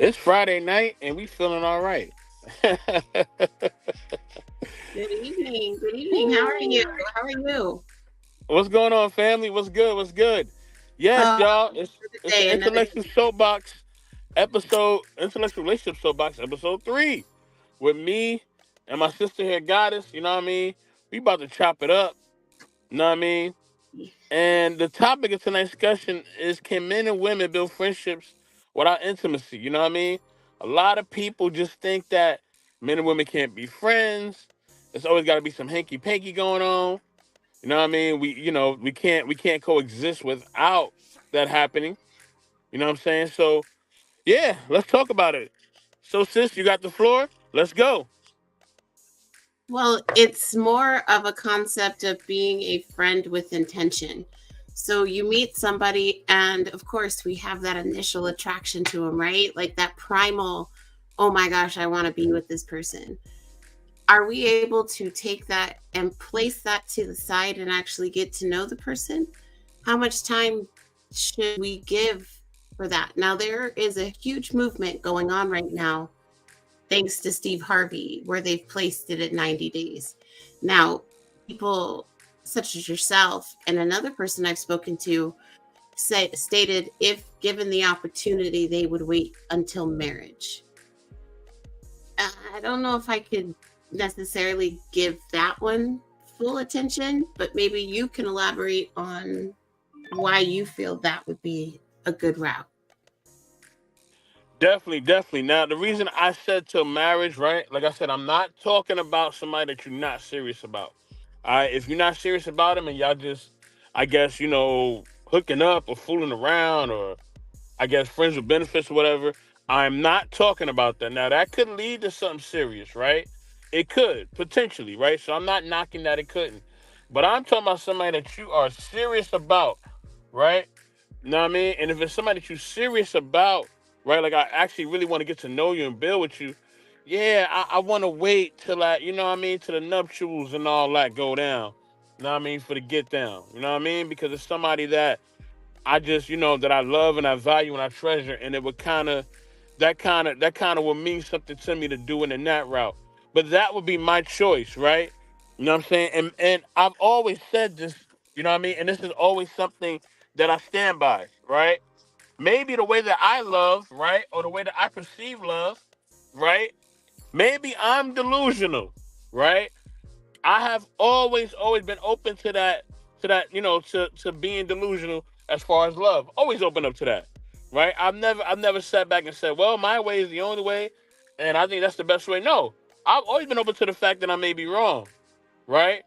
It's Friday night and we feeling all right. Good evening. Good evening. How are you? Woo. How are you? What's going on, family? What's good? What's good? Yes, Oh, y'all. another It's day, the another intellectual day. soapbox intellectual relationship soapbox episode 3 with me and my sister here, Goddess. You know what I mean? We about to chop it up. You know what I mean? And the topic of tonight's discussion is, can men and women build friendships without intimacy? You know what I mean? A lot of people just think that men and women can't be friends. There's always got to be some hanky panky going on. You know what I mean? We can't coexist without that happening. You know what I'm saying? So yeah, let's talk about it. So sis, you got the floor. Let's go. Well, it's more of a concept of being a friend with intention. So you meet somebody, and of course, we have that initial attraction to them, right? Like that primal, oh my gosh, I want to be with this person. Are we able to take that and place that to the side and actually get to know the person? How much time should we give for that? Now, there is a huge movement going on right now, thanks to Steve Harvey, where they've placed it at 90 days. Now, people such as yourself and another person I've spoken to stated if given the opportunity, they would wait until marriage. I don't know if I could necessarily give that one full attention, but maybe you can elaborate on why you feel that would be a good route. Definitely, definitely. Now, the reason I said till marriage, right? Like I said, I'm not talking about somebody that you're not serious about. All right, if you're not serious about them and y'all just, I guess, hooking up or fooling around or I guess friends with benefits or whatever, I'm not talking about that. Now, that could lead to something serious, right? It could, potentially, right? So I'm not knocking that it couldn't. But I'm talking about somebody that you are serious about, right? You know what I mean? And if it's somebody that you're serious about, right? Like I actually really want to get to know you and build with you. Yeah, I want to wait till you know what I mean, till the nuptials and all that go down. You know what I mean? For the get down. You know what I mean? Because it's somebody that I just, that I love and I value and I treasure, and it would that kind of would mean something to me to do it in that route. But that would be my choice, right? You know what I'm saying? And I've always said this, you know what I mean? And this is always something that I stand by, right? Maybe the way that I love, right? Or the way that I perceive love, right? Maybe I'm delusional, right? I have always been open to that, to being delusional as far as love. Always open up to that. Right? I've never sat back and said, well, my way is the only way, and I think that's the best way. No. I've always been open to the fact that I may be wrong, right?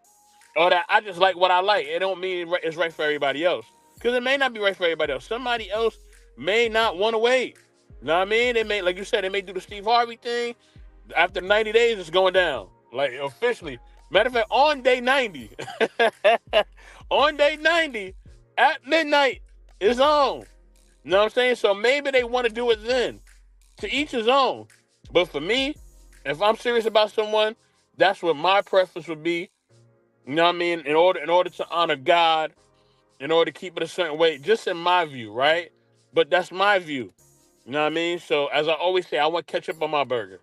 Or that I just like what I like. It don't mean it's right for everybody else. Because it may not be right for everybody else. Somebody else may not want to wait. You know what I mean? They may, like you said, they may do the Steve Harvey thing. After 90 days, it's going down. Like officially. Matter of fact, on day 90, on day 90, at midnight, it's on. You know what I'm saying? So maybe they want to do it then. To each his own. But for me, if I'm serious about someone, that's what my preference would be. You know what I mean? In order to honor God, in order to keep it a certain way, just in my view, right? But that's my view. You know what I mean? So as I always say, I want ketchup on my burger.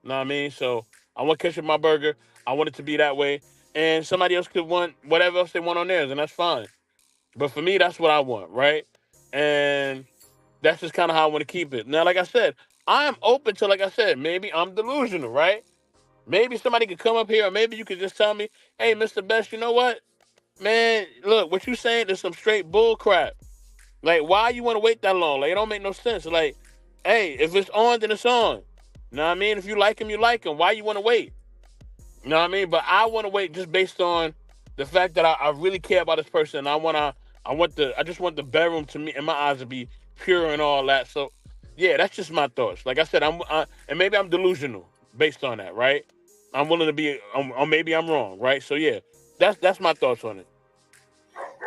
You know what I mean? So I want ketchup on my burger. I want it to be that way. And somebody else could want whatever else they want on theirs, and that's fine. But for me, that's what I want, right? And that's just kind of how I want to keep it. Now, like I said, I'm open to, like I said, maybe I'm delusional, right? Maybe somebody could come up here, or maybe you could just tell me, hey, Mr. Best, you know what? Man, look, what you saying is some straight bull crap. Like, why you want to wait that long? Like, it don't make no sense. Like, hey, if it's on, then it's on. You know what I mean? If you like him, you like him. Why you want to wait? You know what I mean? But I want to wait just based on the fact that I really care about this person. I just want the bedroom to me in my eyes to be pure and all that. So, yeah, that's just my thoughts. Like I said, and maybe I'm delusional based on that, right? I'm willing to be, or maybe I'm wrong, right? So yeah, that's my thoughts on it.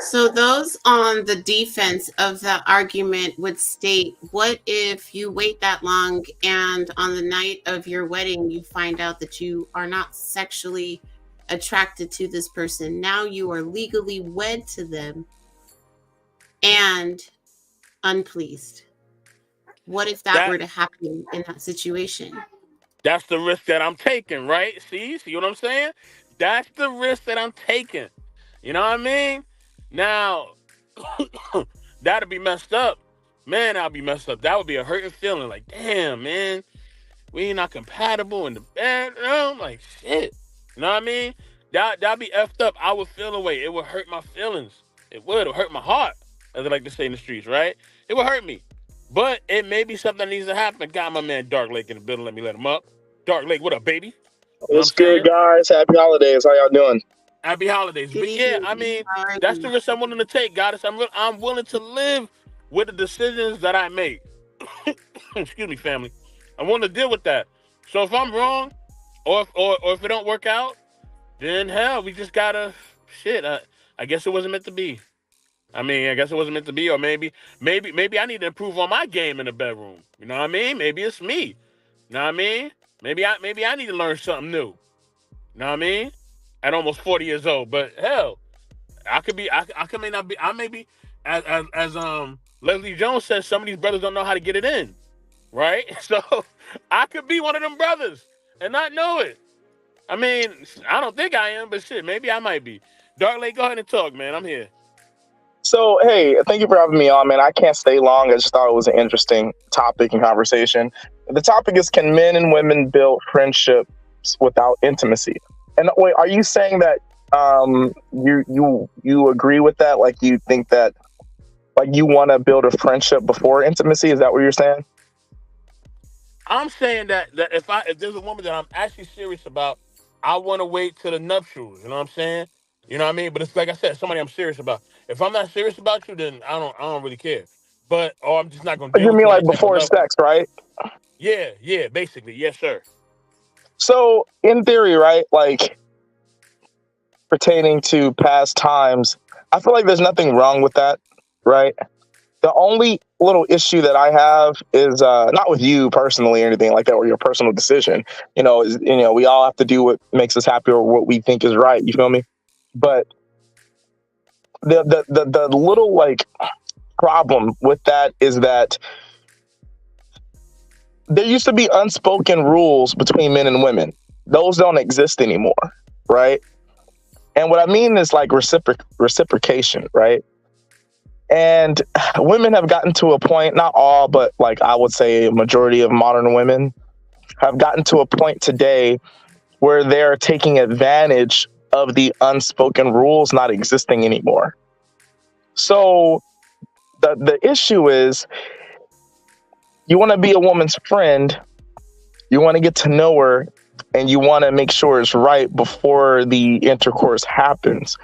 So those on the defense of the argument would state, what if you wait that long and on the night of your wedding you find out that you are not sexually attracted to this person? Now you are legally wed to them and unpleased. What if that That were to happen in that situation? that's the risk that I'm taking, right? See what I'm saying? That's the risk that I'm taking. You know what I mean? Now, that'd be messed up. Man, I'll be messed up. That would be a hurting feeling. Like, damn, man, we not compatible in the bedroom. Like, shit. You know what I mean? That'd be effed up. I would feel away. It would hurt my feelings. It would hurt my heart, as I like to say in the streets, right? It would hurt me. But it may be something that needs to happen. Got my man Dark Lake in the building. Let me let him up. Dark Lake, what up, baby? You know what I'm What's good, saying? guys? Happy holidays. How y'all doing? Happy holidays. Good But yeah, I evening. mean, How are that's the you? risk I'm willing to take, guys. I'm willing to live with the decisions that I make. Excuse me, family. I want to deal with that. So if I'm wrong, or if it don't work out, then hell, we just gotta shit. I guess it wasn't meant to be. I mean, I guess it wasn't meant to be, or maybe I need to improve on my game in the bedroom. You know what I mean? Maybe it's me. You know what I mean? Maybe I need to learn something new. You know what I mean? At almost 40 years old, but hell, I could may not be. I may be as Leslie Jones says. Some of these brothers don't know how to get it in, right? So I could be one of them brothers and not know it. I mean, I don't think I am, but shit, maybe I might be. Dark Lake, go ahead and talk, man. I'm here. So, hey, thank you for having me on, man. I can't stay long. I just thought it was an interesting topic and conversation. The topic is, can men and women build friendships without intimacy? And wait, are you saying that you agree with that? Like, you think that, like, you want to build a friendship before intimacy? Is that what you're saying? I'm saying that if there's a woman that I'm actually serious about, I want to wait till the nuptials. You know what I'm saying? You know what I mean? But it's like I said, somebody I'm serious about. If I'm not serious about you, then I don't really care. But or I'm just not gonna deal You with mean you on like that type of before level. sex, right? Yeah, basically, yes, sir. So, in theory, right, like pertaining to past times, I feel like there's nothing wrong with that, right? The only little issue that I have is not with you personally or anything like that, or your personal decision. We all have to do what makes us happy or what we think is right. You feel me? But the little like problem with that is that there used to be unspoken rules between men and women. Those don't exist anymore, right? And what I mean is like reciprocation, right? And women have gotten to a point, not all, but like I would say a majority of modern women have gotten to a point today where they're taking advantage of the unspoken rules not existing anymore. So the issue is, you want to be a woman's friend, you want to get to know her, and you want to make sure it's right before the intercourse happens.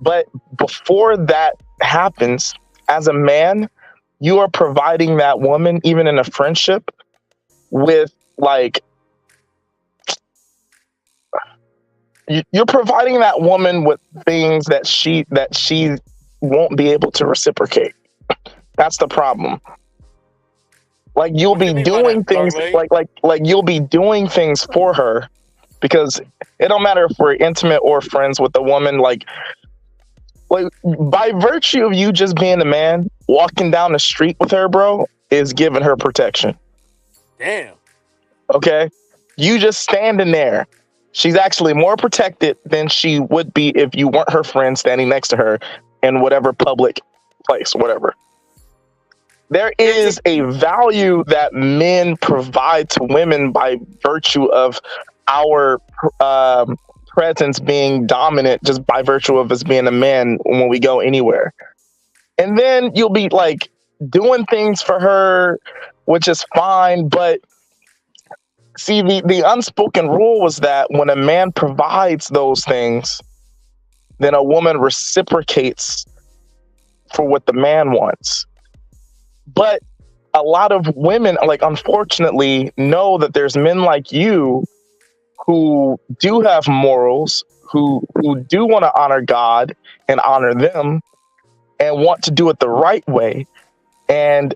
But before that happens, as a man, you are providing that woman, even in a friendship, with like you're providing that woman with things that she won't be able to reciprocate. That's the problem. Like you'll What you be mean by doing that, Dark things Lake? like you'll be doing things for her, because it don't matter if we're intimate or friends with a woman. Like by virtue of you just being a man, walking down the street with her, bro, is giving her protection. Damn. Okay? You just standing there. She's actually more protected than she would be if you weren't her friend standing next to her in whatever public place, whatever. There is a value that men provide to women by virtue of our presence being dominant, just by virtue of us being a man when we go anywhere. And then you'll be like doing things for her, which is fine. But see, the unspoken rule was that when a man provides those things, then a woman reciprocates for what the man wants. But a lot of women, like, unfortunately, know that there's men like you who do have morals, who do want to honor God and honor them and want to do it the right way and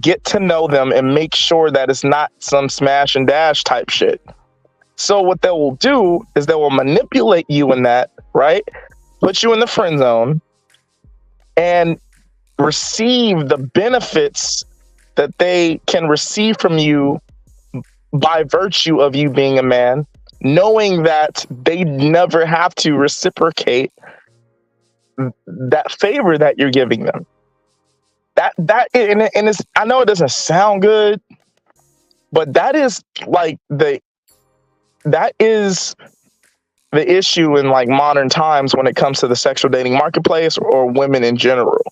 get to know them and make sure that it's not some smash and dash type shit. So what they will do is they will manipulate you in that, right? Put you in the friend zone and receive the benefits that they can receive from you by virtue of you being a man, knowing that they never have to reciprocate that favor that you're giving them. And it's, I know it doesn't sound good, but that is the issue in like modern times when it comes to the sexual dating marketplace or women in general.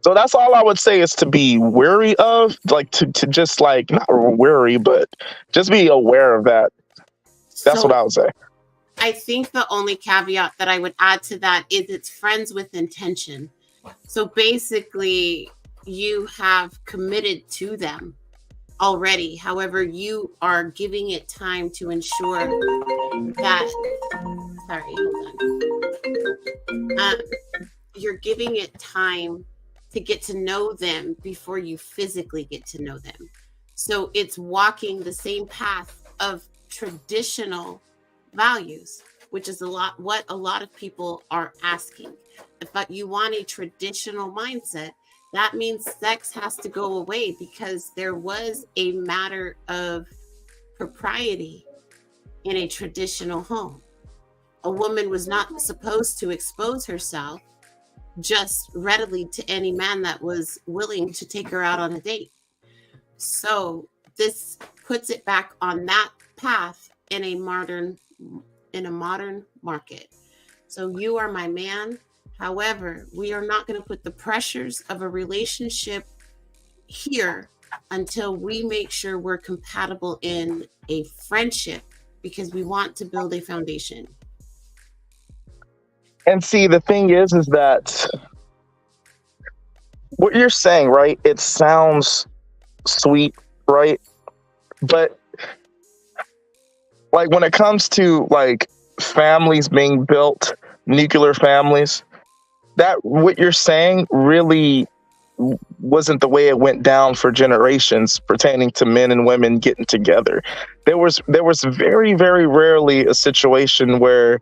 So that's all I would say is to be wary of, like to just like not wary, but just be aware of that. That's what I would say. I think the only caveat that I would add to that is it's friends with intention. So basically, you have committed to them already. However, you are giving it time to ensure that, you're giving it time to get to know them before you physically get to know them. So it's walking the same path of traditional values, which is what a lot of people are asking. If you want a traditional mindset, that means sex has to go away because there was a matter of propriety in a traditional home. A woman was not supposed to expose herself just readily to any man that was willing to take her out on a date. So this puts it back on that path in a modern market. So you are my man. However, we are not going to put the pressures of a relationship here until we make sure we're compatible in a friendship, because we want to build a foundation. And see, the thing is that what you're saying, right? It sounds sweet, right? But like when it comes to like families being built, nuclear families, that what you're saying really wasn't the way it went down for generations pertaining to men and women getting together. There was very, very rarely a situation where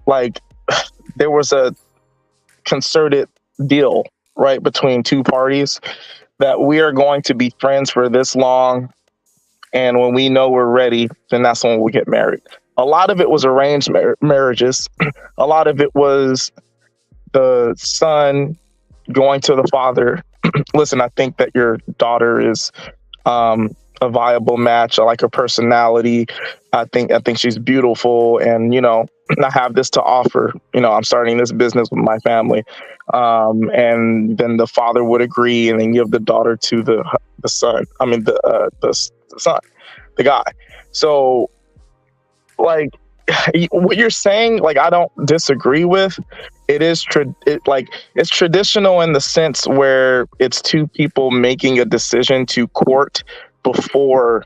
like there was a concerted deal, right, between two parties that we are going to be friends for this long, and when we know we're ready, then that's when we get married. A lot of it was arranged marriages. A lot of it was the son going to the father. Listen, I think that your daughter is a viable match. I like her personality. I think she's beautiful, and I have this to offer. I'm starting this business with my family, and then the father would agree, and then give the daughter to the son. I mean the son, the guy. So, like what you're saying, like I don't disagree with. It is it's traditional in the sense where it's two people making a decision to court before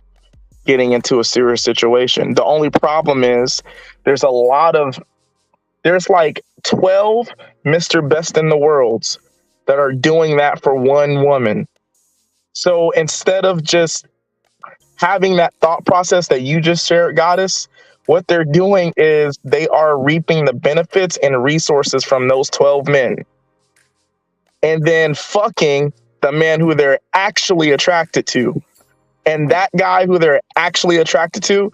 getting into a serious situation. The only problem is there's like 12 Mr. Best in the Worlds that are doing that for one woman. So instead of just having that thought process that you just shared, Goddess, what they're doing is they are reaping the benefits and resources from those 12 men, and then fucking the man who they're actually attracted to. And that guy who they're actually attracted to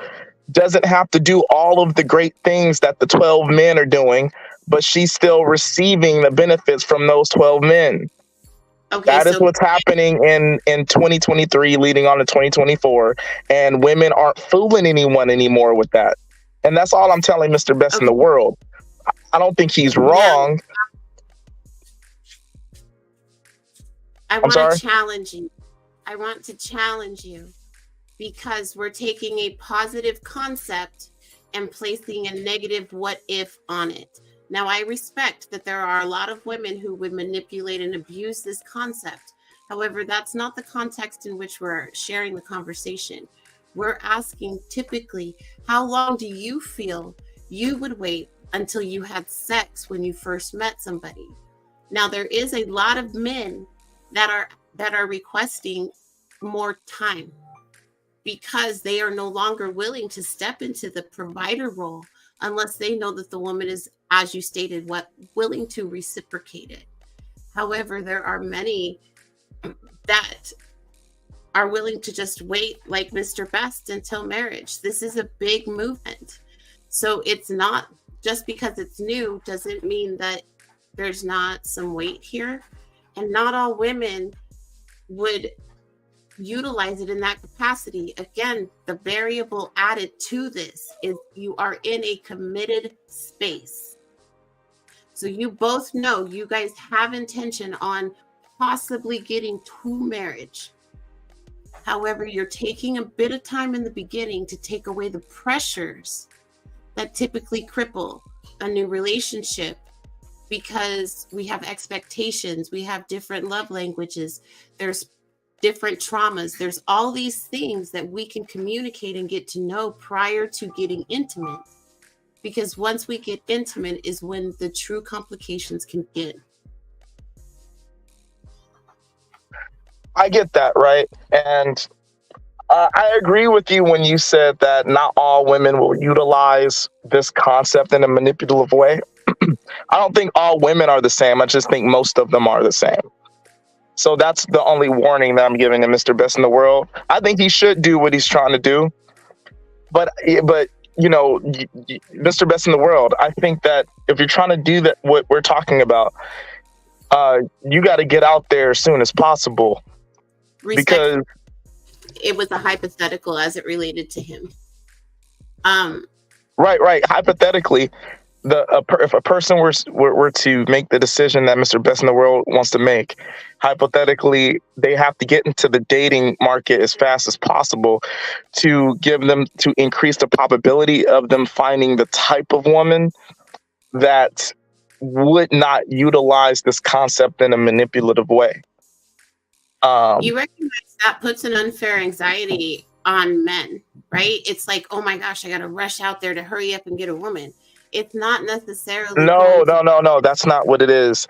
doesn't have to do all of the great things that the 12 men are doing, but she's still receiving the benefits from those 12 men. Okay, that is what's happening in 2023 leading on to 2024. And women aren't fooling anyone anymore with that. And that's all I'm telling Mr. Best in the world. I don't think he's wrong. I want to challenge you. I want to challenge you because we're taking a positive concept and placing a negative what if on it. Now, I respect that there are a lot of women who would manipulate and abuse this concept. However, that's not the context in which we're sharing the conversation. We're asking typically, how long do you feel you would wait until you had sex when you first met somebody? Now, there is a lot of men that are requesting more time because they are no longer willing to step into the provider role unless they know that the woman is, as you stated, willing to reciprocate it. However, there are many that are willing to just wait, like Mr. Best, until marriage. This is a big movement. So it's not just because it's new doesn't mean that there's not some weight here. And not all women would utilize it in that capacity. Again, the variable added to this is you are in a committed space. So you both know you guys have intention on possibly getting to marriage. However, you're taking a bit of time in the beginning to take away the pressures that typically cripple a new relationship, because we have expectations, we have different love languages, there's different traumas, there's all these things that we can communicate and get to know prior to getting intimate. Because once we get intimate is when the true complications can begin. I get that, right? And I agree with you when you said that not all women will utilize this concept in a manipulative way. I don't think all women are the same. I just think most of them are the same. So that's the only warning that I'm giving to Mr. Best in the World. I think he should do what he's trying to do. But you know, Mr. Best in the World, I think that if you're trying to do that, what we're talking about, you got to get out there as soon as possible. Because it was a hypothetical as it related to him. Right. Hypothetically, if a person were to make the decision that Mr. Best in the World wants to make, hypothetically, they have to get into the dating market as fast as possible to increase the probability of them finding the type of woman that would not utilize this concept in a manipulative way. You recognize that puts an unfair anxiety on men, right? It's like, oh my gosh, I got to rush out there to hurry up and get a woman. It's not necessarily. No. That's not what it is.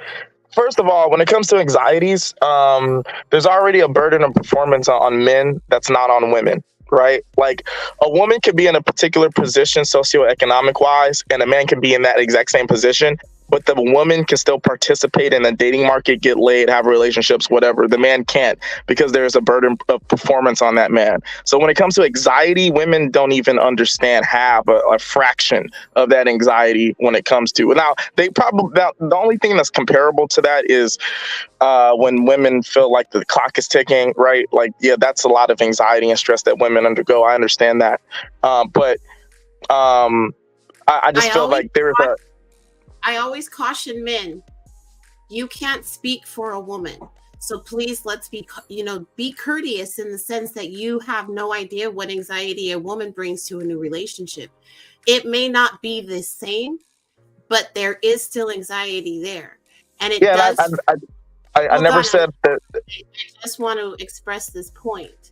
First of all, when it comes to anxieties, there's already a burden of performance on men that's not on women, right? Like a woman could be in a particular position socioeconomic wise, and a man can be in that exact same position. But the woman can still participate in the dating market, get laid, have relationships, whatever. The man can't, because there's a burden of performance on that man. So when it comes to anxiety, women don't even understand half a fraction of that anxiety when it comes to. Now, the only thing that's comparable to that is when women feel like the clock is ticking, right? Like, yeah, that's a lot of anxiety and stress that women undergo. I understand that. But I just feel like there is I always caution men, you can't speak for a woman. So please, let's be courteous in the sense that you have no idea what anxiety a woman brings to a new relationship. It may not be the same, but there is still anxiety there. And it does. I never said that. I just want to express this point.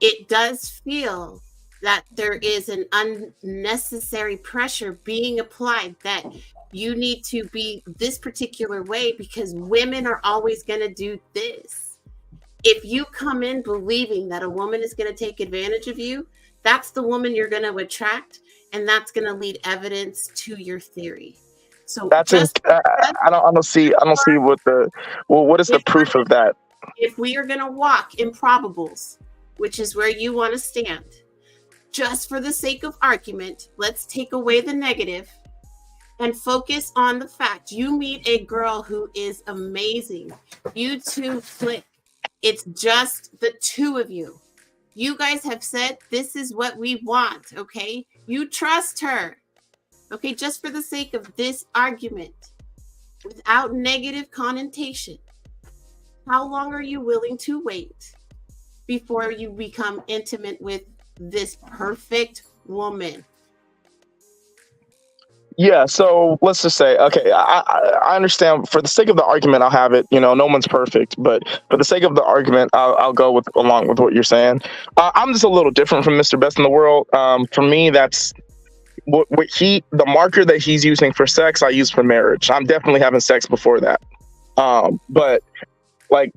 It does feel that there is an unnecessary pressure being applied that you need to be this particular way because women are always going to do this. If you come in believing that a woman is going to take advantage of you, that's the woman you're going to attract, and that's going to lead evidence to your theory. So I don't see what is the proof of that? If we are going to walk in probables, which is where you want to stand, just for the sake of argument, let's take away the negative and focus on the fact you meet a girl who is amazing. You two click. It's just the two of you. You guys have said this is what we want, okay? You trust her, okay? Just for the sake of this argument, without negative connotation, how long are you willing to wait before you become intimate with this perfect woman? Yeah, so let's just say, okay, I understand. For the sake of the argument, I'll have it. No one's perfect, but for the sake of the argument, I'll go along with what you're saying. I'm just a little different from Mr. Best in the World. For me, that's the marker that he's using for sex, I use for marriage. I'm definitely having sex before that. But like,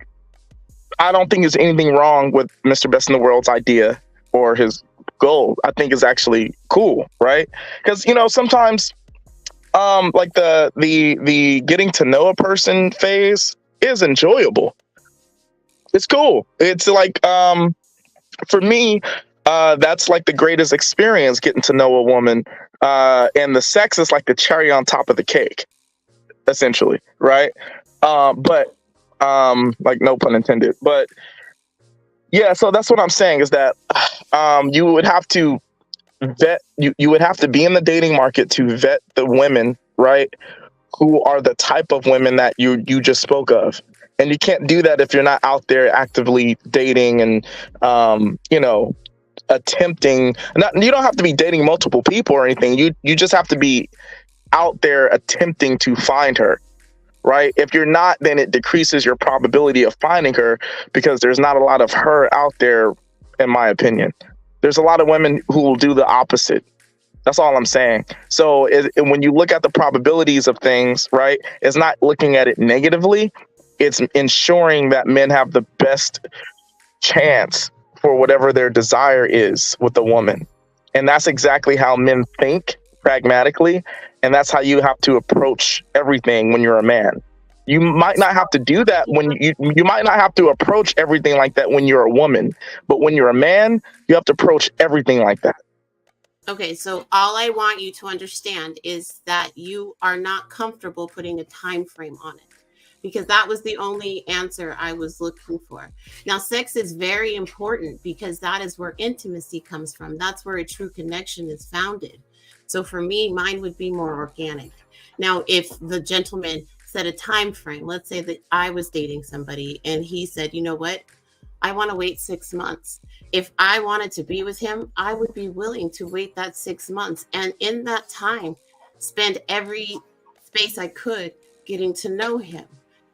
I don't think there's anything wrong with Mr. Best in the World's idea or his goal. I think is actually cool, right? Because sometimes like the getting to know a person phase is enjoyable. It's cool. It's like for me, that's like the greatest experience, getting to know a woman. And the sex is like the cherry on top of the cake, essentially, right? But like, no pun intended. But yeah, so that's what I'm saying, is that you would have to vet, you would have to be in the dating market to vet the women, right? Who are the type of women that you just spoke of. And you can't do that if you're not out there actively dating and attempting. Not, you don't have to be dating multiple people or anything. You just have to be out there attempting to find her, right? If you're not, then it decreases your probability of finding her, because there's not a lot of her out there, in my opinion. There's a lot of women who will do the opposite. That's all I'm saying. So when you look at the probabilities of things, right, it's not looking at it negatively. It's ensuring that men have the best chance for whatever their desire is with a woman. And that's exactly how men think, pragmatically. And that's how you have to approach everything when you're a man. You might not have to do that when you might not have to approach everything like that when you're a woman. But when you're a man, you have to approach everything like that. Okay, so all I want you to understand is that you are not comfortable putting a time frame on it, because that was the only answer I was looking for. Now, sex is very important, because that is where intimacy comes from. That's where a true connection is founded. So for me, mine would be more organic. Now, if the gentleman set a time frame, let's say that I was dating somebody and he said, you know what, I want to wait 6 months. If I wanted to be with him, I would be willing to wait that 6 months. And in that time, spend every space I could getting to know him,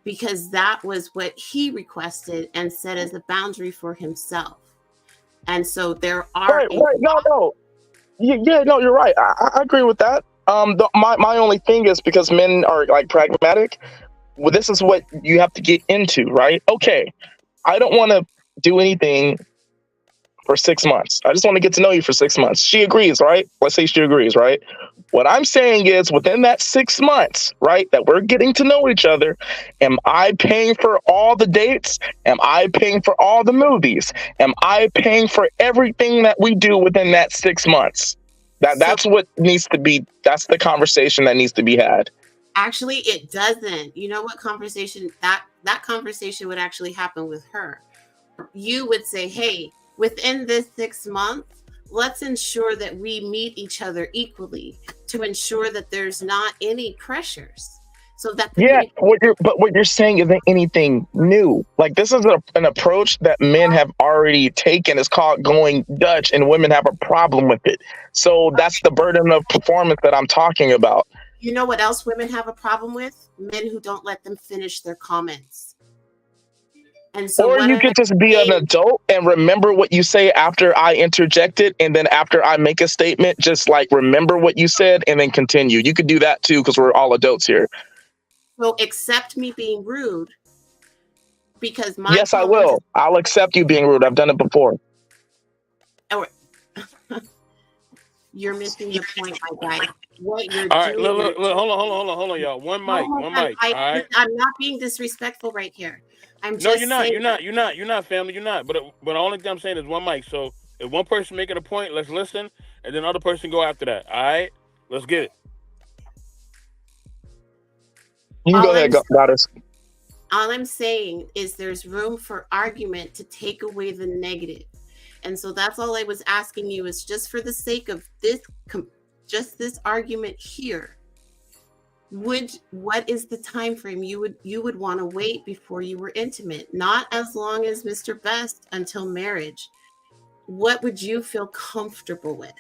because that was what he requested and set as a boundary for himself. And so there are... Right. No. Yeah, no, you're right. I agree with that. My only thing is, because men are like pragmatic, well, this is what you have to get into, right? Okay, I don't want to do anything for 6 months. I just want to get to know you for 6 months. She agrees, right? Let's say she agrees, right? What I'm saying is, within that 6 months, right, that we're getting to know each other, am I paying for all the dates? Am I paying for all the movies? Am I paying for everything that we do within that 6 months? That's what needs to be, that's the conversation that needs to be had. Actually, it doesn't. You know what conversation, that conversation would actually happen with her. You would say, hey, within this 6 months, let's ensure that we meet each other equally, to ensure that there's not any pressures. So that what you're saying isn't anything new. Like, this is an approach that men have already taken. It's called going Dutch, and women have a problem with it. So that's the burden of performance that I'm talking about. You know what else women have a problem with? Men who don't let them finish their comments. And so, or you could just be an adult and remember what you say after I interjected, and then after I make a statement, just like remember what you said and then continue. You could do that too, because we're all adults here. So accept me being rude, because yes, I will. I'll accept you being rude. I've done it before. Oh, you're missing the point, my guy. What you're all right, doing? look, hold on, y'all. One mic. All right. I'm not being disrespectful right here. I'm just no, you're not. You're not, family. You're not. But the only thing I'm saying is one mic. So if one person making a point, let's listen, and then other person go after that. All right, let's get it. You can go ahead, Goddess. All I'm saying is there's room for argument to take away the negative. And so that's all I was asking you, is just for the sake of this, just this argument here. What is the time frame you would want to wait before you were intimate? Not as long as Mr. Best, until marriage. What would you feel comfortable with?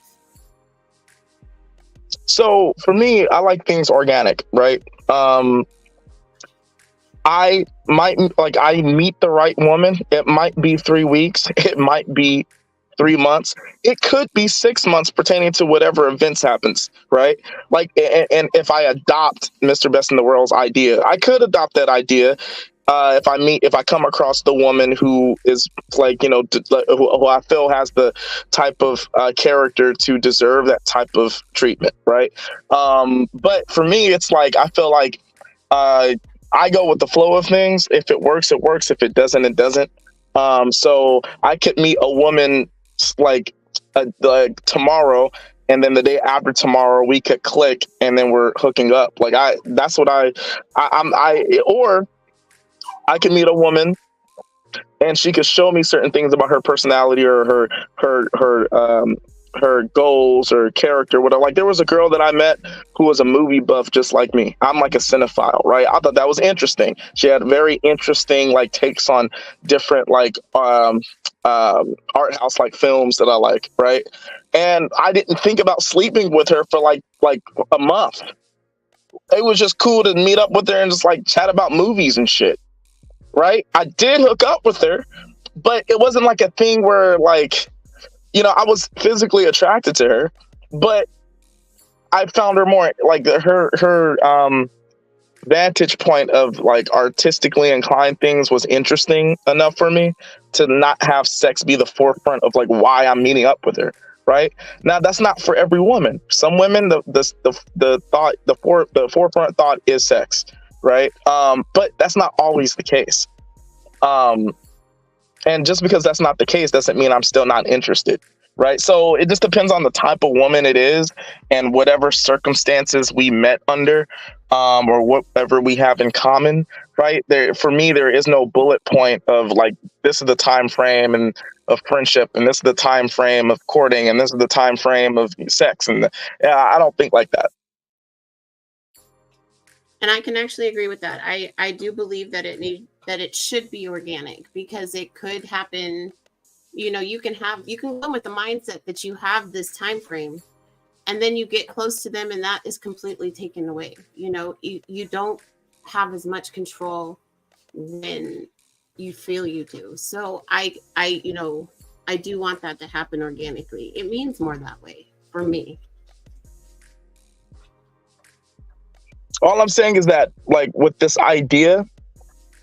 So for me, I like things organic, right? I meet the right woman. It might be 3 weeks. It might be 3 months. It could be 6 months, pertaining to whatever events happens, right? Like, and if I adopt Mr. Best in the World's idea, I could adopt that idea. If I come across the woman who is like, who I feel has the type of character to deserve that type of treatment, right? But for me, it's like, I feel like I go with the flow of things. If it works, it works. If it doesn't, it doesn't. So I could meet a woman like like tomorrow, and then the day after tomorrow we could click, and then we're hooking up. Like that's what or I could meet a woman and she could show me certain things about her personality or her goals or character, whatever. Like there was a girl that I met who was a movie buff just like me. I'm like a cinephile, right? I thought that was interesting. She had very interesting like takes on different like art house like films that I like, right? And I didn't think about sleeping with her for like a month. It was just cool to meet up with her and just like chat about movies and shit, right? I did hook up with her, but it wasn't like a thing where like, I was physically attracted to her, but I found her more like her vantage point of like artistically inclined things was interesting enough for me to not have sex be the forefront of like why I'm meeting up with her. Right now, that's not for every woman. Some women, the forefront thought is sex, right? But that's not always the case. And just because that's not the case doesn't mean I'm still not interested, right? So it just depends on the type of woman it is and whatever circumstances we met under, or whatever we have in common, right? For me, there is no bullet point of like, this is the time frame and of friendship, and this is the time frame of courting, and this is the time frame of sex. And I don't think like that. And I can actually agree with that. I do believe that it should be organic, because it could happen. You can go with the mindset that you have this time frame, and then you get close to them and that is completely taken away. You don't have as much control when you feel you do. So I do want that to happen organically. It means more that way for me. All I'm saying is that, like, with this idea,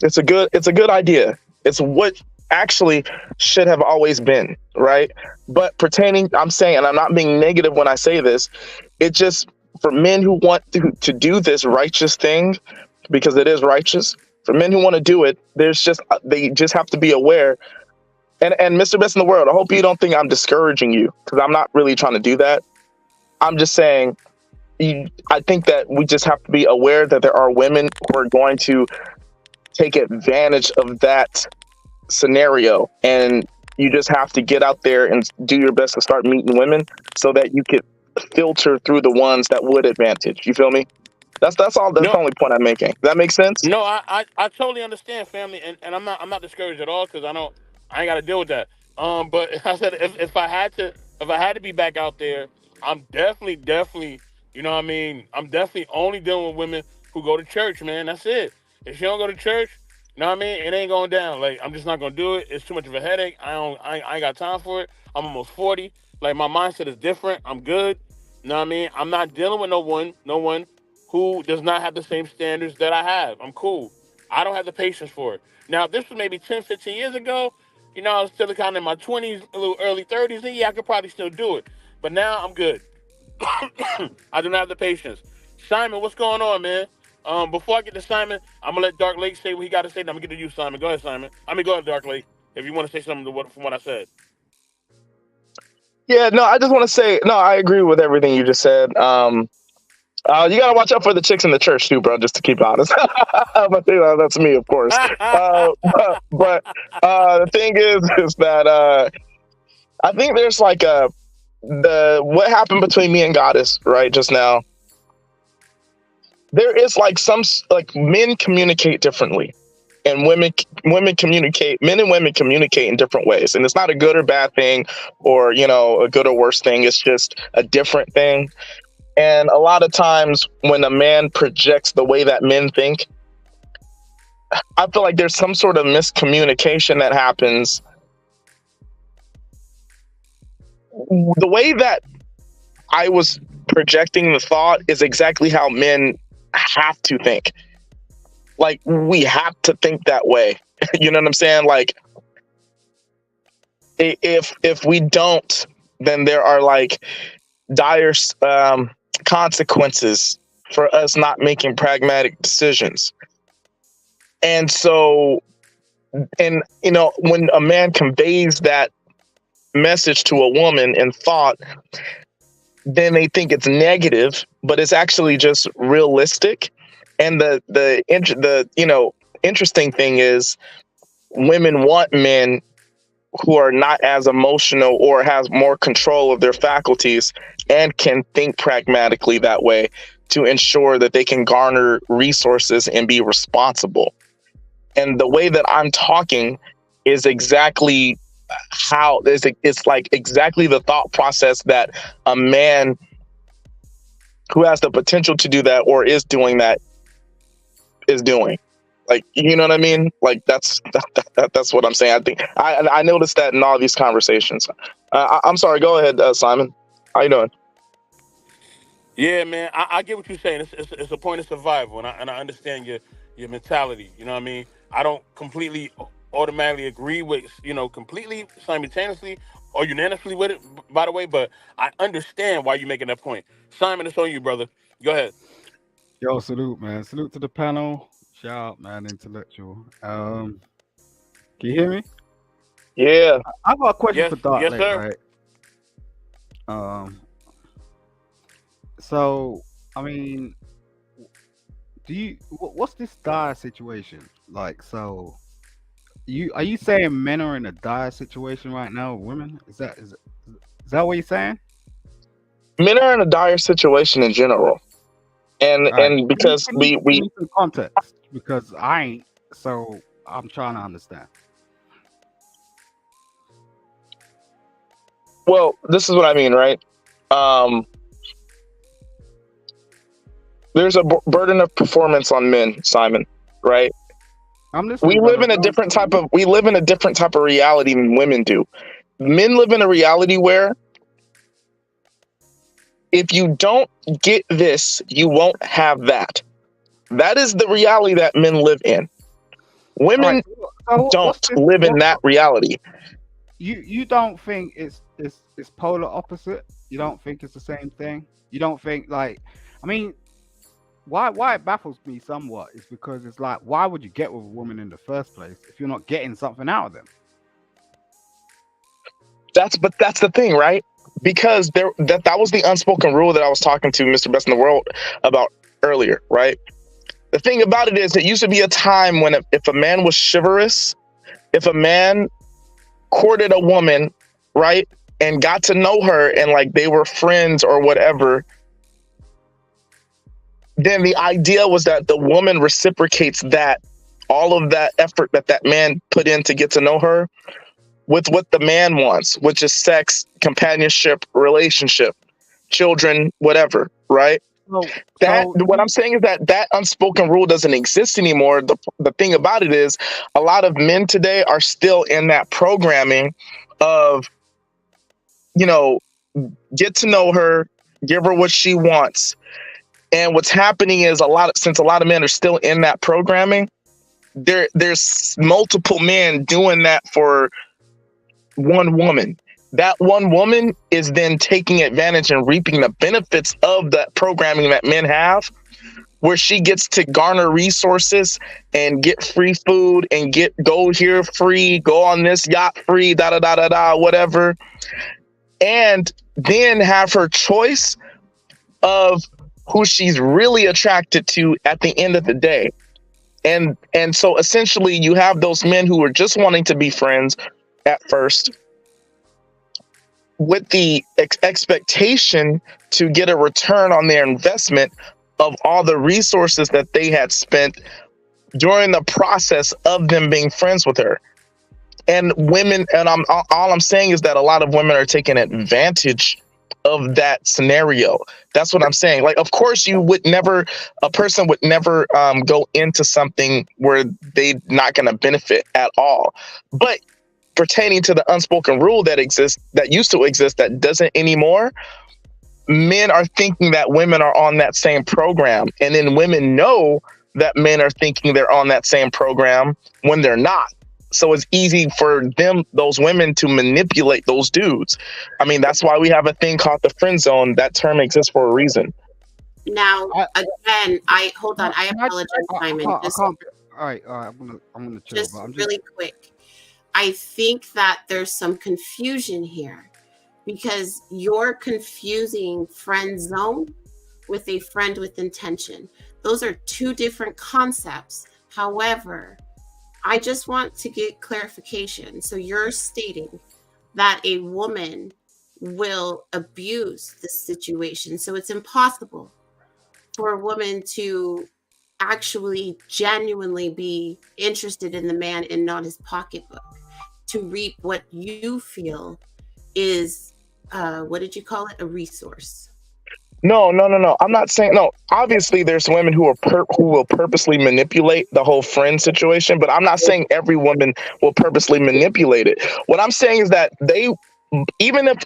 it's a good idea. It's what actually should have always been, right? But I'm saying, and I'm not being negative when I say this, it just, for men who want to do this righteous thing, because it is righteous, for men who want to do it, they just have to be aware. And Mr. Best in the World, I hope you don't think I'm discouraging you, because I'm not really trying to do that. I'm just saying, I think that we just have to be aware that there are women who are going to take advantage of that scenario, and you just have to get out there and do your best to start meeting women so that you could filter through the ones that would advantage. You feel me? That's all. That's the only point I'm making. Does that make sense? No, I totally understand, family, and I'm not discouraged at all, because I ain't got to deal with that. But I said, if I had to be back out there, I'm definitely, you know what I mean, I'm definitely only dealing with women who go to church, man. That's it. If she don't go to church, you know what I mean, it ain't going down. Like, I'm just not gonna do it. It's too much of a headache. I ain't got time for it. I'm almost 40. Like, my mindset is different. I'm good. You know what I mean? I'm not dealing with no one who does not have the same standards that I have. I'm cool. I don't have the patience for it. Now, if this was maybe 10, 15 years ago, I was still kind of in my 20s, a little early 30s, then yeah, I could probably still do it. But now I'm good. I do not have the patience. Simon, what's going on, man? Before I get to Simon, I'm gonna let Dark Lake say what he got to say. Then I'm gonna get to you, Simon. Go ahead, Simon. Go ahead, Dark Lake. If you want to say something from what I said. Yeah, no, I just want to say, no, I agree with everything you just said. You gotta watch out for the chicks in the church too, bro. Just to keep honest, but that's me, of course. But the thing is that I think there's like what happened between me and Goddess right just now. There is like men communicate differently, and men and women communicate in different ways, and it's not a good or bad thing, or a good or worse thing. It's just a different thing. And a lot of times when a man projects the way that men think, I feel like there's some sort of miscommunication that happens. The way that I was projecting the thought is exactly how men have to think. Like, we have to think that way. You know what I'm saying? Like, if we don't, then there are like dire consequences for us not making pragmatic decisions. And so And when a man conveys that message to a woman in thought, then they think it's negative, but it's actually just realistic. And the interesting thing is, women want men who are not as emotional or has more control of their faculties and can think pragmatically that way to ensure that they can garner resources and be responsible. And the way that I'm talking is exactly it's like exactly the thought process that a man who has the potential to do that or is doing that is doing. Like, you know what I mean? Like, that's what I'm saying. I think I noticed that in all these conversations. I'm sorry. Go ahead, Simon. How you doing? Yeah, man, I get what you're saying. It's a point of survival, and I understand your mentality. You know what I mean? I don't completely automatically agree with completely simultaneously or unanimously with it. By the way, but I understand why you're making that point. Simon, it's on you, brother. Go ahead. Yo, salute, man. Salute to the panel. Shout out, man, intellectual. Can you hear me? Yeah. I got a question Yes, for Dark yes, Lake, sir. right? So I mean, what's this dire situation like? So are you saying men are in a dire situation right now, women? Is that what you're saying? Men are in a dire situation in general. And All right. because Can you we give me some context? Because I ain't, so I'm trying to understand. well, this is what I mean, right? There's a burden of performance on men, Simon, right? I'm listening, brother. We live in a different type of reality than women do. Men live in a reality where if you don't get this, you won't have that. That is the reality that men live in. Women All right, so what's don't this? live in that reality. You don't think it's polar opposite? You don't think it's the same thing? You don't think, like, I mean, why it baffles me somewhat is because it's like, why would you get with a woman in the first place if you're not getting something out of them? But that's the thing, right? Because that was the unspoken rule that I was talking to Mr. Best in the World about earlier, right? The thing about it is, it used to be a time when if a man was chivalrous, if a man courted a woman, right, and got to know her and like they were friends or whatever, then the idea was that the woman reciprocates that, all of that effort that man put in to get to know her, with what the man wants, which is sex, companionship, relationship, children, whatever, right? What I'm saying is that unspoken rule doesn't exist anymore. The thing about it is, a lot of men today are still in that programming of, get to know her, give her what she wants. And what's happening is, since a lot of men are still in that programming, there's multiple men doing that for one woman. That one woman is then taking advantage and reaping the benefits of that programming that men have, where she gets to garner resources and get free food and go here free, go on this yacht free, da da da da da, whatever, and then have her choice of who she's really attracted to at the end of the day. And so essentially you have those men who are just wanting to be friends at first, with the expectation to get a return on their investment of all the resources that they had spent during the process of them being friends with her. And women, and all I'm saying is that a lot of women are taking advantage of that scenario. That's what I'm saying. Like, of course, a person would never go into something where they're not going to benefit at all. But pertaining to the unspoken rule that used to exist, that doesn't anymore, men are thinking that women are on that same program. And then women know that men are thinking they're on that same program when they're not. So it's easy for those women to manipulate those dudes. I mean, that's why we have a thing called the friend zone. That term exists for a reason. Now, again, I apologize, Simon. right. I'm gonna chill, Just but I'm just really quick. I think that there's some confusion here because you're confusing friend zone with a friend with intention. Those are two different concepts. However, I just want to get clarification. So you're stating that a woman will abuse the situation. So it's impossible for a woman to actually genuinely be interested in the man and not his pocketbook to reap what you feel is what did you call it, a resource. No. I'm not saying no. Obviously, there's women who will purposely manipulate the whole friend situation, but I'm not saying every woman will purposely manipulate it. What I'm saying is that even if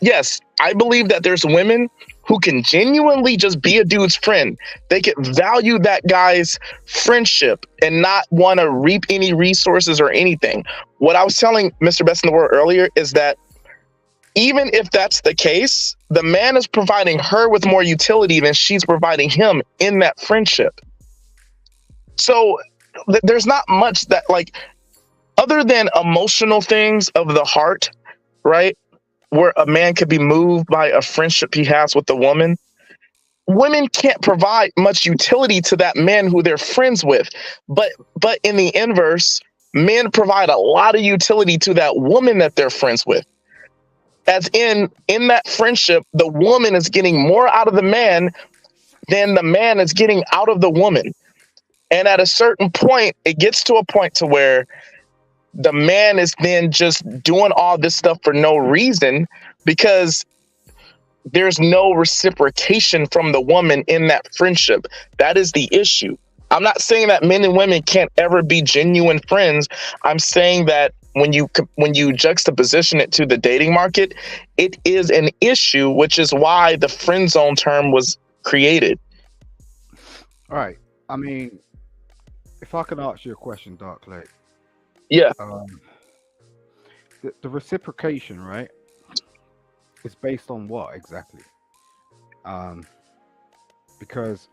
yes, I believe that there's women who can genuinely just be a dude's friend. They can value that guy's friendship and not want to reap any resources or anything. What I was telling Mr. Best in the World earlier is that even if that's the case, the man is providing her with more utility than she's providing him in that friendship. So there's not much that, like, other than emotional things of the heart, right? Where a man could be moved by a friendship he has with a woman. Women can't provide much utility to that man who they're friends with. But in the inverse, men provide a lot of utility to that woman that they're friends with. As in that friendship, the woman is getting more out of the man than the man is getting out of the woman. And at a certain point, it gets to a point to where the man is then just doing all this stuff for no reason because there's no reciprocation from the woman in that friendship. That is the issue. I'm not saying that men and women can't ever be genuine friends. I'm saying that when you juxtaposition it to the dating market, it is an issue, which is why the friend zone term was created. all right. I mean, if I can ask you a question, Dark Lake, Yeah. the reciprocation, right, is based on what exactly? Because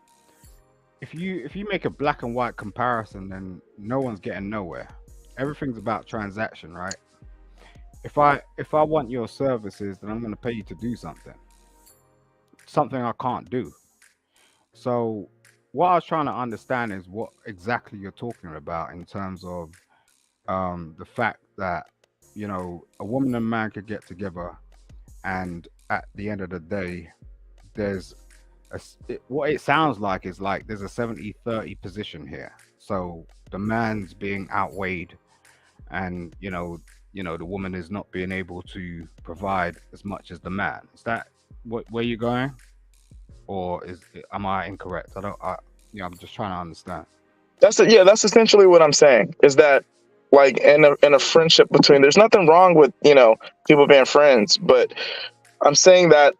if you make a black and white comparison, then no one's getting nowhere. Everything's about transaction, right? If I want your services, then I'm going to pay you to do something I can't do. So what I was trying to understand is what exactly you're talking about in terms of the fact that, you know, a woman and man could get together, and at the end of the day, there's what it sounds like is like there's a 70-30 position here. So the man's being outweighed, and you know the woman is not being able to provide as much as the man. Is that where you're going, or am I incorrect? I'm just trying to understand. That's essentially what I'm saying, is that, like, in a friendship between, there's nothing wrong with, people being friends, but I'm saying that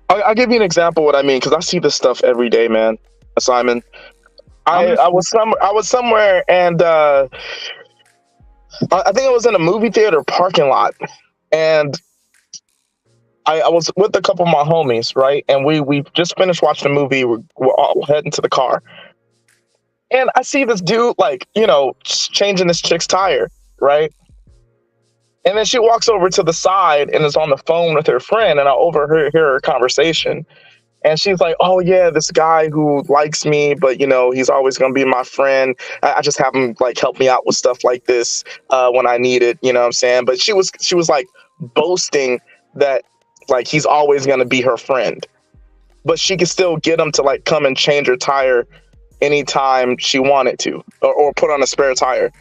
I'll give you an example of what I mean, because I see this stuff every day, man. Simon, I was somewhere, and I think I was in a movie theater parking lot, and I was with a couple of my homies, right? And we just finished watching the movie. We're all heading to the car, and I see this dude, like, changing this chick's tire, right? And then she walks over to the side and is on the phone with her friend, and I overhear her conversation. And she's like, "Oh yeah, this guy who likes me, but he's always gonna be my friend. I just have him like help me out with stuff like this when I need it." You know what I'm saying? But she was like boasting that like he's always gonna be her friend, but she could still get him to like come and change her tire anytime she wanted to, or put on a spare tire.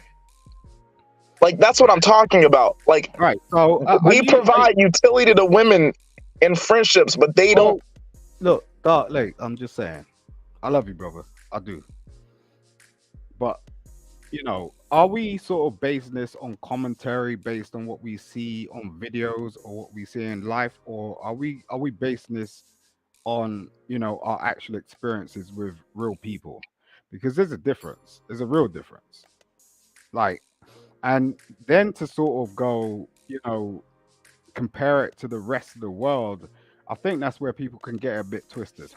Like, that's what I'm talking about. Like, right. So we provide utility to women in friendships, but they don't. Look, Dark Lake, I'm just saying, I love you, brother. I do. But, are we sort of basing this on commentary based on what we see on videos or what we see in life? Or are we basing this on, our actual experiences with real people? Because there's a difference. There's a real difference. Like, and then to sort of go, compare it to the rest of the world, I think that's where people can get a bit twisted.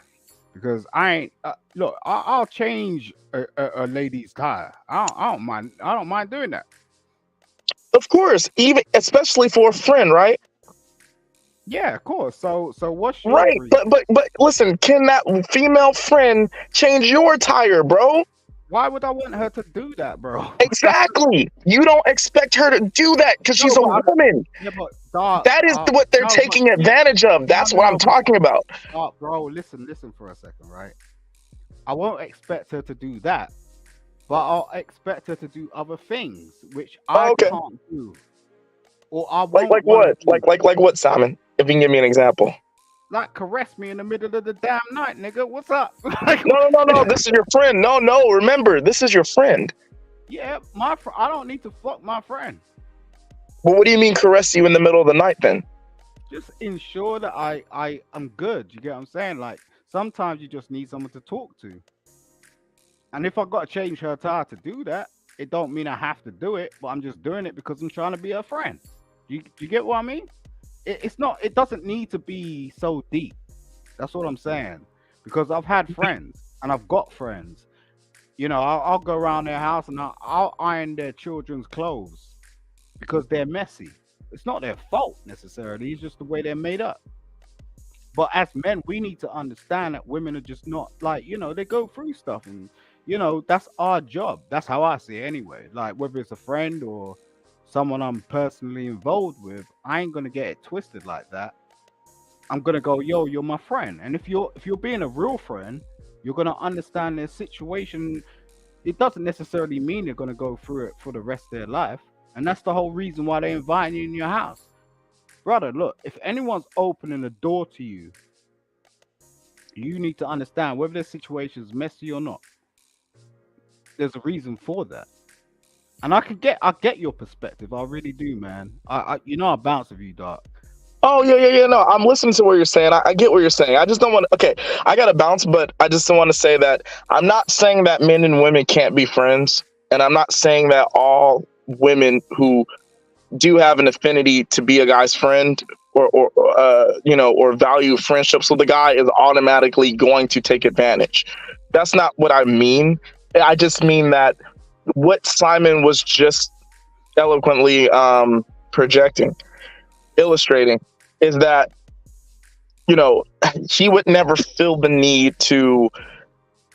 because I ain't look. I'll change a lady's tire. I don't mind. I don't mind doing that. Of course, even especially for a friend, right? Yeah, of course. So what's your Right. reason? But listen, can that female friend change your tire, bro? Why would I want her to do that, bro? Exactly. You don't expect her to do that because she's a No, but woman. yeah, but dog, That is what they're no, but taking advantage of. That's what I'm talking about. bro. Listen for a second, right? I won't expect her to do that, but I'll expect her to do other things which I Okay. can't do, or I won't Like wanna what? do. Like what, Simon? If you can give me an example. Like caress me in the middle of the damn night, nigga. What's up? Like, No. This is your friend. No. Remember, this is your friend. yeah, I don't need to fuck my friend. Well, what do you mean caress you in the middle of the night then? Just ensure that I'm good. You get what I'm saying? Like sometimes you just need someone to talk to. And if I got to change her tire to do that, it don't mean I have to do it, but I'm just doing it because I'm trying to be her friend. You get what I mean? It's not. It doesn't need to be so deep. That's what I'm saying. Because I've had friends and I've got friends. You know, I'll go around their house and I'll iron their children's clothes because they're messy. It's not their fault necessarily. It's just the way they're made up. But as men, we need to understand that women are just not like, they go through stuff and, that's our job. That's how I see it anyway. Like whether it's a friend or someone I'm personally involved with, I ain't going to get it twisted like that. I'm going to go, yo, you're my friend. And if you're being a real friend, you're going to understand their situation. It doesn't necessarily mean they're going to go through it for the rest of their life. And that's the whole reason why they invite you in your house. Brother, look, if anyone's opening the door to you, you need to understand whether their situation is messy or not. There's a reason for that. And I get your perspective. I really do, man. I bounce with you, Doc. Oh, yeah. No, I'm listening to what you're saying. I get what you're saying. I just don't want to. Okay, I got to bounce, but I just don't want to say that. I'm not saying that men and women can't be friends. And I'm not saying that all women who do have an affinity to be a guy's friend or value friendships with a guy is automatically going to take advantage. That's not what I mean. I just mean that what Simon was just eloquently illustrating is that he would never feel the need to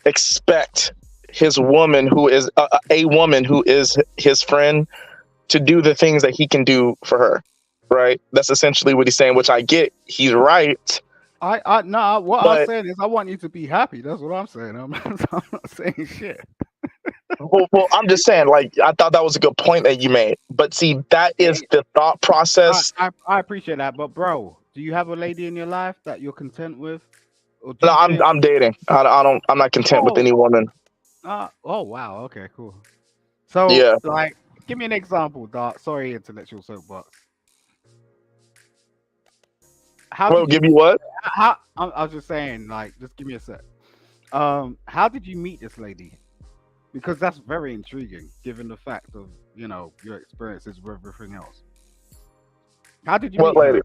expect his woman who is a woman who is his friend to do the things that he can do for her, right? That's essentially what he's saying, which I get. He's right. What I'm saying is I want you to be happy. That's what I'm saying. I'm not saying shit. Well, I'm just saying, like, I thought that was a good point that you made. But see, that is the thought process. I appreciate that. But bro, do you have a lady in your life that you're content with? No, I'm dating. I'm not content with any woman. Oh wow. Okay, cool. So yeah, like, give me an example, Doc. Sorry, intellectual soapbox. Give you what? I was just saying, like, just give me a sec. How did you meet this lady? Because that's very intriguing, given the fact of your experiences with everything else. How did you? What lady?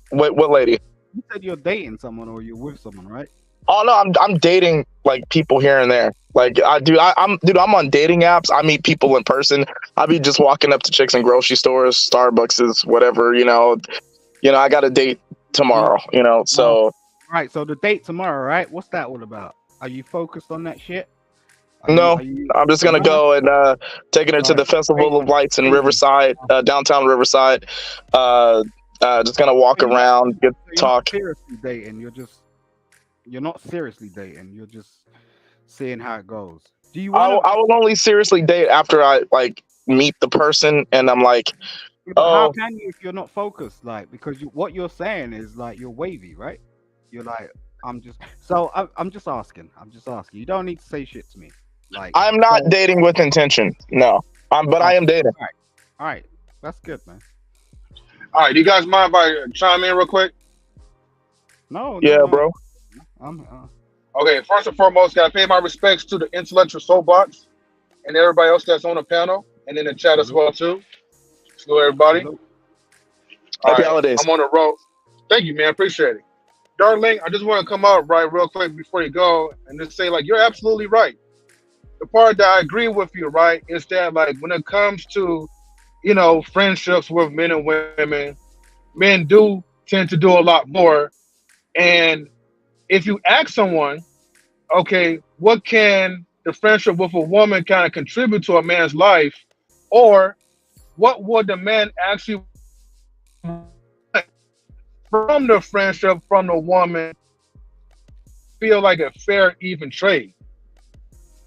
What lady? You said you're dating someone or you're with someone, right? Oh no, I'm dating like people here and there. Like I'm on dating apps. I meet people in person. I be just walking up to chicks in grocery stores, Starbucks, whatever. I got a date tomorrow. So. Right. So the date tomorrow, right? What's that all about? Are you focused on that shit? No, I'm just gonna go and taking her to the Festival of Lights in Riverside, downtown Riverside. Just gonna walk around, talk. Seriously dating? You're not seriously dating. You're just seeing how it goes. Do you? I will only seriously date after I meet the person, and I'm like, how can you if you're not focused? Like, because what you're saying is like you're wavy, right? You're like, I'm just asking. You don't need to say shit to me. Like, I'm not dating with intention. No, but I am dating. All right, that's good, man. All right, do you guys mind if I chime in real quick? No. Yeah, bro. Okay, first and foremost, gotta pay my respects to the intellectual soapbox and everybody else that's on the panel and in the chat as well too. Hello, everybody. Happy holidays. I'm on the road. Thank you, man. Appreciate it. Darling, I just want to come out right real quick before you go and just say like you're absolutely right. The part that I agree with you, right, is that like when it comes to friendships with men and women, men do tend to do a lot more. And if you ask someone, okay, what can the friendship with a woman kind of contribute to a man's life, or what would the man actually want from the friendship from the woman feel like a fair, even trade?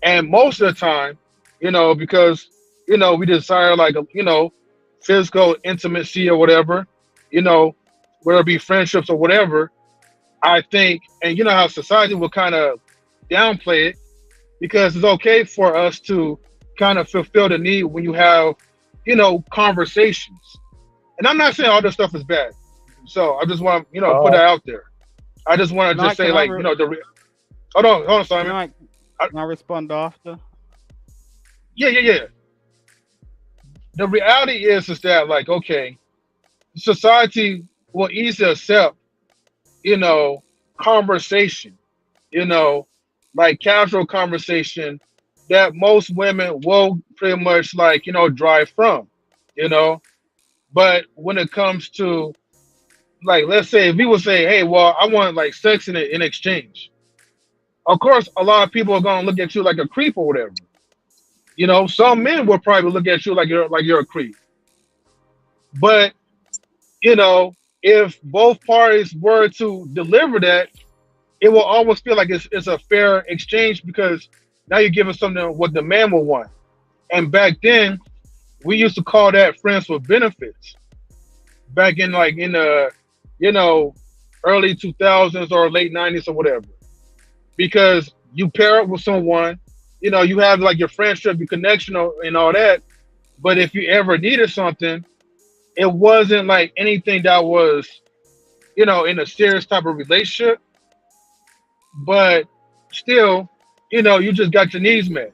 And most of the time, because we desire like physical intimacy or whatever, you know, whether it be friendships or whatever. I think, and you know how society will kind of downplay it because it's okay for us to kind of fulfill the need when you have, conversations. And I'm not saying all this stuff is bad. So I just want to, put Uh, that out there. I just want to Now, just say like, hold on, can Simon. I I, can I respond after? yeah. The reality is that like, okay, society will easily accept, you know, conversation, you know, like casual conversation that most women will pretty much like, drive from, you know. But when it comes to like, let's say if we would say, hey, well, I want like sex in exchange. Of course, a lot of people are gonna look at you like a creep or whatever. Some men will probably look at you like you're a creep. But if both parties were to deliver that, it will almost feel like it's a fair exchange because now you're giving something what the man will want. And back then, we used to call that friends with benefits. Back in like in the you know early 2000s or late 90s or whatever, because you pair up with someone, you have like your friendship, your connection, and all that. But if you ever needed something, it wasn't like anything that was in a serious type of relationship, but still, you just got your needs met.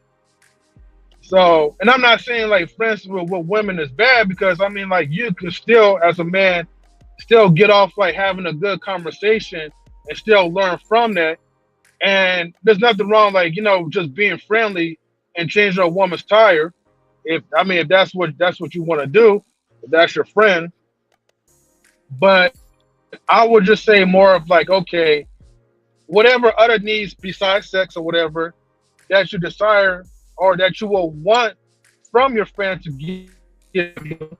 So, and I'm not saying like friends with women is bad because I mean like you can still, as a man, still get off like having a good conversation and still learn from that. And there's nothing wrong like just being friendly and changing a woman's tire. If that's what you want to do, if that's your friend. But I would just say more of like, okay, whatever other needs besides sex or whatever that you desire or that you will want from your friend to give you,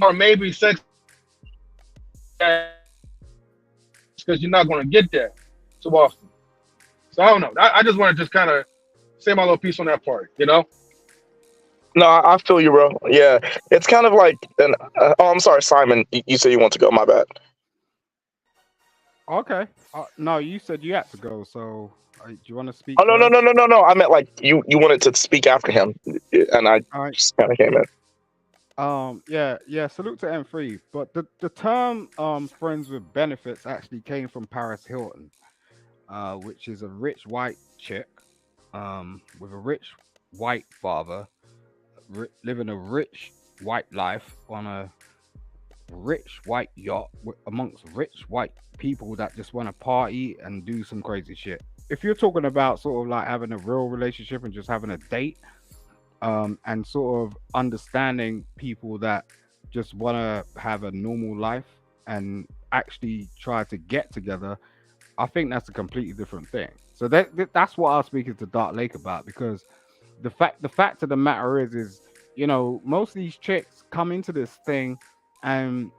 or maybe sex because you're not going to get that too often. So I don't know. I just want to just kind of say my little piece on that part. no, I feel you, bro. Yeah, it's kind of like oh, I'm sorry, Simon. You said you want to go. My bad. Okay. No, you said you had to go. So, do you want to speak Oh no, no, first? no, no, no, no. I meant like you wanted to speak after him, and I All right. just kind of came in. Yeah. Salute to M3. But the term friends with benefits actually came from Paris Hilton, which is a rich white chick, with a rich white father, living a rich white life on a rich white yacht amongst rich white people that just want to party and do some crazy shit. If you're talking about sort of like having a real relationship and just having a date, and sort of understanding people that just want to have a normal life and actually try to get together, I think that's a completely different thing. So that's what I was speaking to Dark Lake about, because the fact of the matter is most of these chicks come into this thing and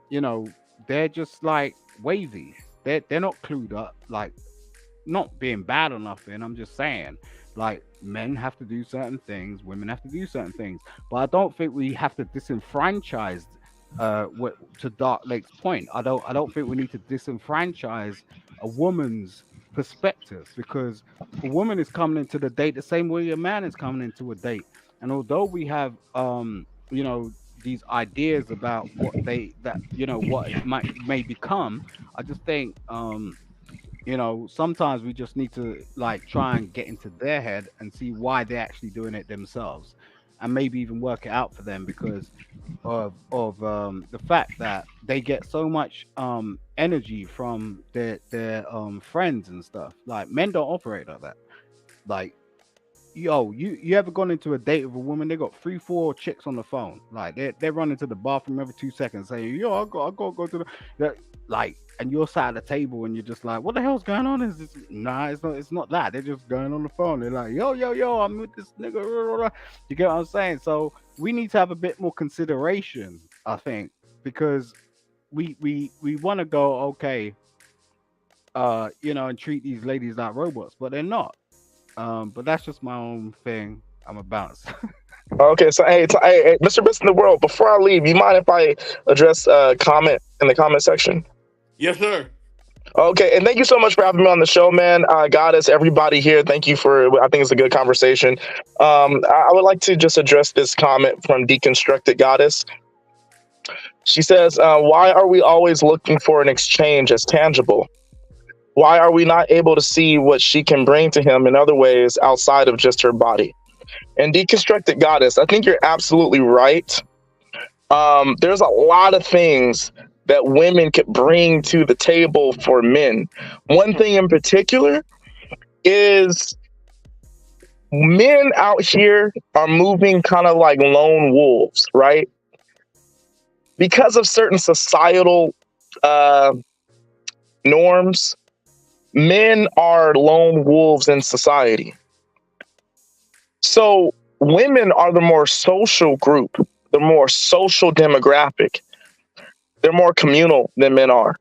they're just like wavy. They're not clued up, like, not being bad or nothing. I'm just saying, like, men have to do certain things, women have to do certain things, but I don't think we have to disenfranchise. To Dark Lake's point, I don't think we need to disenfranchise a woman's perspective, because a woman is coming into the date the same way a man is coming into a date. And although we have these ideas about what it may become, I just think sometimes we just need to like try and get into their head and see why they're actually doing it themselves. and maybe even work it out for them because of the fact that they get so much energy from their friends and stuff. Like men don't operate like that. Like, yo, you ever gone into a date with a woman? They got 3, 4 chicks on the phone. Like they're running to the bathroom every 2 seconds, saying, "Yo, I got to go to the like." And you're sat at the table and you're just like, "What the hell's going on?" Is this? Nah, it's not that. They're just going on the phone. They're like, "Yo, I'm with this nigga." You get what I'm saying? So we need to have a bit more consideration, I think, because we want to go, okay, and treat these ladies like robots, but they're not. But that's just my own thing. I'm a bounce. Okay, so hey, Mr. Best in the World, before I leave, you mind if I address comment in the comment section? Yes, sir. Okay, and thank you so much for having me on the show, man. Goddess, everybody here, thank you for. I think it's a good conversation. I would like to just address this comment from Deconstructed Goddess. She says, "Why are we always looking for an exchange as tangible? Why are we not able to see what she can bring to him in other ways outside of just her body?" And Deconstructed Goddess, I think you're absolutely right. There's a lot of things that women could bring to the table for men. One thing in particular is men out here are moving kind of like lone wolves, right? Because of certain societal norms, men are lone wolves in society. So women are the more social group, the more social demographic. They're more communal than men are.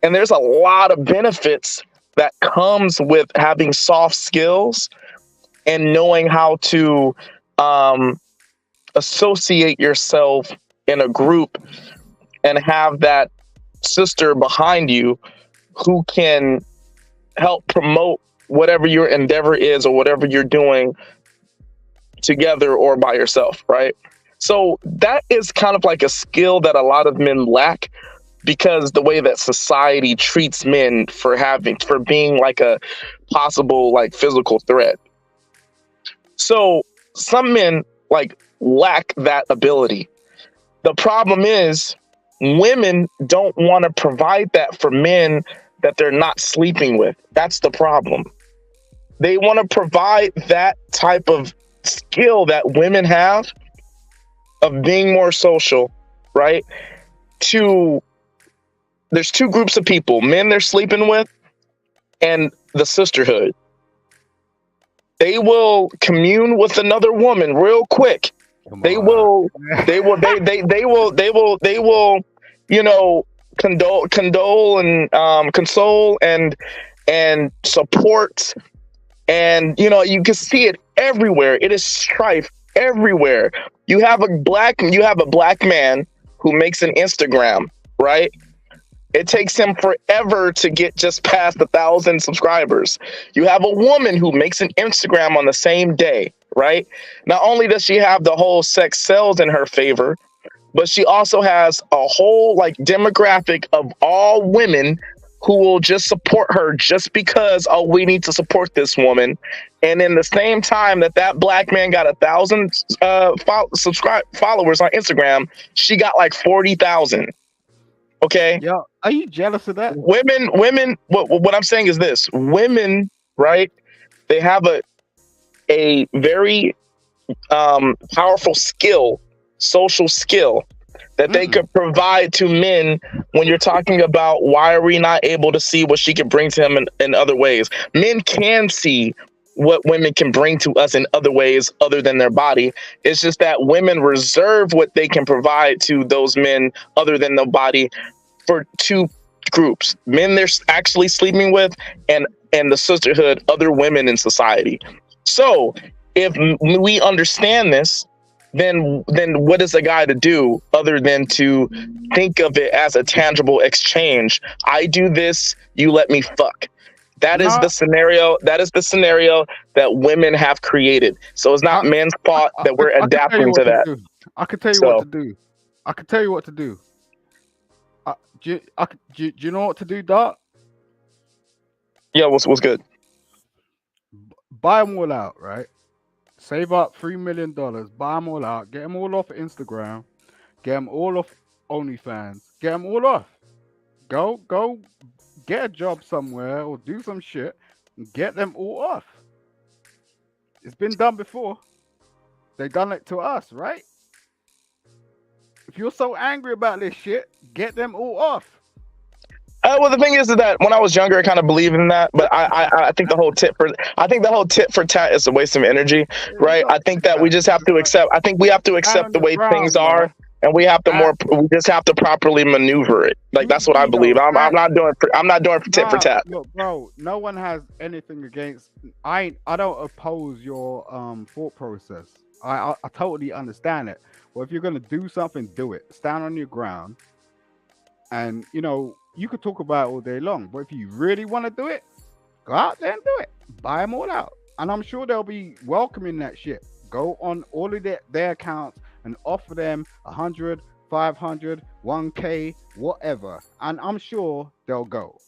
And there's a lot of benefits that comes with having soft skills and knowing how to associate yourself in a group and have that sister behind you who can help promote whatever your endeavor is or whatever you're doing together or by yourself, right? So that is kind of like a skill that a lot of men lack because the way that society treats men for being like a possible like physical threat. So some men like lack that ability. The problem is women don't want to provide that for men that they're not sleeping with. That's the problem. They want to provide that type of skill that women have of being more social, right? There's two groups of people, men they're sleeping with and the sisterhood. They will commune with another woman real quick. They will, condole and console and support. And, you can see it everywhere. It is strife everywhere. You have a black man who makes an Instagram, right? It takes him forever to get just past 1,000 subscribers. You have a woman who makes an Instagram on the same day, right? Not only does she have the whole sex sells in her favor, but she also has a whole like demographic of all women who will just support her just because, oh, we need to support this woman. And in the same time that black man got 1,000 followers on Instagram, she got like 40,000. Okay. Yo, are you jealous of that? Women. What I'm saying is this: women, right? They have a very powerful skill, social skill that they could provide to men when you're talking about why are we not able to see what she can bring to him in other ways. Men can see what women can bring to us in other ways other than their body. It's just that women reserve what they can provide to those men other than their body for two groups: men they're actually sleeping with and the sisterhood, other women in society. So if we understand this, then what is a guy to do other than to think of it as a tangible exchange? I do this, you let me fuck. That is the scenario. That is the scenario that women have created. So it's not men's fault that we're adapting to that. I can tell you what to do. I can tell you what to do. Do you know what to do, Doc? Yeah, what's good? Buy them all out, right? save up $3 million, buy them all out, get them all off Instagram, get them all off OnlyFans, get them all off. Go, get a job somewhere or do some shit and get them all off. It's been done before. They done it to us, right? If you're so angry about this shit, get them all off. Well, the thing is that when I was younger, I kind of believed in that, but I think the whole tit for tat is a waste of energy, right? I think that we just have to accept. I think we have to accept the way things are, and we have to we just have to properly maneuver it. Like that's what I believe. I'm not doing tit for tat. Look, bro, no one has anything against. I don't oppose your thought process. I totally understand it. Well, if you're gonna do something, do it. Stand on your ground, and you could talk about it all day long, but if you really want to do it, go out there and do it. Buy them all out. And I'm sure they'll be welcoming that shit. Go on all of their accounts and offer them 100, 500, 1K, whatever. And I'm sure they'll go.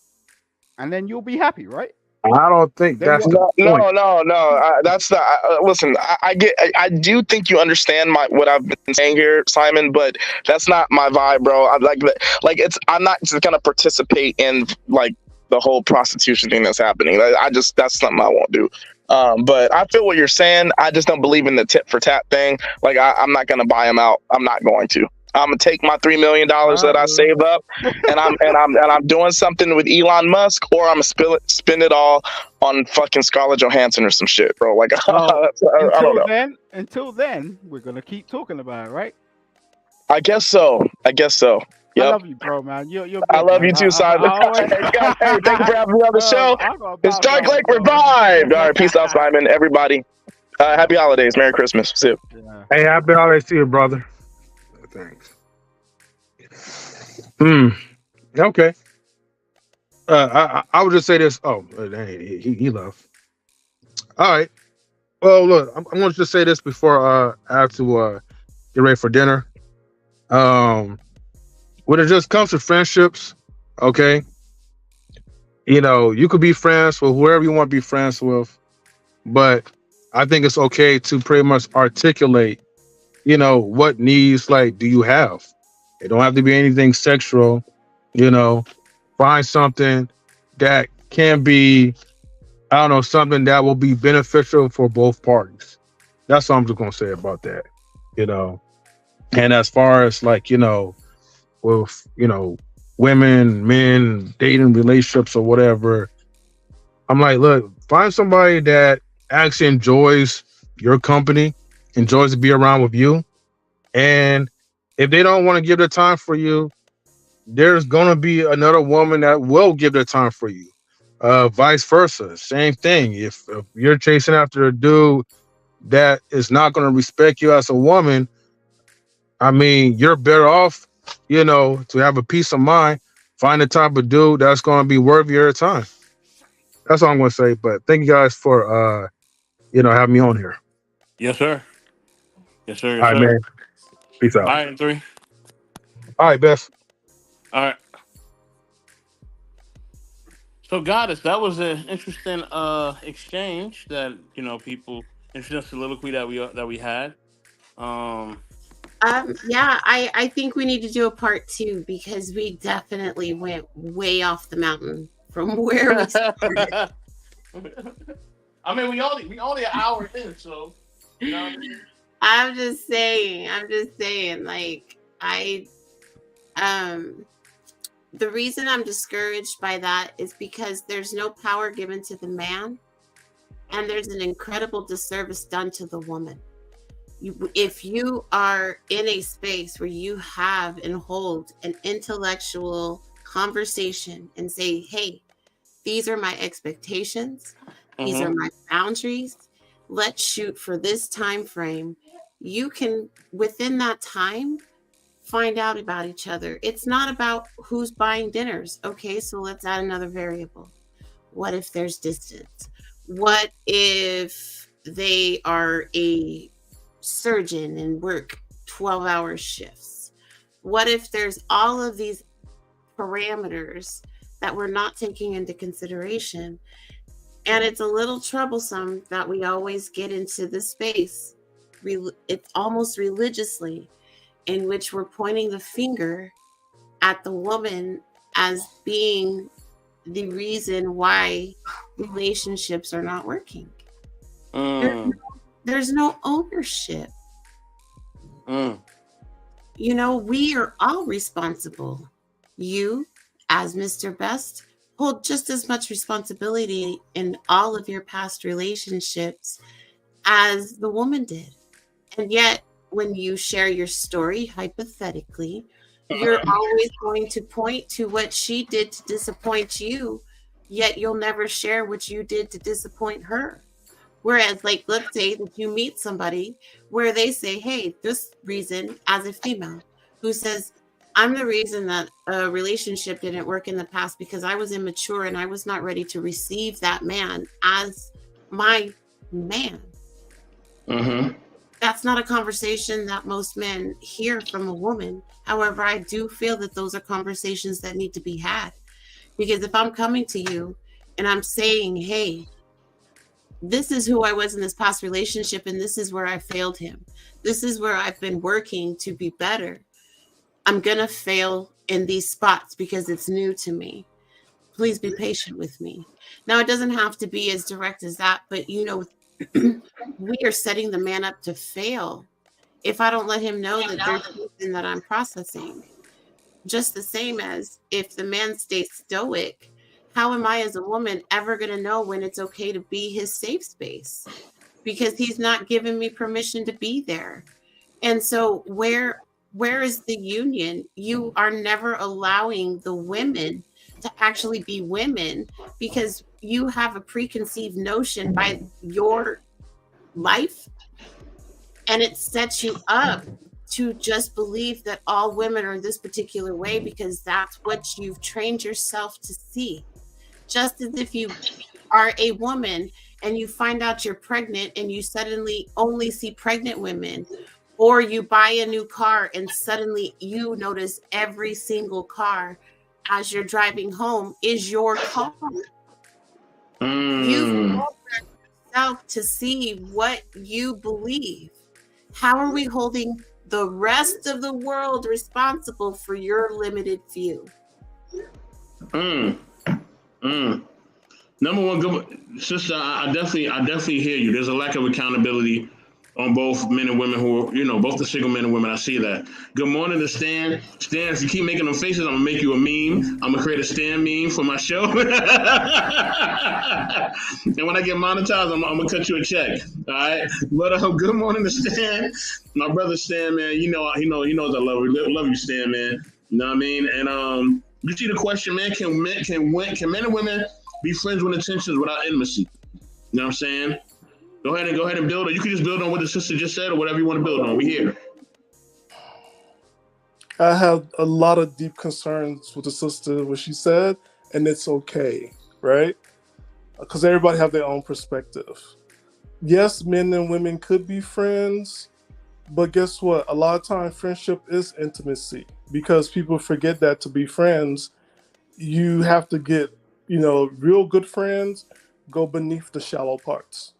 And then you'll be happy, right? I don't think Then that's what? the point. No. That's the listen. I do think you understand what I've been saying here, Simon, but that's not my vibe, bro. I'm not just gonna participate in like the whole prostitution thing that's happening. That's something I won't do. But I feel what you're saying. I just don't believe in the tit for tat thing. Like I'm not gonna buy them out. I'm not going to. I'm gonna take my $3 million that I saved up, and I'm doing something with Elon Musk, or I'm gonna spend it all on fucking Scarlett Johansson or some shit, bro. Like I don't know. Until then, we're gonna keep talking about it, right? I guess so. Yep. I love you, bro, man. You're good, I love man. you too, Simon. always- Hey, thank you for having me on the show. I gotta It's bounce Dark out, Lake bro. revived. All right, peace out, Simon. Everybody, happy holidays, Merry Christmas. See you. Yeah. Hey, happy holidays to you, brother. Thanks. Okay. I would just say this. Oh, he left. All right. Well, look, I'm going to just say this before I have to get ready for dinner. When it just comes to friendships, okay, you could be friends with whoever you want to be friends with, but I think it's okay to pretty much articulate, what needs do you have. It don't have to be anything sexual, find something that can be, I don't know, something that will be beneficial for both parties. That's all I'm just going to say about that, And as far as with, women, men, dating relationships or whatever, I'm like, look, find somebody that actually enjoys your company, enjoys to be around with you. And if they don't want to give their time for you, there's going to be another woman that will give their time for you. Vice versa. Same thing. If you're chasing after a dude that is not going to respect you as a woman, I mean, you're better off, to have a peace of mind, find the type of dude that's going to be worth your time. That's all I'm going to say. But thank you guys for, having me on here. Yes, sir. Yes, sir. All right, man. Peace out. All right, 3. All right, Beth. All right. So, Goddess, that was an interesting exchange that people interesting soliloquy that we had. Yeah, I think we need to do a part 2 because we definitely went way off the mountain from where we started. I mean, we only an hour in, so what I mean? I'm just saying, like the reason I'm discouraged by that is because there's no power given to the man, and there's an incredible disservice done to the woman. If you are in a space where you have and hold an intellectual conversation and say, hey, these are my expectations, these are my boundaries, let's shoot for this time frame, you can, within that time, find out about each other. It's not about who's buying dinners. Okay, so let's add another variable. What if there's distance? What if they are a surgeon and work 12-hour shifts? What if there's all of these parameters that we're not taking into consideration? And it's a little troublesome that we always get into this space, it's almost religiously, in which we're pointing the finger at the woman as being the reason why relationships are not working. There's no ownership. You know, we are all responsible. You, as Mr. Best, hold just as much responsibility in all of your past relationships as the woman did. And yet, when you share your story, hypothetically, you're always going to point to what she did to disappoint you, yet you'll never share what you did to disappoint her. Whereas, like, let's say that you meet somebody where they say, hey, this reason, as a female, who says, I'm the reason that a relationship didn't work in the past because I was immature and I was not ready to receive that man as my man. That's not a conversation that most men hear from a woman. However, I do feel that those are conversations that need to be had. Because if I'm coming to you and I'm saying, hey, this is who I was in this past relationship and this is where I failed him. This is where I've been working to be better. I'm going to fail in these spots because it's new to me. Please be patient with me. Now, it doesn't have to be as direct as that, but you know, we are setting the man up to fail if I don't let him know that there's something that I'm processing. Just the same as if the man stays stoic, how am I as a woman ever going to know when it's okay to be his safe space? Because he's not giving me permission to be there. And so where is the union? You are never allowing the women to actually be women because you have a preconceived notion by your life, and it sets you up to just believe that all women are this particular way because that's what you've trained yourself to see. Just as if you are a woman and you find out you're pregnant and you suddenly only see pregnant women, or you buy a new car and suddenly you notice every single car as you're driving home is your car. You've programmed yourself to see what you believe. How are we holding the rest of the world responsible for your limited view? Number one, good sister. I definitely hear you. There's a lack of accountability on both men and women who are, both the single men and women. I see that. Good morning to Stan. Stan, if you keep making them faces, I'm gonna make you a meme. I'm gonna create a Stan meme for my show. And when I get monetized, I'm gonna cut you a check. All right. But good morning to Stan. My brother Stan, man. He knows I love you. Love you, Stan, man. You know what I mean? And you see the question, man, can men and women be friends with intentions without intimacy? You know what I'm saying? Go ahead and build on. You can just build on what the sister just said or whatever you want to build on. We here. I have a lot of deep concerns with the sister, what she said, and it's okay, right? Because everybody have their own perspective. Yes, men and women could be friends, but guess what? A lot of times friendship is intimacy because people forget that to be friends, you have to get, real good friends go beneath the shallow parts.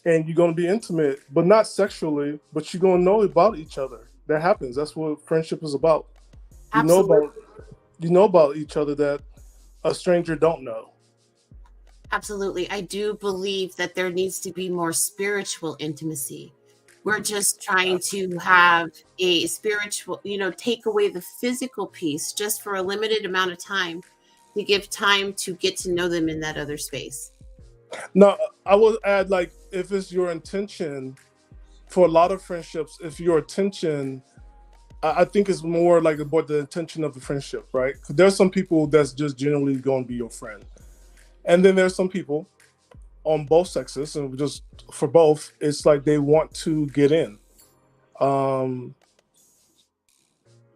And you're going to be intimate, but not sexually, but you're going to know about each other. That happens. That's what friendship is about. Absolutely. You know about each other that a stranger don't know. Absolutely. I do believe that there needs to be more spiritual intimacy. We're just trying to have a spiritual, take away the physical piece just for a limited amount of time to give time to get to know them in that other space. Now, I would add, if it's your intention, for a lot of friendships, if your intention, I think it's more about the intention of the friendship, right? Because there's some people that's just generally going to be your friend. And then there's some people on both sexes, and just for both, it's like they want to get in.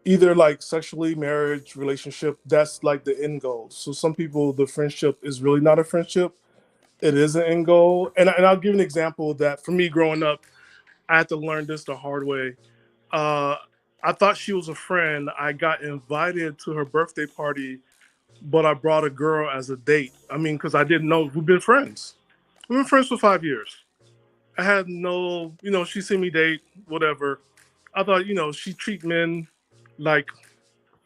Either sexually, marriage, relationship, that's the end goal. So some people, the friendship is really not a friendship. It is an end goal. And I'll give an example that for me growing up, I had to learn this the hard way. I thought she was a friend. I got invited to her birthday party but I brought a girl as a date. I mean, because I didn't know we've been friends. We've been friends for 5 years. I had no, she seen me date, whatever. I thought, she treat men like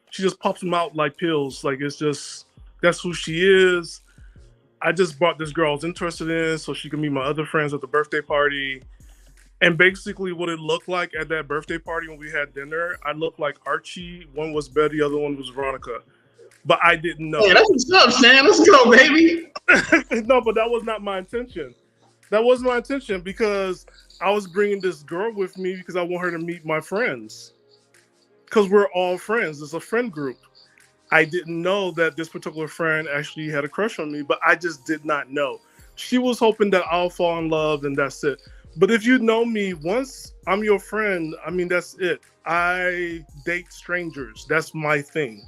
she just pops them out like pills. Like it's just that's who she is. I just brought this girl I was interested in so she could meet my other friends at the birthday party. And basically what it looked like at that birthday party when we had dinner, I looked like Archie. One was Betty, the other one was Veronica. But I didn't know. Hey, that's what's up, Sam. Let's go, baby. No, but that was not my intention. That wasn't my intention because I was bringing this girl with me because I want her to meet my friends. Because we're all friends. It's a friend group. I didn't know that this particular friend actually had a crush on me, but I just did not know. She was hoping that I'll fall in love and that's it. But if you know me, once I'm your friend, I mean, that's it. I date strangers. That's my thing.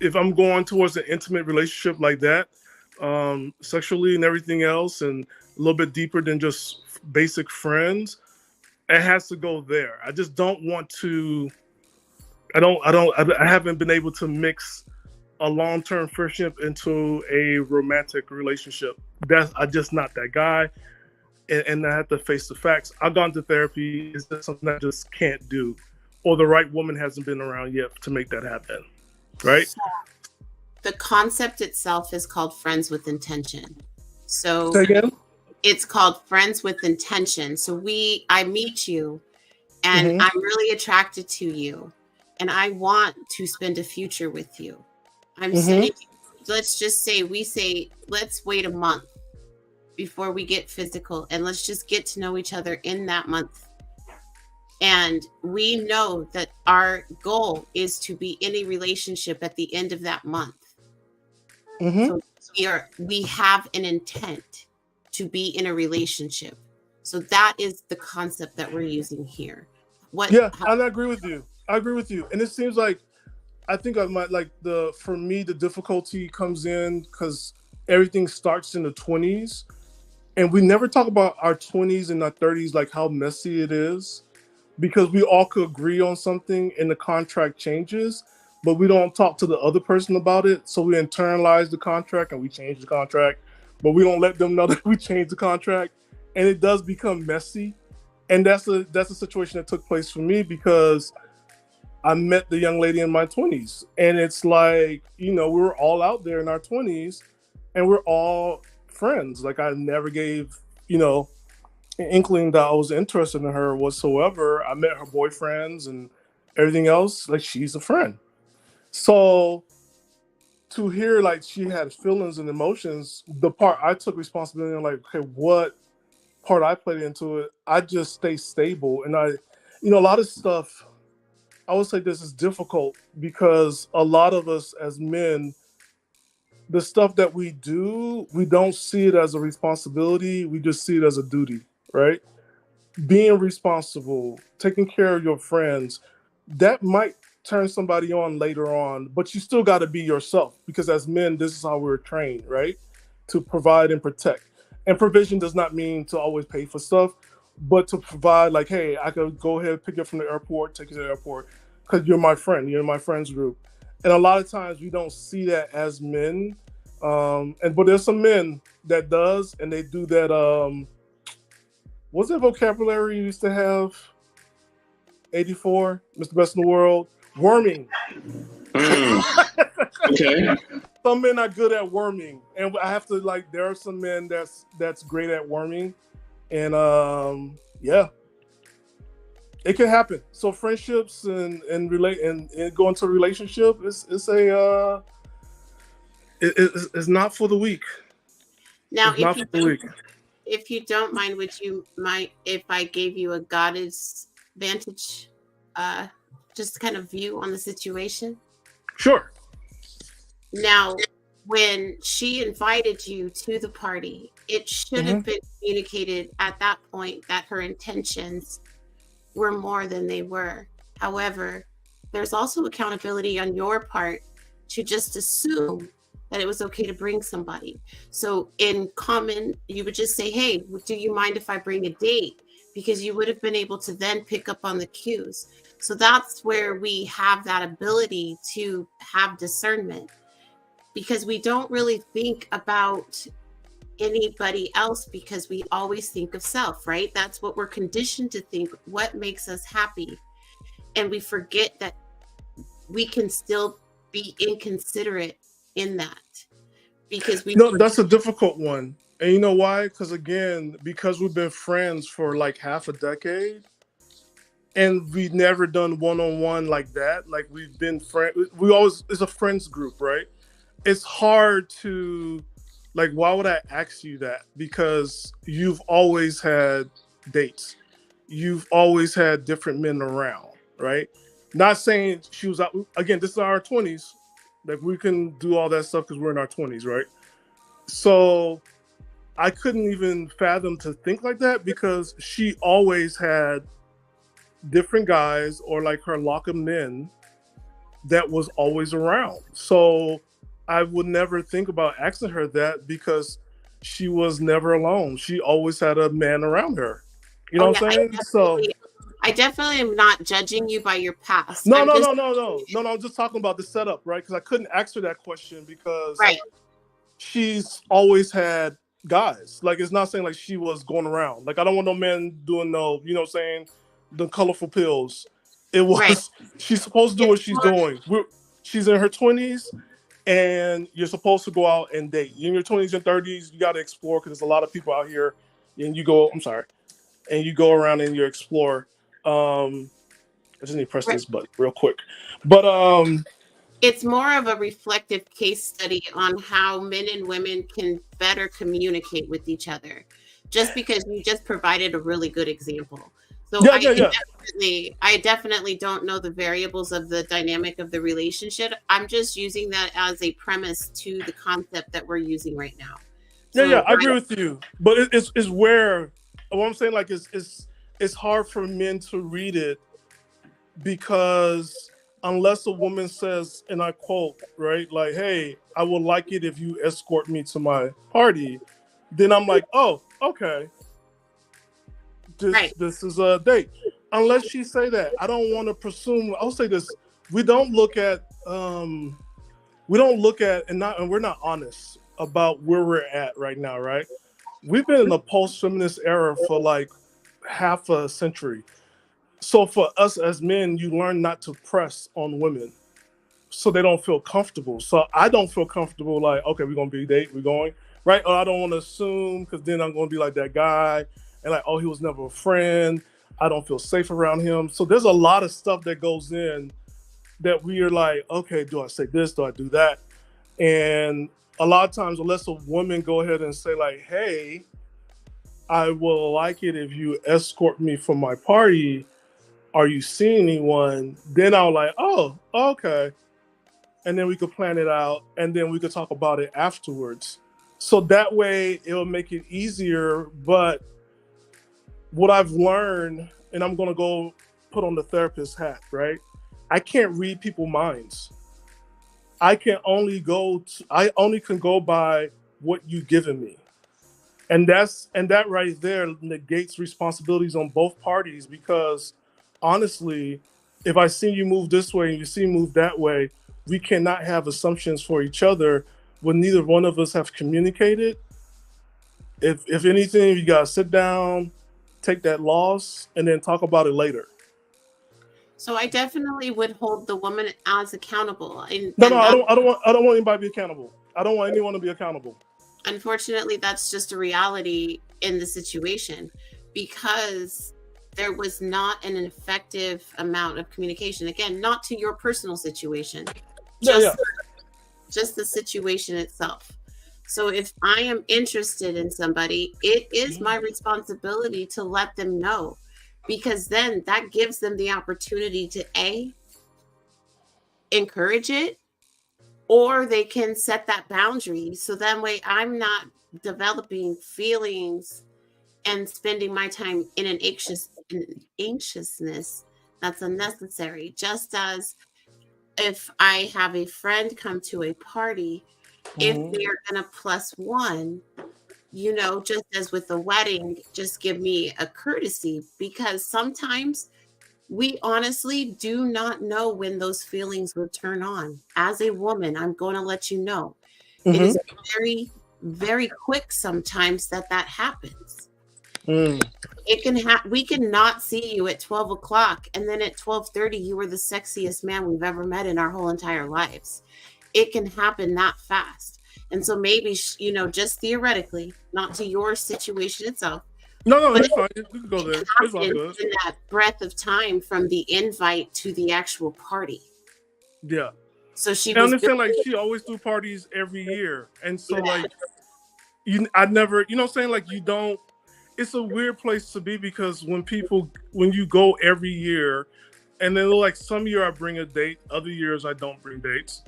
If I'm going towards an intimate relationship like that, sexually and everything else, and a little bit deeper than just basic friends, it has to go there. I just don't want to. I haven't been able to mix a long-term friendship into a romantic relationship. I'm just not that guy. And I have to face the facts. I've gone to therapy. It's just something I just can't do. Or the right woman hasn't been around yet to make that happen. Right? So the concept itself is called friends with intention. So say again? It's called friends with intention. So I meet you and I'm really attracted to you and I want to spend a future with you. I'm saying, let's just say, let's wait a month before we get physical and let's just get to know each other in that month. And we know that our goal is to be in a relationship at the end of that month. So we have an intent to be in a relationship. So that is the concept that we're using here. I agree with you. And it seems like, I think for me, the difficulty comes in because everything starts in the 20s. And we never talk about our 20s and our 30s, like how messy it is, because we all could agree on something and the contract changes, but we don't talk to the other person about it. So we internalize the contract and we change the contract, but we don't let them know that we changed the contract. And it does become messy. And that's a situation that took place for me because I met the young lady in my 20s. And it's like, we were all out there in our 20s and we're all friends. Like I never gave, an inkling that I was interested in her whatsoever. I met her boyfriends and everything else. Like she's a friend. So to hear like she had feelings and emotions, the part I took responsibility on, like, okay, what part I played into it, I just stay stable. And a lot of stuff, I would say this is difficult because a lot of us as men, the stuff that we do, we don't see it as a responsibility. We just see it as a duty, right? Being responsible, taking care of your friends, that might turn somebody on later on, but you still got to be yourself because as men, this is how we're trained, right? To provide and protect. And provision does not mean to always pay for stuff, but to provide like, hey, I could go ahead, pick you up from the airport, take you to the airport because you're my friend, you're in my friends group. And a lot of times we don't see that as men. But there's some men that does, and they do that. What's that vocabulary you used to have? 84, Mr. Best in the World, worming. Okay. Some men are good at worming, and I have to there are some men that's great at worming, and it can happen. So friendships and go into a relationship it's not for the weak. Now, if you don't mind, would you mind if I gave you a goddess vantage, just kind of view on the situation? Sure. Now, when she invited you to the party, it should have been communicated at that point that her intentions were more than they were. However, there's also accountability on your part to just assume that it was okay to bring somebody. So in common, you would just say, hey, do you mind if I bring a date? Because you would have been able to then pick up on the cues. So that's where we have that ability to have discernment. because we don't really think about anybody else, because we always think of self, right? That's what we're conditioned to think, what makes us happy. And we forget that we can still be inconsiderate in that, because we No, that's a difficult one. And you know why? Because again, because we've been friends for like half a decade, and we've never done one-on-one like that. Like we've been friends. We always, it's a friends group, right? It's hard to, like, why would I ask you that? Because you've always had dates. You've always had different men around, right? Not saying she was out, again, this is our 20s. Like we can do all that stuff because we're in our 20s, right? So I couldn't even fathom to think like that, because she always had different guys or like her lock 'em in that was always around. So I would never think about asking her that, because she was never alone. She always had a man around her. You know Oh what yeah, I'm saying? So I definitely am not judging you by your past. no, I'm no, just, no, no, no, no, no. I'm just talking about the setup, right? Because I couldn't ask her that question because right. she's always had guys. Like it's not saying like she was going around. Like I don't want no man doing no, you know what I'm saying, the colorful pills. It was Right. she's supposed to do what It's she's more- doing. She's in her 20s, and you're supposed to go out and date. In your 20s and 30s, you got to explore, because there's a lot of people out here, and you go. I'm sorry, and you go around and you explore. I just need to press Right. this button real quick, but It's more of a reflective case study on how men and women can better communicate with each other. Just because you just provided a really good example. So yeah. I definitely don't know the variables of the dynamic of the relationship. I'm just using that as a premise to the concept that we're using right now. Yeah, I agree with you. But it's where, what I'm saying, like it's hard for men to read it, because unless a woman says, and I quote, right, like, "Hey, I would like it if you escort me to my party," then I'm like, "Oh, okay, Right. this is a date." Unless she say that, I don't want to presume. I'll say this: we don't look at, and we're not honest about where we're at right now, right? We've been in the post-feminist era for like half a century. So for us as men, you learn not to press on women so they don't feel comfortable. So I don't feel comfortable like, okay, we're gonna be date, we're going, right? Or I don't want to assume, because then I'm gonna be like that guy and like, oh, he was never a friend. I don't feel safe around him. So there's a lot of stuff that goes in that we are like, okay, do I say this? Do I do that? And a lot of times, unless a woman go ahead and say like, hey, I will like it if you escort me from my party. Are you seeing anyone? Then I'll like, oh, okay. And then we could plan it out, and then we could talk about it afterwards. So that way it'll make it easier. But what I've learned, and I'm gonna go put on the therapist hat, right? I can't read people's minds. I only can go by what you've given me. And that right there negates responsibilities on both parties, because honestly, if I see you move this way and you see me move that way, we cannot have assumptions for each other when neither one of us have communicated. If anything, you gotta sit down, take that loss, and then talk about it later. So I definitely would hold the woman as accountable. No, I don't want anybody to be accountable. I don't want anyone to be accountable. Unfortunately, that's just a reality in the situation, because there was not an effective amount of communication. Again, not to your personal situation, just the situation itself. So if I am interested in somebody, it is my responsibility to let them know, because then that gives them the opportunity to encourage it, or they can set that boundary, so that way I'm not developing feelings and spending my time in an anxiousness that's unnecessary. Just as if I have a friend come to a party, if they're gonna plus one, just as with the wedding, just give me a courtesy, because sometimes we honestly do not know when those feelings will turn on. As a woman, I'm going to let you know, It is Mm-hmm. very, very quick sometimes that happens. Mm. It can we can not see you at 12 o'clock, and then at 12:30 you were the sexiest man we've ever met in our whole entire lives. It can happen that fast. And so maybe, just theoretically, not to your situation itself, No, but it's fine. You can go there. It's all in good. that breadth of time from the invite to the actual party. Yeah. So she I was understand, like, building- she always do parties every year. And so, like, I never, you know what I'm saying? Like, you don't, it's a weird place to be because when you go every year, and then, like, some year I bring a date, other years I don't bring dates.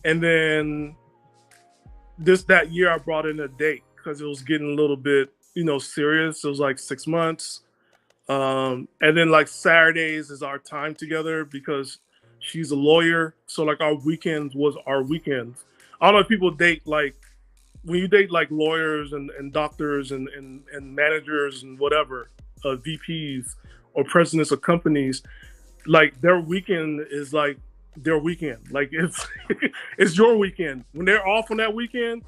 And then that year I brought in a date because it was getting a little bit, serious. It was like 6 months. And then, like, Saturdays is our time together because she's a lawyer. So, like, our weekends was our weekends. I don't know if people date, like, when you date, like, lawyers and doctors and managers and whatever, VPs or presidents of companies, like, their weekend is like their weekend. Like, it's it's your weekend. When they're off on that weekend,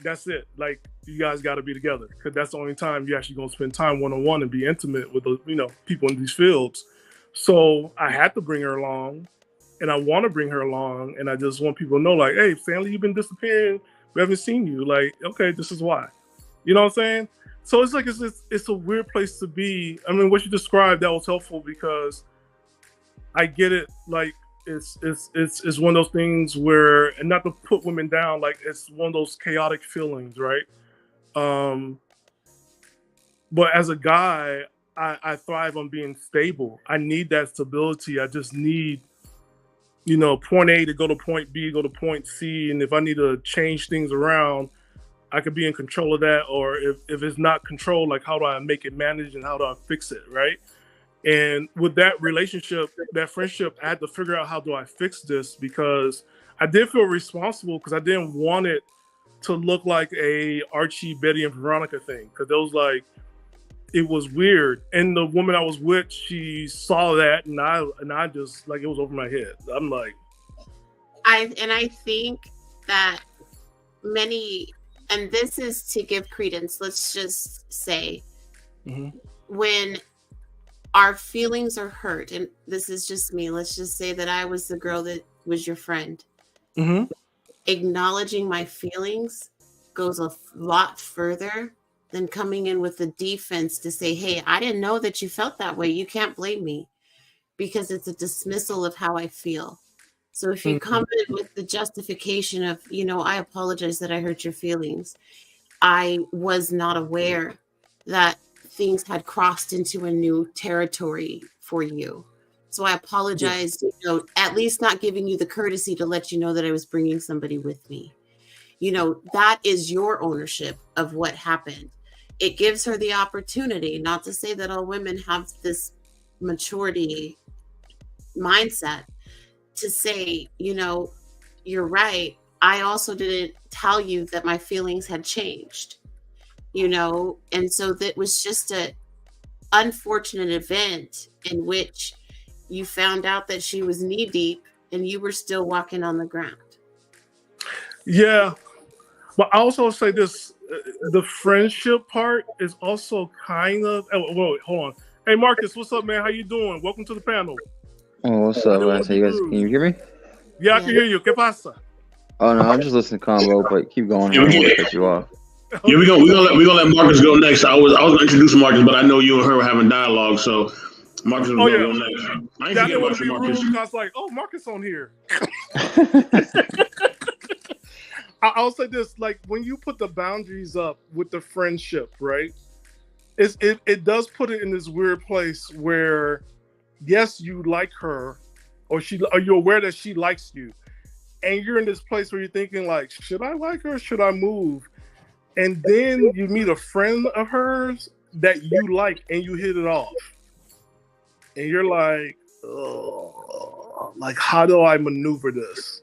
that's it. Like, you guys got to be together because that's the only time you actually gonna spend time one-on-one and be intimate with the people in these fields. So I had to bring her along, and I want to bring her along, and I just want people to know, like, hey, family, you've been disappearing. We haven't seen you. Like, okay, this is why. You know what I'm saying? So it's like it's a weird place to be. I mean, what you described, that was helpful because I get it. Like, it's one of those things where, and not to put women down, like, it's one of those chaotic feelings, right? But as a guy, I thrive on being stable. I need that stability. I just need, point A to go to point B, go to point C. And if I need to change things around, I could be in control of that. Or if it's not controlled, like, how do I make it manage and how do I fix it, right? And with that relationship, that friendship, I had to figure out, how do I fix this? Because I did feel responsible because I didn't want it to look like a Archie, Betty, and Veronica thing. Because it was weird. And the woman I was with, she saw that, and I just, like, it was over my head. I'm like, I think that many, and this is to give credence, let's just say, when our feelings are hurt, and this is just me, let's just say that I was the girl that was your friend. Acknowledging my feelings goes a lot further than coming in with the defense to say, hey, I didn't know that you felt that way. You can't blame me, because it's a dismissal of how I feel. So if you come in with the justification of, I apologize that I hurt your feelings. I was not aware that things had crossed into a new territory for you. So I apologize, at least not giving you the courtesy to let you know that I was bringing somebody with me. That is your ownership of what happened. It gives her the opportunity, not to say that all women have this maturity mindset, to say, you're right. I also didn't tell you that my feelings had changed, and so that was just a unfortunate event in which you found out that she was knee deep and you were still walking on the ground. Yeah. But I also say this, the friendship part is also kind of, wait, hold on. Hey, Marcus, what's up, man? How you doing? Welcome to the panel. Oh, what's up? You guys, can you hear me? Yeah, I can hear you. ¿Qué pasa? Oh no, I'm just listening to combo, but keep going. I don't want to cut you off. Yeah, we're gonna let Marcus go next. I was gonna introduce Marcus, but I know you and her were having dialogue, so Marcus was gonna go next. I ain't I forget didn't want about to you, be Marcus. rude. I was like, oh, Marcus on here. I'll say this, like, when you put the boundaries up with the friendship, right? It does put it in this weird place where, yes, you like her, or you're aware that she likes you, and you're in this place where you're thinking, like, should I like her? Should I move? And then you meet a friend of hers that you like, and you hit it off, and you're like, oh, like, how do I maneuver this?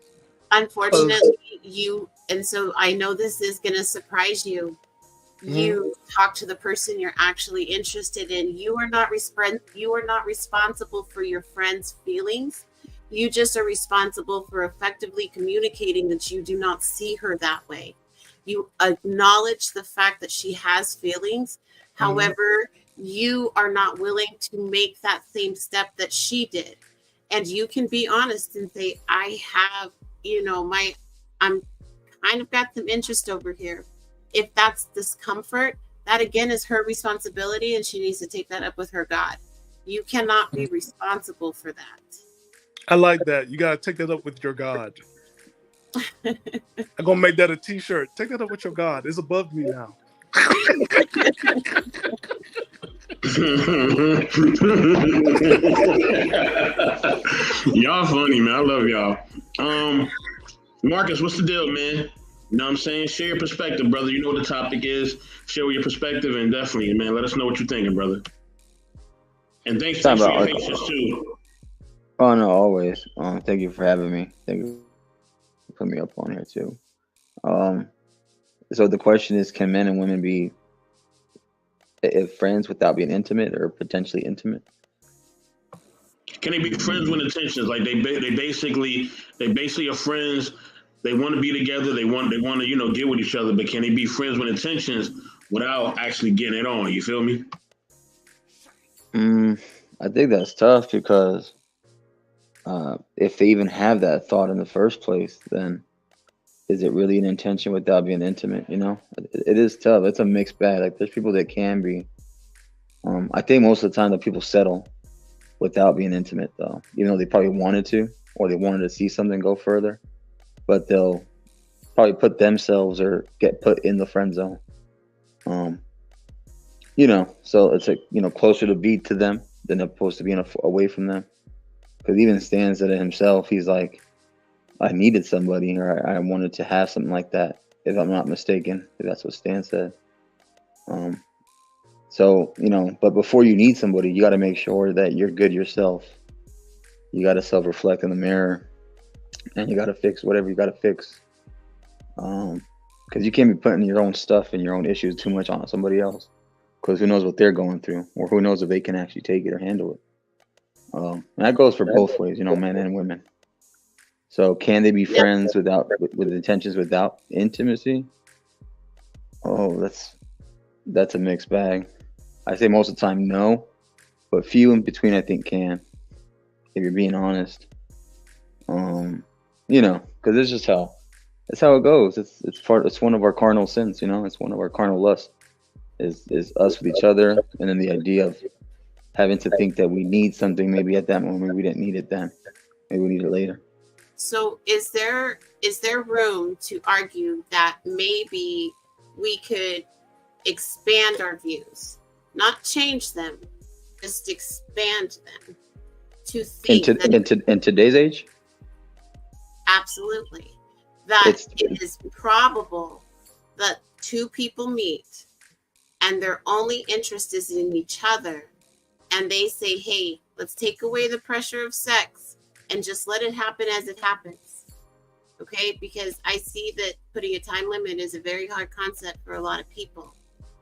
Unfortunately, and so I know this is going to surprise you. You talk to the person you're actually interested in. You are not responsible for your friend's feelings, You just are responsible for effectively communicating that you do not see her that way. You acknowledge the fact that she has feelings. However, you are not willing to make that same step that she did. And you can be honest and say, I have, I'm kind of got some interest over here. If that's discomfort, that again is her responsibility, and she needs to take that up with her God. You cannot be responsible for that. I like that. You gotta take that up with your God. I'm gonna make that a t-shirt. Take that up with your God. It's above me now. Y'all funny, man. I love y'all. Marcus, what's the deal, man? You know what I'm saying? Share your perspective, brother. You know what the topic is. Share your perspective, and definitely, man, let us know what you're thinking, brother. And thanks for your patience, too. Oh, no, always. Thank you for having me. Thank you for putting me up on here, too. So the question is, can men and women be friends without being intimate or potentially intimate? Can they be friends with intentions? Like they basically are friends. They want to be together. They want to get with each other. But can they be friends with intentions without actually getting it on? You feel me? I think that's tough because if they even have that thought in the first place, then is it really an intention without being intimate? It is tough. It's a mixed bag. Like there's people that can be. I think most of the time that people settle without being intimate, though, even though they probably wanted to, or they wanted to see something go further, but they'll probably put themselves or get put in the friend zone. So it's closer to be to them than opposed to being away from them. Because even Stan said it himself. He's like, I needed somebody, or I wanted to have something like that, if I'm not mistaken. If that's what Stan said. But before you need somebody, you got to make sure that you're good yourself. You got to self-reflect in the mirror, and you got to fix whatever you got to fix. Because you can't be putting your own stuff and your own issues too much on somebody else. Because who knows what they're going through, or who knows if they can actually take it or handle it. And that goes for both ways, men and women. So can they be friends with intentions without intimacy? Oh, that's a mixed bag. I say most of the time no, but few in between I think can, if you're being honest. Because it's just that's how it goes. It's one of our carnal sins, it's one of our carnal lusts is us with each other, and then the idea of having to think that we need something maybe at that moment we didn't need it then. Maybe we need it later. So is there room to argue that maybe we could expand our views, not change them, just expand them to think in today's age? Absolutely. That it is probable that two people meet and their only interest is in each other, and they say, hey, let's take away the pressure of sex and just let it happen as it happens. Okay? Because I see that putting a time limit is a very hard concept for a lot of people.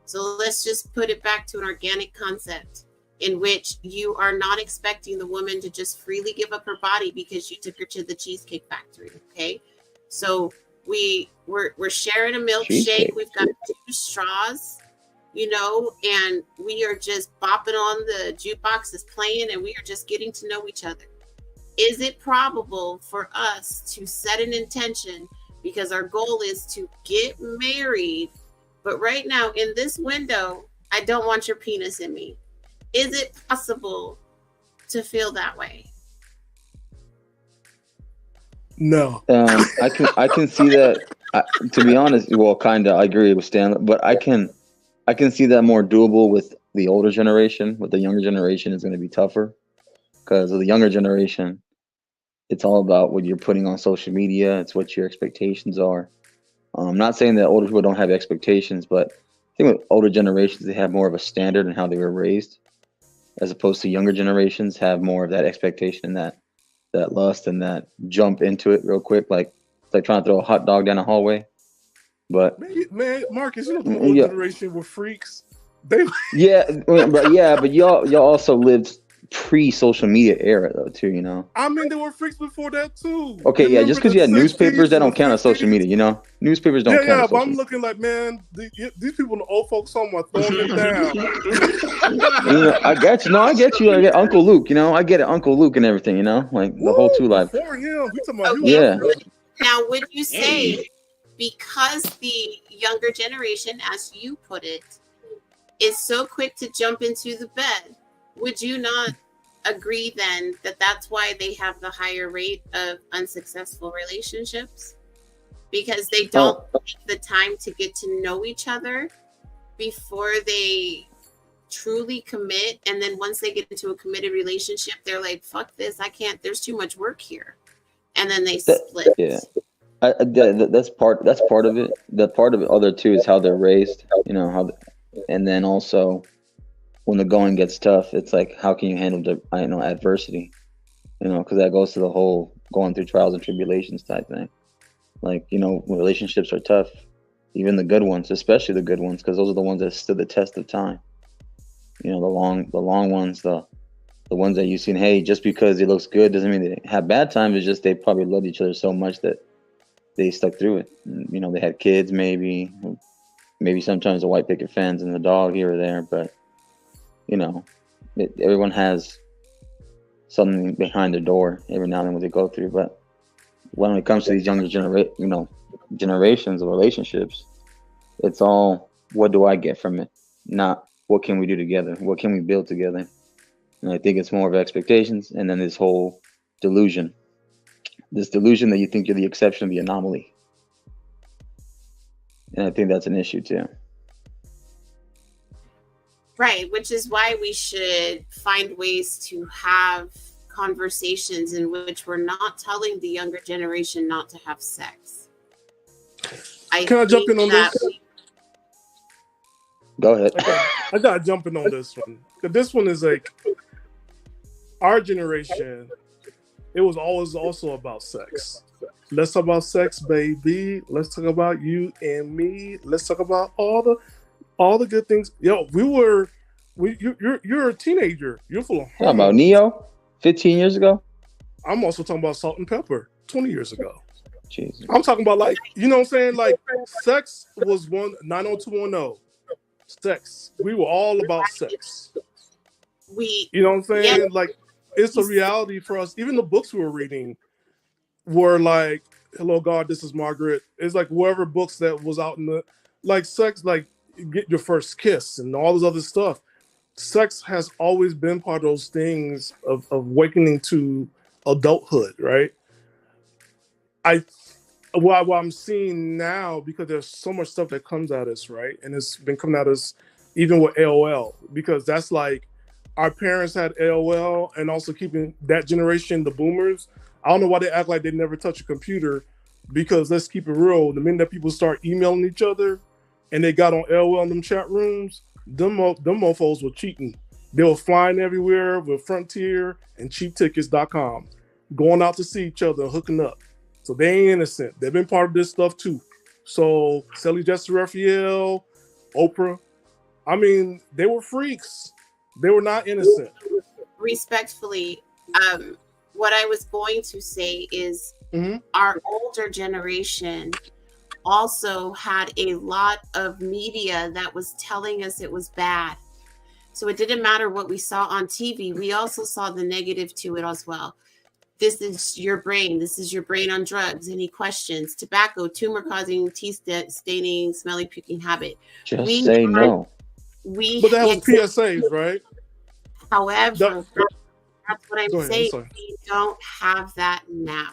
So let's just put it back to an organic concept in which you are not expecting the woman to just freely give up her body because you took her to the Cheesecake Factory. Okay? So we're sharing a milkshake. We've got 2 straws, and we are just bopping on the jukebox is playing, and we are just getting to know each other. Is it probable for us to set an intention because our goal is to get married, but right now in this window, I don't want your penis in me? Is it possible to feel that way? No. I can see that. To be honest, well, kind of, I agree with Stan, but I can see that more doable with the older generation. With the younger generation, it's going to be tougher because of the younger generation. It's all about what you're putting on social media. It's what your expectations are. I'm not saying that older people don't have expectations, but I think with older generations, they have more of a standard in how they were raised, as opposed to younger generations have more of that expectation, that lust and that jump into it real quick. Like it's like trying to throw a hot dog down a hallway. But man, Marcus, the old generation were freaks. But y'all also lived pre-social media era though too, you know. I mean, there were freaks before that too. Okay, yeah, just Remember because the you had newspapers, 60s that and don't the count as social 50s? media, you know. Newspapers don't Yeah, count yeah, as but social I'm media. looking like, man, these people in the old folks home are throwing it down. You know, I get you. No, I get you. I get Uncle Luke. You know, I get it, Uncle Luke and everything. You know, like the whole Woo, 2 Live. before him, we talking about Okay. Yeah. Now, would you say, Hey. because the younger generation, as you put it, is so quick to jump into the bed, would you not agree then that that's why they have the higher rate of unsuccessful relationships? Because they don't take the time to get to know each other before they truly commit. And then once they get into a committed relationship, they're like, fuck this, I can't, there's too much work here. And then they split. Yeah. That's part of it. The part of it other too is how they're raised, you know, and then also when the going gets tough, it's like, how can you handle adversity, you know, because that goes to the whole going through trials and tribulations type thing. Like, you know, when relationships are tough, even the good ones, especially the good ones, because those are the ones that stood the test of time. You know, the long ones, the ones that you've seen, hey, just because it looks good doesn't mean they have bad times. It's just they probably loved each other so much that they stuck through it. You know, they had kids, maybe sometimes the white picket fence and the dog here or there, but you know, everyone has something behind their door every now and then what they go through. But when it comes to these younger generations of relationships, it's all, what do I get from it? Not what can we do together? What can we build together? And I think it's more of expectations, and then this whole delusion. This delusion that you think you're the exception, the anomaly. And I think that's an issue too. Right, which is why we should find ways to have conversations in which we're not telling the younger generation not to have sex. Can I jump in on this? Go ahead. I got to jump in on this one. This one is like, our generation, it was always also about sex. Let's talk about sex, baby. Let's talk about you and me. Let's talk about all the good things. Yo, you're a teenager. You're full of hormones. Talking about Neo 15 years ago? I'm also talking about Salt and Pepper 20 years ago. Jesus. I'm talking about, like, you know what I'm saying? Like, sex was 90210. Sex. We were all about sex. You know what I'm saying? Yeah. Like, it's a reality for us. Even the books we were reading were like, hello, God, this is Margaret. It's like whoever books that was out in the, like, sex, like, get your first kiss and all this other stuff. Sex has always been part of those things of awakening to adulthood, right? What I'm seeing now, because there's so much stuff that comes at us, right? And it's been coming at us even with AOL, because that's like, our parents had AOL, and also keeping that generation, the boomers. I don't know why they act like they never touch a computer, because let's keep it real. The minute that people start emailing each other and they got on AOL in them chat rooms, them mofos were cheating. They were flying everywhere with Frontier and cheaptickets.com, going out to see each other and hooking up. So they ain't innocent. They've been part of this stuff too. So Sally Jesse Raphael, Oprah, I mean, they were freaks. They were not innocent. Respectfully, what I was going to say is our older generation also had a lot of media that was telling us it was bad. So it didn't matter what we saw on TV. We also saw the negative to it as well. This is your brain. This is your brain on drugs. Any questions? Tobacco, tumor-causing, teeth-staining, smelly, puking habit. Just say no. But that was PSAs, right? However, that's what I'm saying. I'm we don't have that now.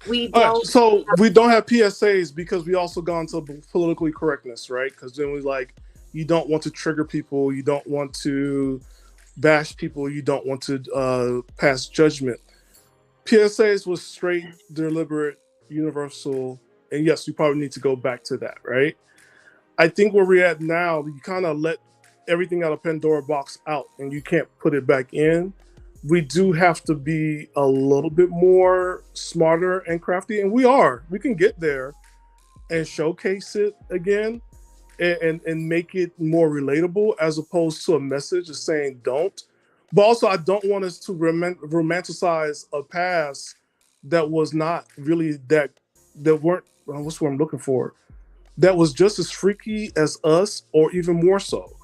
We All don't. right, so we don't have PSAs because we also gone to politically correctness, right? Because then we like, you don't want to trigger people, you don't want to bash people, you don't want to pass judgment. PSAs was straight, deliberate, universal, and yes, we probably need to go back to that, right? I think where we're at now, you kind of let everything out of Pandora box out and you can't put it back in. We do have to be a little bit more smarter and crafty, and we can get there and showcase it again and make it more relatable, as opposed to a message of saying don't. But also, I don't want us to romanticize a past that was not really that weren't. What's what I'm looking for? That was just as freaky as us, or even more so.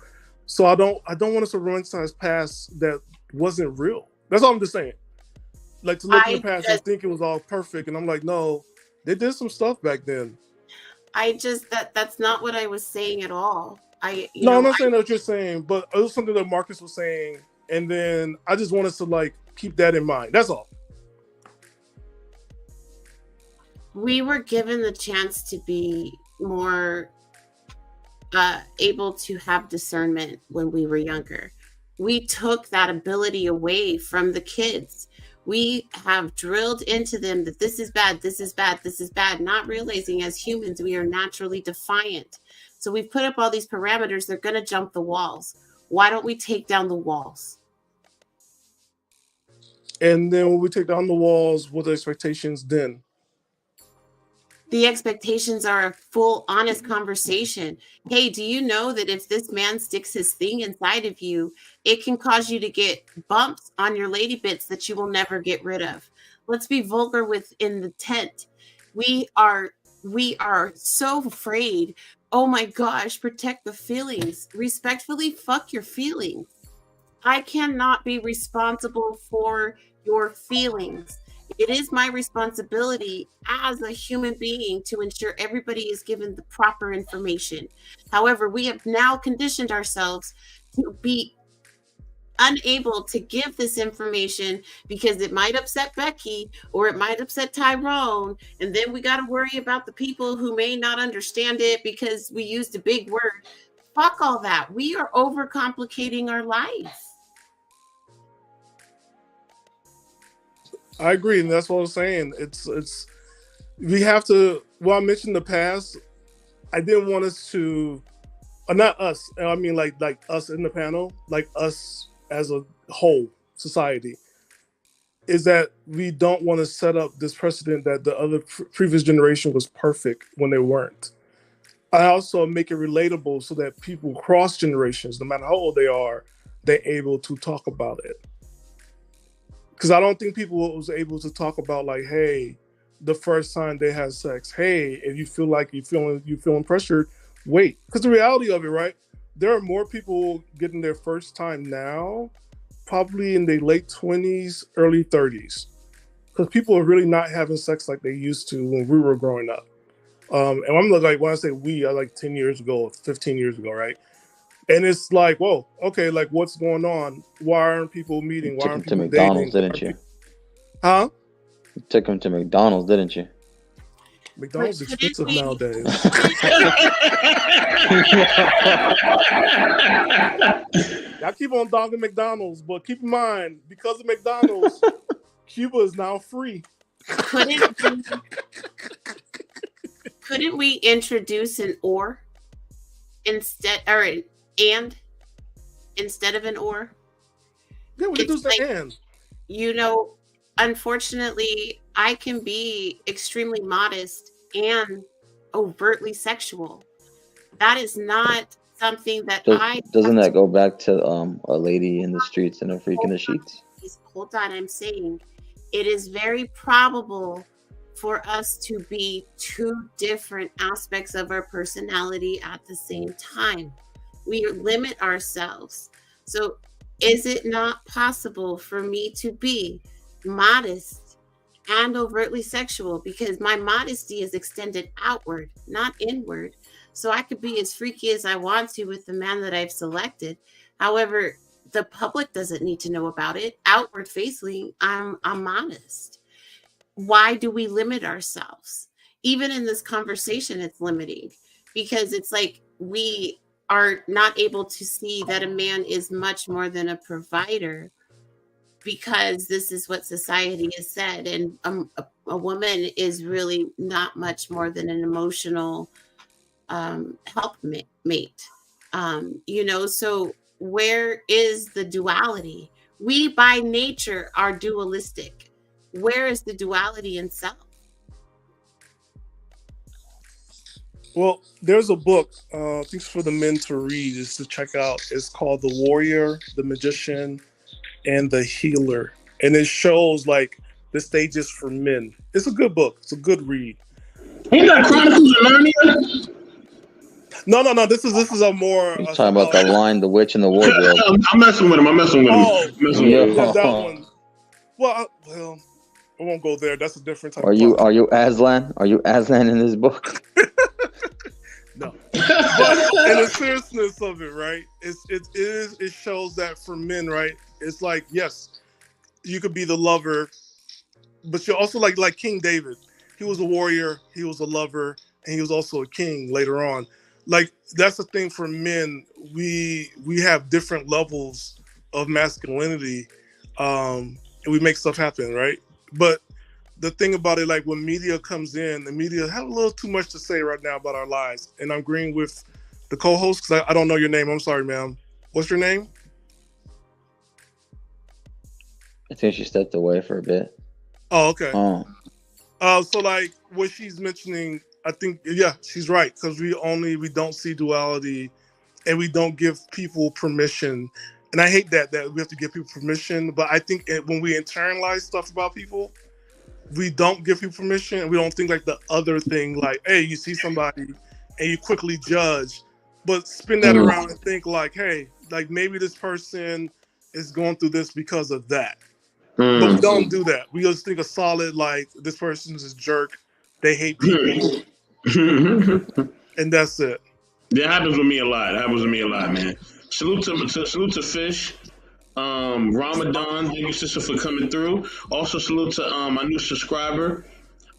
So I don't want us to romanticize past that wasn't real. That's all I'm just saying. Like to look in the I past and just, think it was all perfect, and I'm like, no, they did some stuff back then. that's not what I was saying at all. No, I'm not saying what you're saying, but it was something that Marcus was saying, and then I just want us to like keep that in mind. That's all. We were given the chance to be more able to have discernment when we were younger. We took that ability away from the kids. We have drilled into them that this is bad, this is bad, this is bad, not realizing as humans we are naturally defiant. So we've put up all these parameters, they're going to jump the walls. Why don't we take down the walls? And then when we take down the walls, what are the expectations then? The expectations are a full, honest conversation. Hey, do you know that if this man sticks his thing inside of you, it can cause you to get bumps on your lady bits that you will never get rid of? Let's be vulgar within the tent. We are so afraid. Oh my gosh, protect the feelings. Respectfully, fuck your feelings. I cannot be responsible for your feelings. It is my responsibility as a human being to ensure everybody is given the proper information. However, we have now conditioned ourselves to be unable to give this information because it might upset Becky or it might upset Tyrone. And then we got to worry about the people who may not understand it because we used a big word. Fuck all that. We are overcomplicating our life. I agree, and that's what I was saying. It's we have to. Well, I mentioned the past. I didn't want us to, not us. I mean, like us in the panel, like us as a whole society. Is that we don't want to set up this precedent that the other previous generation was perfect when they weren't. I also make it relatable so that people cross generations, no matter how old they are, they're able to talk about it. Because I don't think people was able to talk about like, hey, the first time they had sex. Hey, if you feel like you're feeling pressured, wait. Because the reality of it, right? There are more people getting their first time now, probably in their late 20s, early 30s. Because people are really not having sex like they used to when we were growing up. And I'm like, when I say we, I like 10 years ago, 15 years ago, right? And it's like, whoa, okay, like what's going on? Why aren't people meeting? Why Took him aren't to people McDonald's, dating? didn't you? Huh? You took him to McDonald's, didn't you? McDonald's is expensive we- nowadays. Y'all keep on dogging McDonald's, but keep in mind, because of McDonald's, Cuba is now free. Couldn't we introduce an or instead, or an and instead of an or? Yeah, we can do It's the like- end. You know, unfortunately, I can be extremely modest and overtly sexual. That is not something that Doesn't that go back to a lady in the streets and a freak in the sheets? Hold on, I'm saying it is very probable for us to be two different aspects of our personality at the same time. We limit ourselves. So is it not possible for me to be modest and overtly sexual? Because my modesty is extended outward, not inward. So I could be as freaky as I want to with the man that I've selected. However, the public doesn't need to know about it. Outward facing, I'm modest. Why do we limit ourselves? Even in this conversation, it's limiting because it's like we are not able to see that a man is much more than a provider because this is what society has said. And a woman is really not much more than an emotional helpmate. So where is the duality? We by nature are dualistic. Where is the duality in self? Well, there's a book, I think for the men to read, is to check out. It's called The Warrior, The Magician, and the healer, and it shows like the stages for men. It's a good book. It's a good read. Ain't that Chronicles of Narnia? No. This is a more. He's talking about the Lion, the Witch, and the Wardrobe. I'm messing with him. Oh, Yeah. yeah, that one. Well, I won't go there. That's a different type. Are you Aslan? Are you Aslan in this book? No, but in the seriousness of it, right? It shows that for men, right? It's like, yes, you could be the lover, but you're also like King David. He was a warrior, he was a lover, and he was also a king later on. Like, that's the thing for men. We have different levels of masculinity, and we make stuff happen, right? But the thing about it, like when media comes in, the media have a little too much to say right now about our lives. And I'm agreeing with the co-host because I don't know your name. I'm sorry, ma'am. What's your name? I think she stepped away for a bit. Oh, okay. Oh. So like what she's mentioning, I think, yeah, she's right. Because we don't see duality and we don't give people permission. And I hate that we have to give people permission. But I think when we internalize stuff about people, we don't give people permission, and we don't think like the other thing, like, hey, you see somebody and you quickly judge, but spin that around and think like, hey, like maybe this person is going through this because of that. But we don't do that. We just think a solid, like, this person is a jerk, they hate people, and that's it. That happens with me a lot. Man. Salute to Fish. Ramadan, thank you, sister, for coming through. Also, salute to my new subscriber,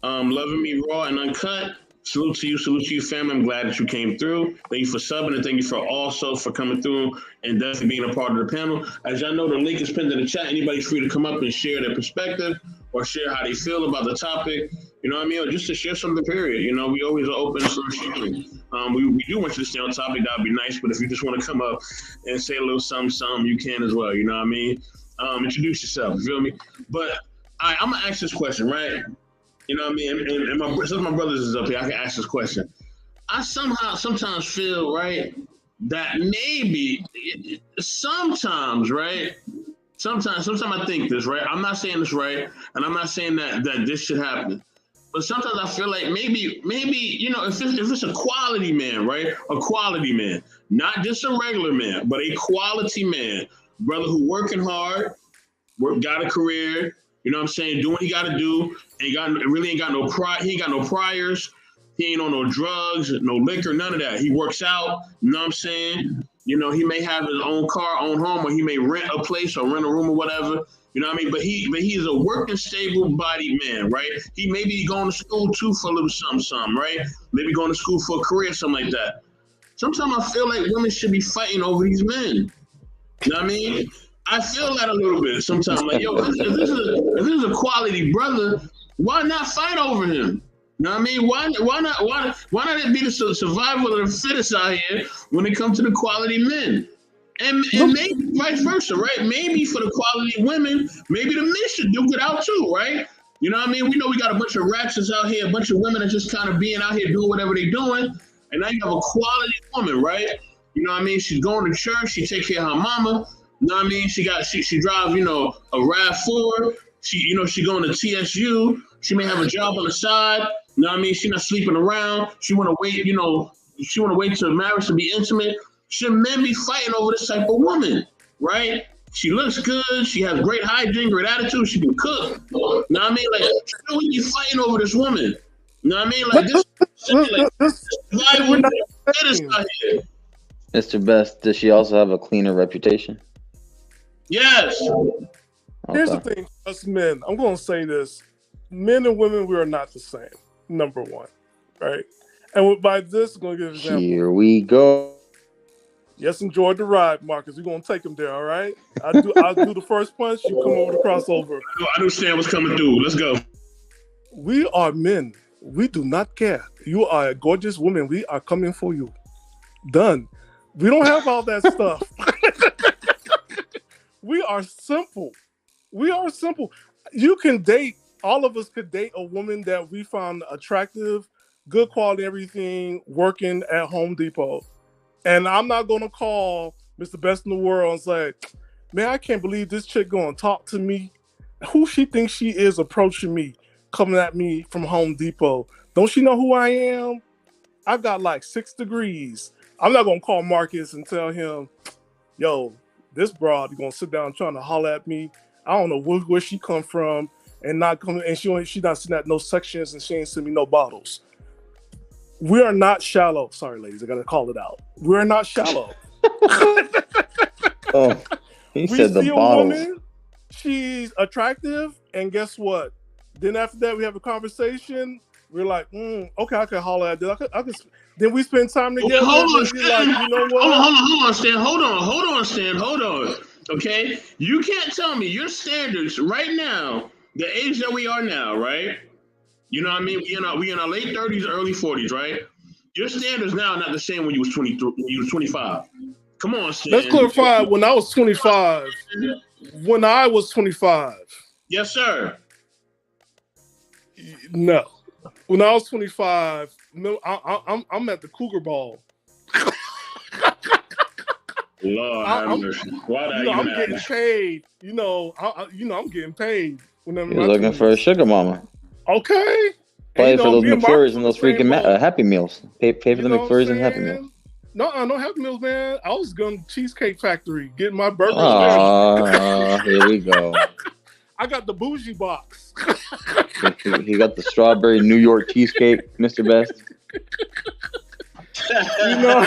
Loving Me Raw and Uncut. Salute to you, family. I'm glad that you came through. Thank you for subbing, and thank you for coming through and definitely being a part of the panel. As y'all know, the link is pinned in the chat. Anybody's free to come up and share their perspective or share how they feel about the topic. You know what I mean? Or just to share something, period. You know, we always are open for sharing. We do want you to stay on topic. That would be nice. But if you just want to come up and say a little something, you can as well. You know what I mean? Introduce yourself. You feel me? But I'm going to ask this question, right? You know what I mean? And since my brothers is up here, I can ask this question. I sometimes feel, right, that maybe sometimes, right? Sometimes I think this, right? I'm not saying this, right? And I'm not saying that this should happen. But sometimes I feel like maybe, you know, if it's a quality man, right? A quality man, not just a regular man, but a quality man, brother who working hard, got a career, you know what I'm saying, doing what he got to do, and he ain't got no priors, he ain't on no drugs, no liquor, none of that. He works out, you know what I'm saying? You know, he may have his own car, own home, or he may rent a place or rent a room or whatever. You know what I mean? But he is a working, stable-bodied man, right? He may be going to school, too, for a little something, right? Maybe going to school for a career, something like that. Sometimes I feel like women should be fighting over these men. You know what I mean? I feel that a little bit sometimes. Like, yo, if this is a quality brother, why not fight over him? You know what I mean? Why not it be the survival of the fittest out here when it comes to the quality men? And maybe vice versa, right? Maybe for the quality women, maybe the men should duke it out too, right? You know what I mean? We know we got a bunch of ratchets out here, a bunch of women are just kind of being out here doing whatever they're doing. And now you have a quality woman, right? You know what I mean? She's going to church, she takes care of her mama. You know what I mean? She drives, you know, a RAV4. She going to TSU. She may have a job on the side. You know what I mean? She's not sleeping around. She want to wait till marriage to be intimate. Should men be fighting over this type of woman, right? She looks good. She has great hygiene, great attitude. She can cook. You know what I mean? Like, should we be fighting over this woman? You know what I mean? Like, this out here. Mr. Best, does she also have a cleaner reputation? Yes. Okay. Here's the thing, us men, I'm going to say this. Men and women, we are not the same, number one, right? And by this, I'm going to give an example. Here we go. Yes, enjoy the ride, Marcus. We're going to take him there, all right? I'll do the first punch, you come over the crossover. I understand what's coming through. Let's go. We are men. We do not care. You are a gorgeous woman. We are coming for you. Done. We don't have all that stuff. We are simple. You can date, all of us could date a woman that we found attractive, good quality, everything, working at Home Depot. And I'm not going to call Mr. Best in the World and say, man, I can't believe this chick gonna talk to me. Who she thinks she is approaching me, coming at me from Home Depot? Don't she know who I am? I've got like 6 degrees. I'm not gonna call Marcus and tell him, yo, this broad gonna sit down trying to holler at me. I don't know where she come from, and not coming, and she not sitting at no sections, and she ain't sending me no bottles. We are not shallow. Sorry, ladies, I gotta call it out. We're not shallow. Oh, he We said the see a bottles. woman, she's attractive, and guess what? Then after that, we have a conversation. We're like, okay, I can holler at this. I could. Then we spend time together. Hold on, And we're like, you know what? hold on, Stan. Hold on. Okay, you can't tell me your standards right now, the age that we are now, right? You know what I mean? We in our late 30s, early 40s, right? Your standards now are not the same when you was 23, when you was 25. Come on, Stan. Let's clarify. When I was 25. When I was 25. Yes, sir. No. When I was 25, no, I'm at the Cougar Ball. Lord have mercy. Why that I'm even getting happen? paid. I'm getting paid. Whenever He was looking for a sugar mama. Okay. Play And, for those me and McFlurries Marcus and was those the same freaking boat. Happy Meals. Pay for You the know what I'm McFlurries and Happy Meals. saying? No Happy Meals, man. I was going to Cheesecake Factory, getting my burgers there. Oh, here we go. I got the bougie box. He got the strawberry New York cheesecake, Mr. Best. You know?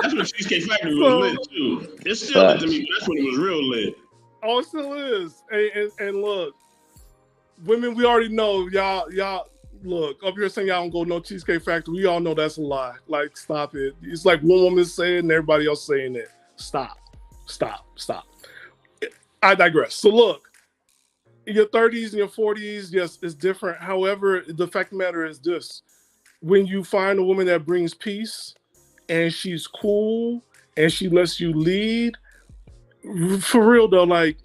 That's when Cheesecake Factory was lit too. It's still lit to me, but that's when it was real lit. Oh, it still is. And look, women, we already know y'all look up here saying y'all don't go no Cheesecake Factory. We all know that's a lie. Like, stop it. It's like one woman saying and everybody else saying it. Stop. I digress. So look, in your 30s and your 40s, yes, it's different. However, the fact of the matter is this: when you find a woman that brings peace and she's cool and she lets you lead, for real though, like,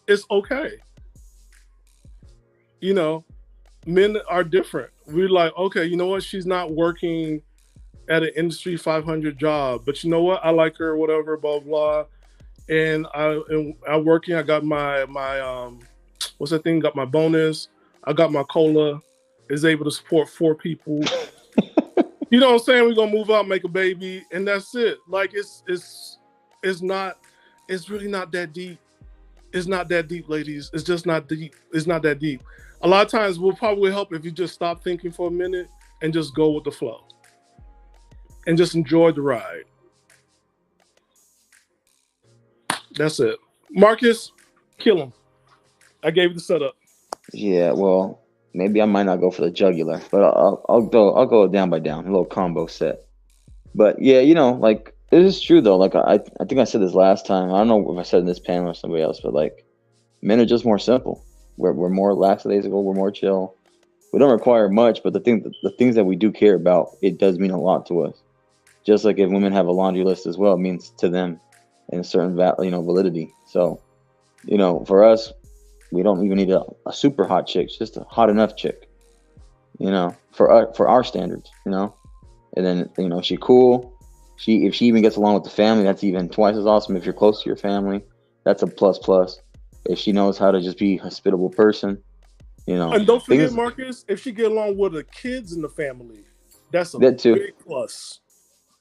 it's okay. You know, men are different. We're like, okay, you know what? She's not working at an industry 500 job, but you know what? I like her, whatever, blah blah. And I'm working. I got my what's that thing? Got my bonus. I got my cola. Is able to support 4 people. You know what I'm saying? We're gonna move out, make a baby, and that's it. Like it's really not that deep. It's not that deep, ladies. It's just not deep. It's not that deep. A lot of times will probably help if you just stop thinking for a minute and just go with the flow. And just enjoy the ride. That's it. Marcus, kill him. I gave you the setup. Yeah, well, maybe I might not go for the jugular, but I'll go down by down, a little combo set. But yeah, like it is true though. Like I think I said this last time. I don't know if I said in this panel or somebody else, but like men are just more simple. We're more lackadaisical. We're more chill. We don't require much, but the things that we do care about, it does mean a lot to us. Just like if women have a laundry list as well, it means to them in a certain validity. So, for us, we don't even need a super hot chick, just a hot enough chick, for our standards, and then, she cool. If she even gets along with the family, that's even twice as awesome. If you're close to your family, that's a plus. If she knows how to just be a hospitable person, And don't forget, Marcus, if she get along with the kids in the family, that's a that too. big plus.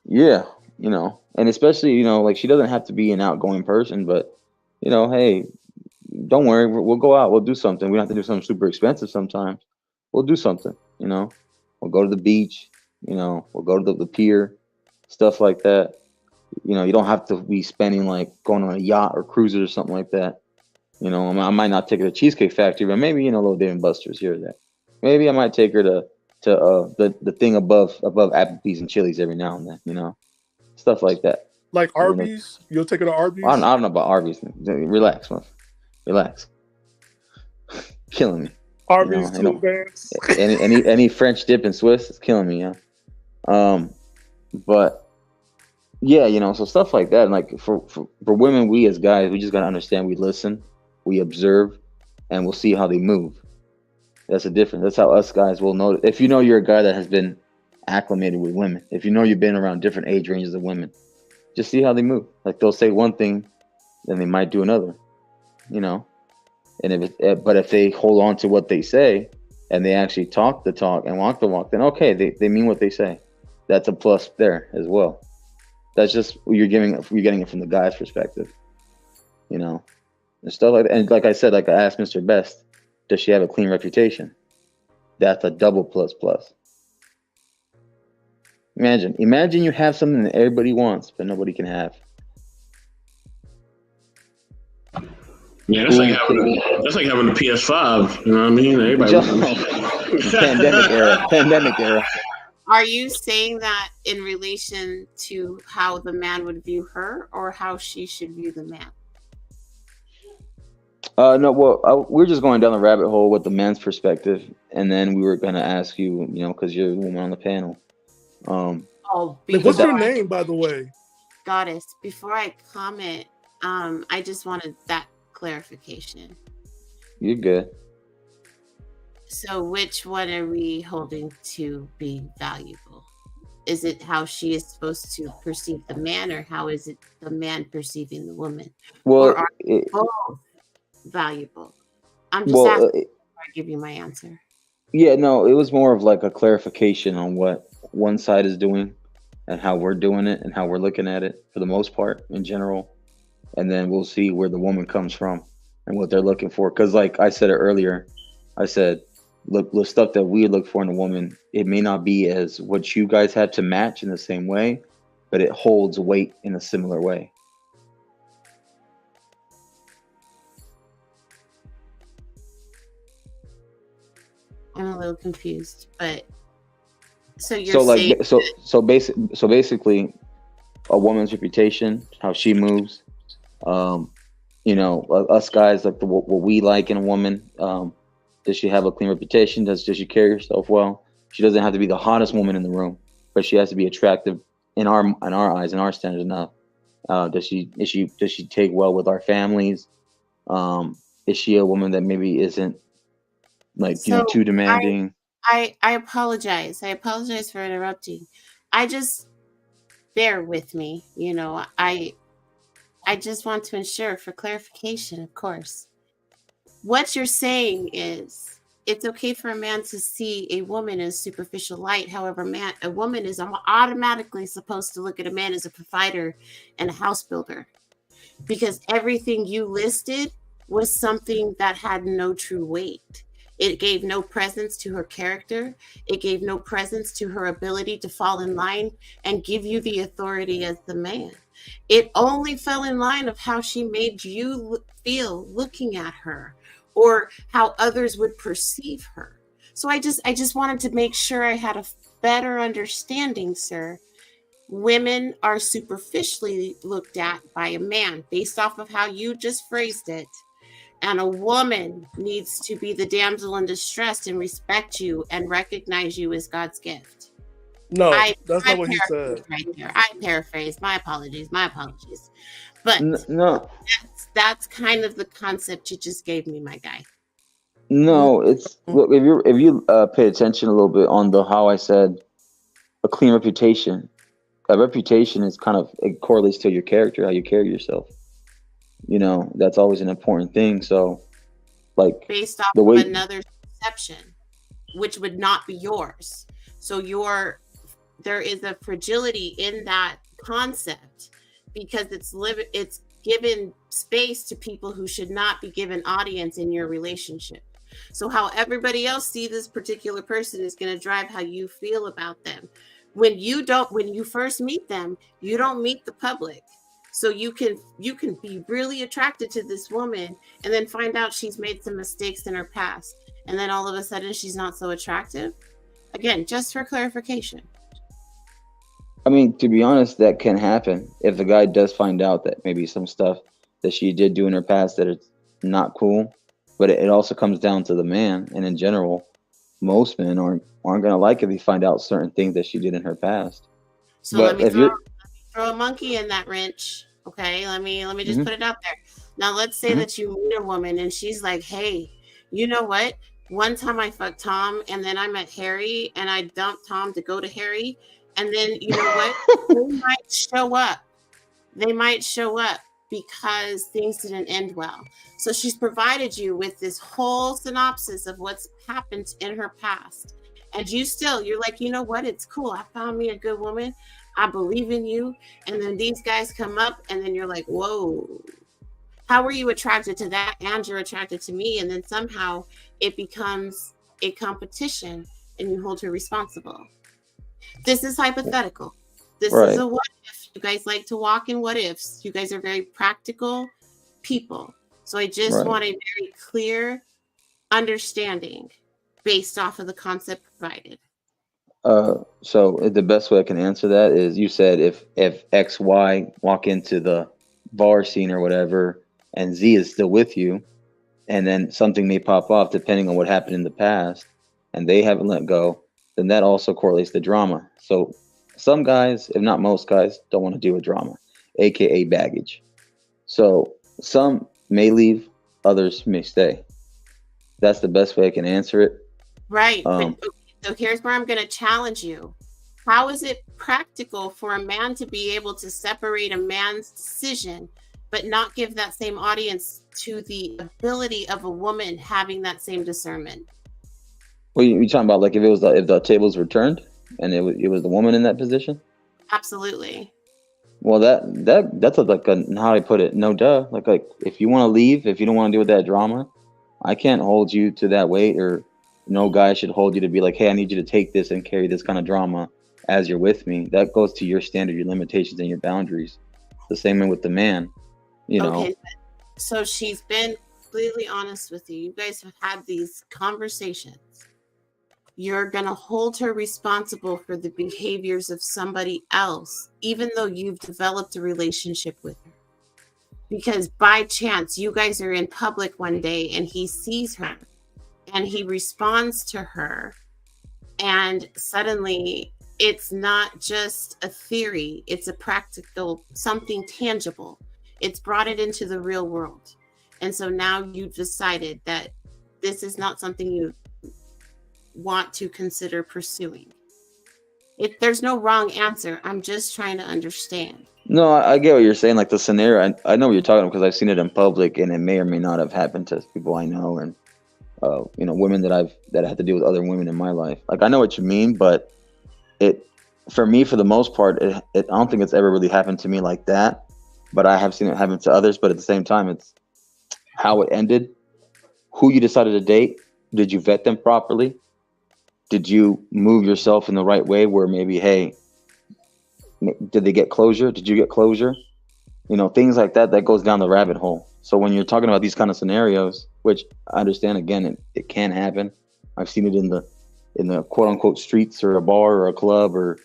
Yeah, and especially, like she doesn't have to be an outgoing person, but, hey, don't worry, we'll go out, we'll do something. We don't have to do something super expensive sometimes. We'll do something, we'll go to the beach, we'll go to the pier, stuff like that. You don't have to be spending like going on a yacht or cruises or something like that. I might not take her to Cheesecake Factory, but maybe, a little Dave and Buster's here or there. Maybe I might take her to the thing above Applebee's and Chili's every now and then, stuff like that. Like Arby's, you'll take her to Arby's. I don't know about Arby's. Relax, man. Relax. Killing me. Arby's too advanced. any French dip and Swiss is killing me, yeah. But yeah, so stuff like that. And like for women, we as guys, we just gotta understand. We listen, we observe, and we'll see how they move. That's the difference. That's how us guys will know. If you're a guy that has been acclimated with women. If you know you've been around different age ranges of women, just see how they move. Like they'll say one thing, then they might do another, you know. And but if they hold on to what they say and they actually talk the talk and walk the walk, then okay, they mean what they say. That's a plus there as well. That's just you're getting it from the guy's perspective, you know, and stuff like that. And like I said, like I asked Mr. Best, does she have a clean reputation? That's a double plus. Imagine you have something that everybody wants, but nobody can have. Yeah, that's like having a PS5. You know what I mean? Everybody. Pandemic era. Are you saying that in relation to how the man would view her, or how she should view the man? No, well, we're just going down the rabbit hole with the man's perspective, and then we were going to ask you, you know, because you're the woman on the panel. What's your name, by the way? Goddess. Before I comment, I just wanted that clarification. You're good. So which one are we holding to be valuable? Is it how she is supposed to perceive the man, or how is it the man perceiving the woman? Well, or are they both valuable? I'm just asking before I give you my answer. Yeah, no, it was more of like a clarification on what one side is doing and how we're doing it and how we're looking at it for the most part in general. And then we'll see where the woman comes from and what they're looking for. Because like I said it earlier, I said, look, the stuff that we look for in a woman, it may not be as what you guys have to match in the same way, but it holds weight in a similar way. I'm a little confused, but so you're saying so basically a woman's reputation, how she moves, you know, us guys, like what we like in a woman. Does she have a clean reputation? Does she carry herself well? She doesn't have to be the hottest woman in the room, but she has to be attractive in our eyes, in our standards enough. Does she take well with our families? Is she a woman that maybe isn't like, you know, too demanding? I apologize. I apologize for interrupting. I just bear with me. You know, I just want to ensure for clarification, of course. What you're saying is it's okay for a man to see a woman in superficial light. However, a woman is automatically supposed to look at a man as a provider and a house builder, because everything you listed was something that had no true weight. It gave no presence to her character. It gave no presence to her ability to fall in line and give you the authority as the man. It only fell in line of how she made you feel looking at her, or how others would perceive her. So I just wanted to make sure I had a better understanding, sir. Women are superficially looked at by a man based off of how you just phrased it. And a woman needs to be the damsel in distress and respect you and recognize you as God's gift. No, that's not what he said. Right there. I paraphrased. My apologies. But no, that's kind of the concept you just gave me, my guy. No, it's look, if you pay attention a little bit on how I said a clean reputation. A reputation is it correlates to your character, how you carry yourself. You know, that's always an important thing. So, like, based off of another perception, which would not be yours. So there is a fragility in that concept, because it's given space to people who should not be given audience in your relationship. So how everybody else see this particular person is going to drive how you feel about them. When you first meet them, you don't meet the public. So you can be really attracted to this woman and then find out she's made some mistakes in her past. And then all of a sudden she's not so attractive. Again, just for clarification. I mean, to be honest, that can happen if the guy does find out that maybe some stuff that she did do in her past that it's not cool. But it also comes down to the man. And in general, most men aren't going to like if they find out certain things that she did in her past. So let me throw a monkey in that wrench. Okay, let me just put it out there. Now let's say that you meet a woman and she's like, hey, you know what? One time I fucked Tom, and then I met Harry, and I dumped Tom to go to Harry. And then, you know what? They might show up. They might show up because things didn't end well. So she's provided you with this whole synopsis of what's happened in her past. And you're like, you know what? It's cool. I found me a good woman. I believe in you. And then these guys come up, and then you're like, whoa. How were you attracted to that? And you're attracted to me. And then somehow it becomes a competition and you hold her responsible. This is hypothetical. This Right. is a what if. You guys like to walk in what ifs. You guys are very practical people. So I just Right. want a very clear understanding based off of the concept provided. So the best way I can answer that is you said if X, Y walk into the bar scene or whatever, and Z is still with you, and then something may pop off depending on what happened in the past, and they haven't let go, then that also correlates to drama. So some guys, if not most guys, don't want to deal with drama, aka baggage. So some may leave, others may stay. That's the best way I can answer it. Right. Um, But so here's where I'm going to challenge you. How is it practical for a man to be able to separate a man's decision, but not give that same audience to the ability of a woman having that same discernment? Well, you talking about like if the tables were turned and it was the woman in that position? Absolutely. Well, that's like how I put it. No duh. Like if you want to leave, if you don't want to deal with that drama, I can't hold you to that weight, or no guy should hold you to be like, hey, I need you to take this and carry this kind of drama as you're with me. That goes to your standard, your limitations, and your boundaries. The same way with the man, you know. Okay. So she's been completely honest with you. You guys have had these conversations. You're going to hold her responsible for the behaviors of somebody else, even though you've developed a relationship with her. Because by chance, you guys are in public one day and he sees her and he responds to her. And suddenly, it's not just a theory, it's a practical, something tangible. It's brought it into the real world. And so now you've decided that this is not something you want to consider pursuing. There's no wrong answer. I'm just trying to understand. No, I get what you're saying. Like the scenario, I know what you're talking about because I've seen it in public, and it may or may not have happened to people I know, and women that I had to deal with other women in my life. Like I know what you mean, but for me, for the most part, I don't think it's ever really happened to me like that. But I have seen it happen to others. But at the same time, it's how it ended, who you decided to date. Did you vet them properly? Did you move yourself in the right way where maybe, hey, did they get closure? Did you get closure? Things like that goes down the rabbit hole. So when you're talking about these kind of scenarios, which I understand, again, it can happen. I've seen it in the quote unquote streets or a bar or a club or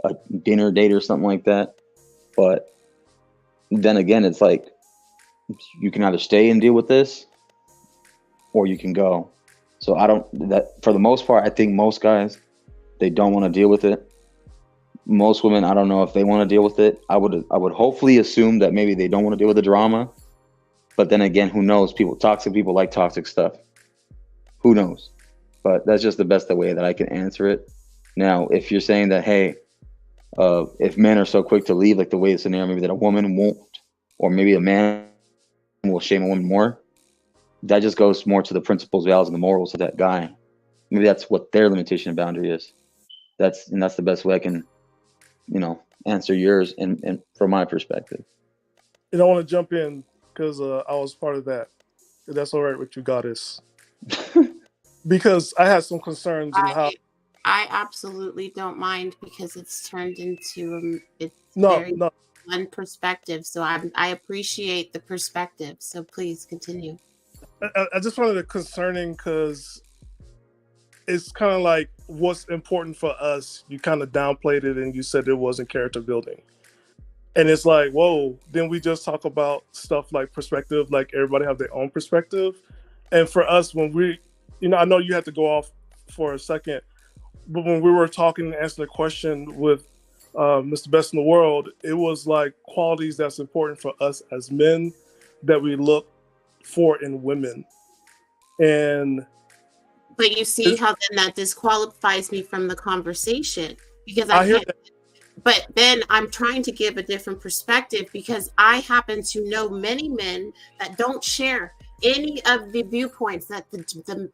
a dinner date or something like that. But then again, it's like you can either stay and deal with this or you can go. So for the most part, I think most guys, they don't want to deal with it. Most women, I don't know if they want to deal with it. I would hopefully assume that maybe they don't want to deal with the drama. But then again, who knows? Toxic people like toxic stuff. Who knows? But that's just the best way that I can answer it. Now, if you're saying that, hey, if men are so quick to leave, like the way the scenario, maybe that a woman won't, or maybe a man will shame a woman more, that just goes more to the principles, values, and the morals of that guy. Maybe that's what their limitation and boundary is. That's the best way I can, answer yours and from my perspective. And I want to jump in because I was part of that. If that's all right with you, Goddess. Because I had some concerns in how. I absolutely don't mind because it's turned into one perspective. So I appreciate the perspective. So please continue. I just wanted it concerning because it's kind of like what's important for us. You kind of downplayed it and you said it wasn't character building. And it's like, whoa, then we just talk about stuff like perspective, like everybody have their own perspective. And for us, when we, I know you had to go off for a second, but when we were talking and answering the question with Mr. Best in the World, it was like qualities that's important for us as men that we look for in women. And But you see how then that disqualifies me from the conversation because I I hear can't. But then I'm trying to give a different perspective because I happen to know many men that don't share any of the viewpoints that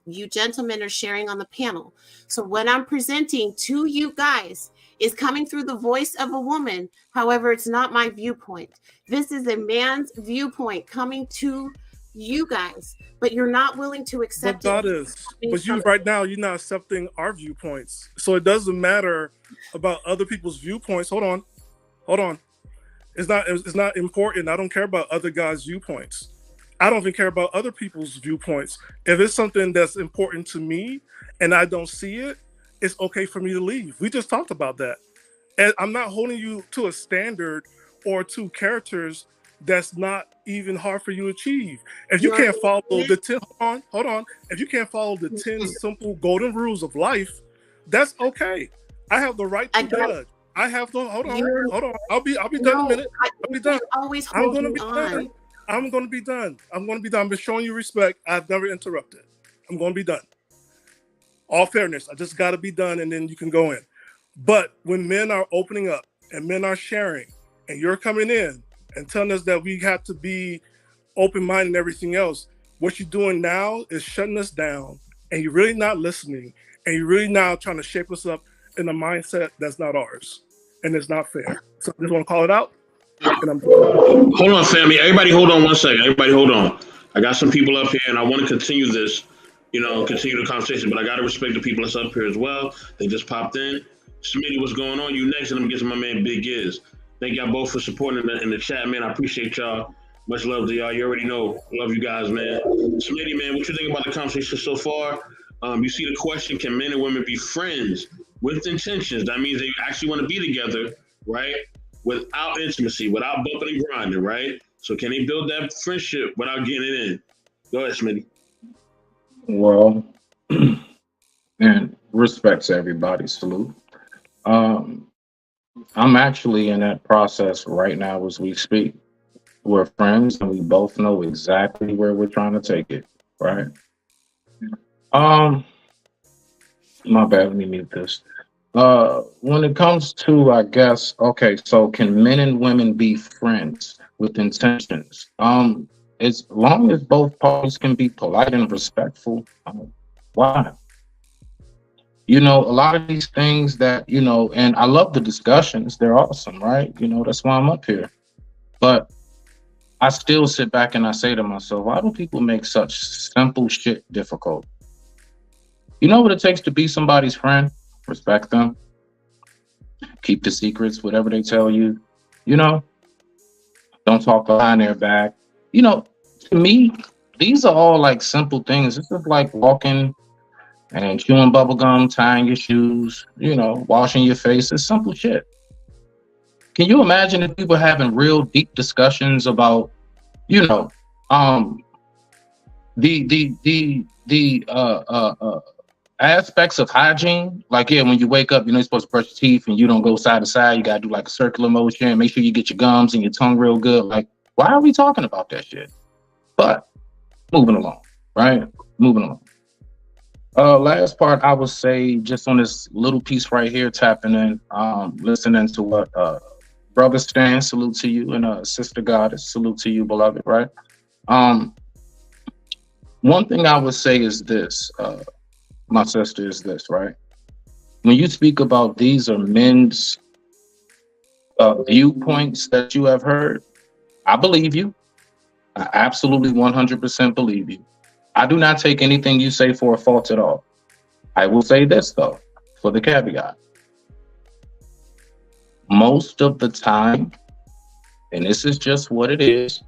you gentlemen are sharing on the panel. So what I'm presenting to you guys is coming through the voice of a woman. However, it's not my viewpoint. This is a man's viewpoint coming to you guys, but you're not willing to But accept God it. is. But you right now, you're not accepting our viewpoints. So it doesn't matter about other people's viewpoints. Hold on. It's not important. I don't care about other guys' viewpoints. I don't even care about other people's viewpoints. If it's something that's important to me and I don't see it, it's okay for me to leave. We just talked about that. And I'm not holding you to a standard or to characters that's not even hard for you to achieve. If you can't follow the 10, hold on. If you can't follow the 10 simple golden rules of life, that's okay. I have the right to judge. I have no, hold on. I'll be done in a minute. I'll be done. I'm gonna be done. I'm gonna be done. I'm just showing you respect. I've never interrupted. I'm gonna be done. All fairness, I just gotta be done and then you can go in. But when men are opening up and men are sharing and you're coming in and telling us that we have to be open-minded and everything else, what you're doing now is shutting us down and you're really not listening and you're really now trying to shape us up in a mindset that's not ours and it's not fair. So I just want to call it out. And I'm Hold on, family. Everybody hold on one second. Everybody hold on. I got some people up here and I want to continue this, continue the conversation, but I got to respect the people that's up here as well. They just popped in. Smitty, what's going on? You next, and I'm getting to my man Big Giz. Thank y'all both for supporting in the chat, man. I appreciate y'all. Much love to y'all. You already know. Love you guys, man. Smitty, man, what you think about the conversation so far? You see the question, can men and women be friends with intentions? That means they actually want to be together, right? Without intimacy, without bumping and grinding, right? So can they build that friendship without getting it in? Go ahead, Smitty. Well, and respect to everybody, salute. I'm actually in that process right now as we speak. We're friends and we both know exactly where we're trying to take it, right? My bad, let me mute this. When it comes to, I guess, okay, so can men and women be friends with intentions? As long as both parties can be polite and respectful, why? A lot of these things that, and I love the discussions, they're awesome, right? That's why I'm up here. But I still sit back and I say to myself, why do people make such simple shit difficult? You know what it takes to be somebody's friend? Respect them. Keep the secrets, whatever they tell you. Don't talk behind their back. To me, these are all like simple things. This is like walking and chewing bubble gum, tying your shoes, washing your face. It's simple shit. Can you imagine if people having real deep discussions about, the aspects of hygiene? Like, when you wake up, you're supposed to brush your teeth and you don't go side to side. You gotta do like a circular motion. Make sure you get your gums and your tongue real good. Like, why are we talking about that shit? But moving along, right? Moving along. Last part, I would say, just on this little piece right here, tapping in, listening to what Brother Stan, salute to you, and Sister Goddess, salute to you, beloved, right? One thing I would say is this, my sister, is this, right? When you speak about these are men's viewpoints that you have heard, I believe you. I absolutely 100% believe you. I do not take anything you say for a fault at all. I will say this, though, for the caveat. Most of the time, and this is just what it is,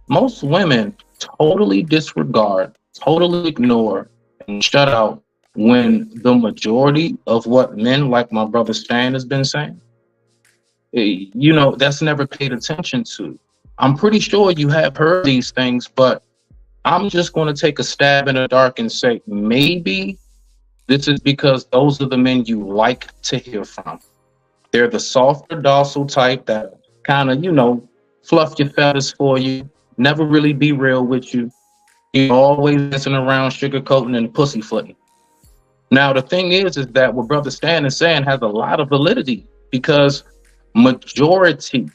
most women totally disregard, totally ignore, and shut out when the majority of what men like my brother Stan has been saying, that's never paid attention to. I'm pretty sure you have heard these things, but I'm just going to take a stab in the dark and say, maybe this is because those are the men you like to hear from. They're the softer, docile type that kind of, fluff your feathers for you, never really be real with you. You're always messing around, sugarcoating and pussyfooting. Now, the thing is that what Brother Stan is saying has a lot of validity, because majority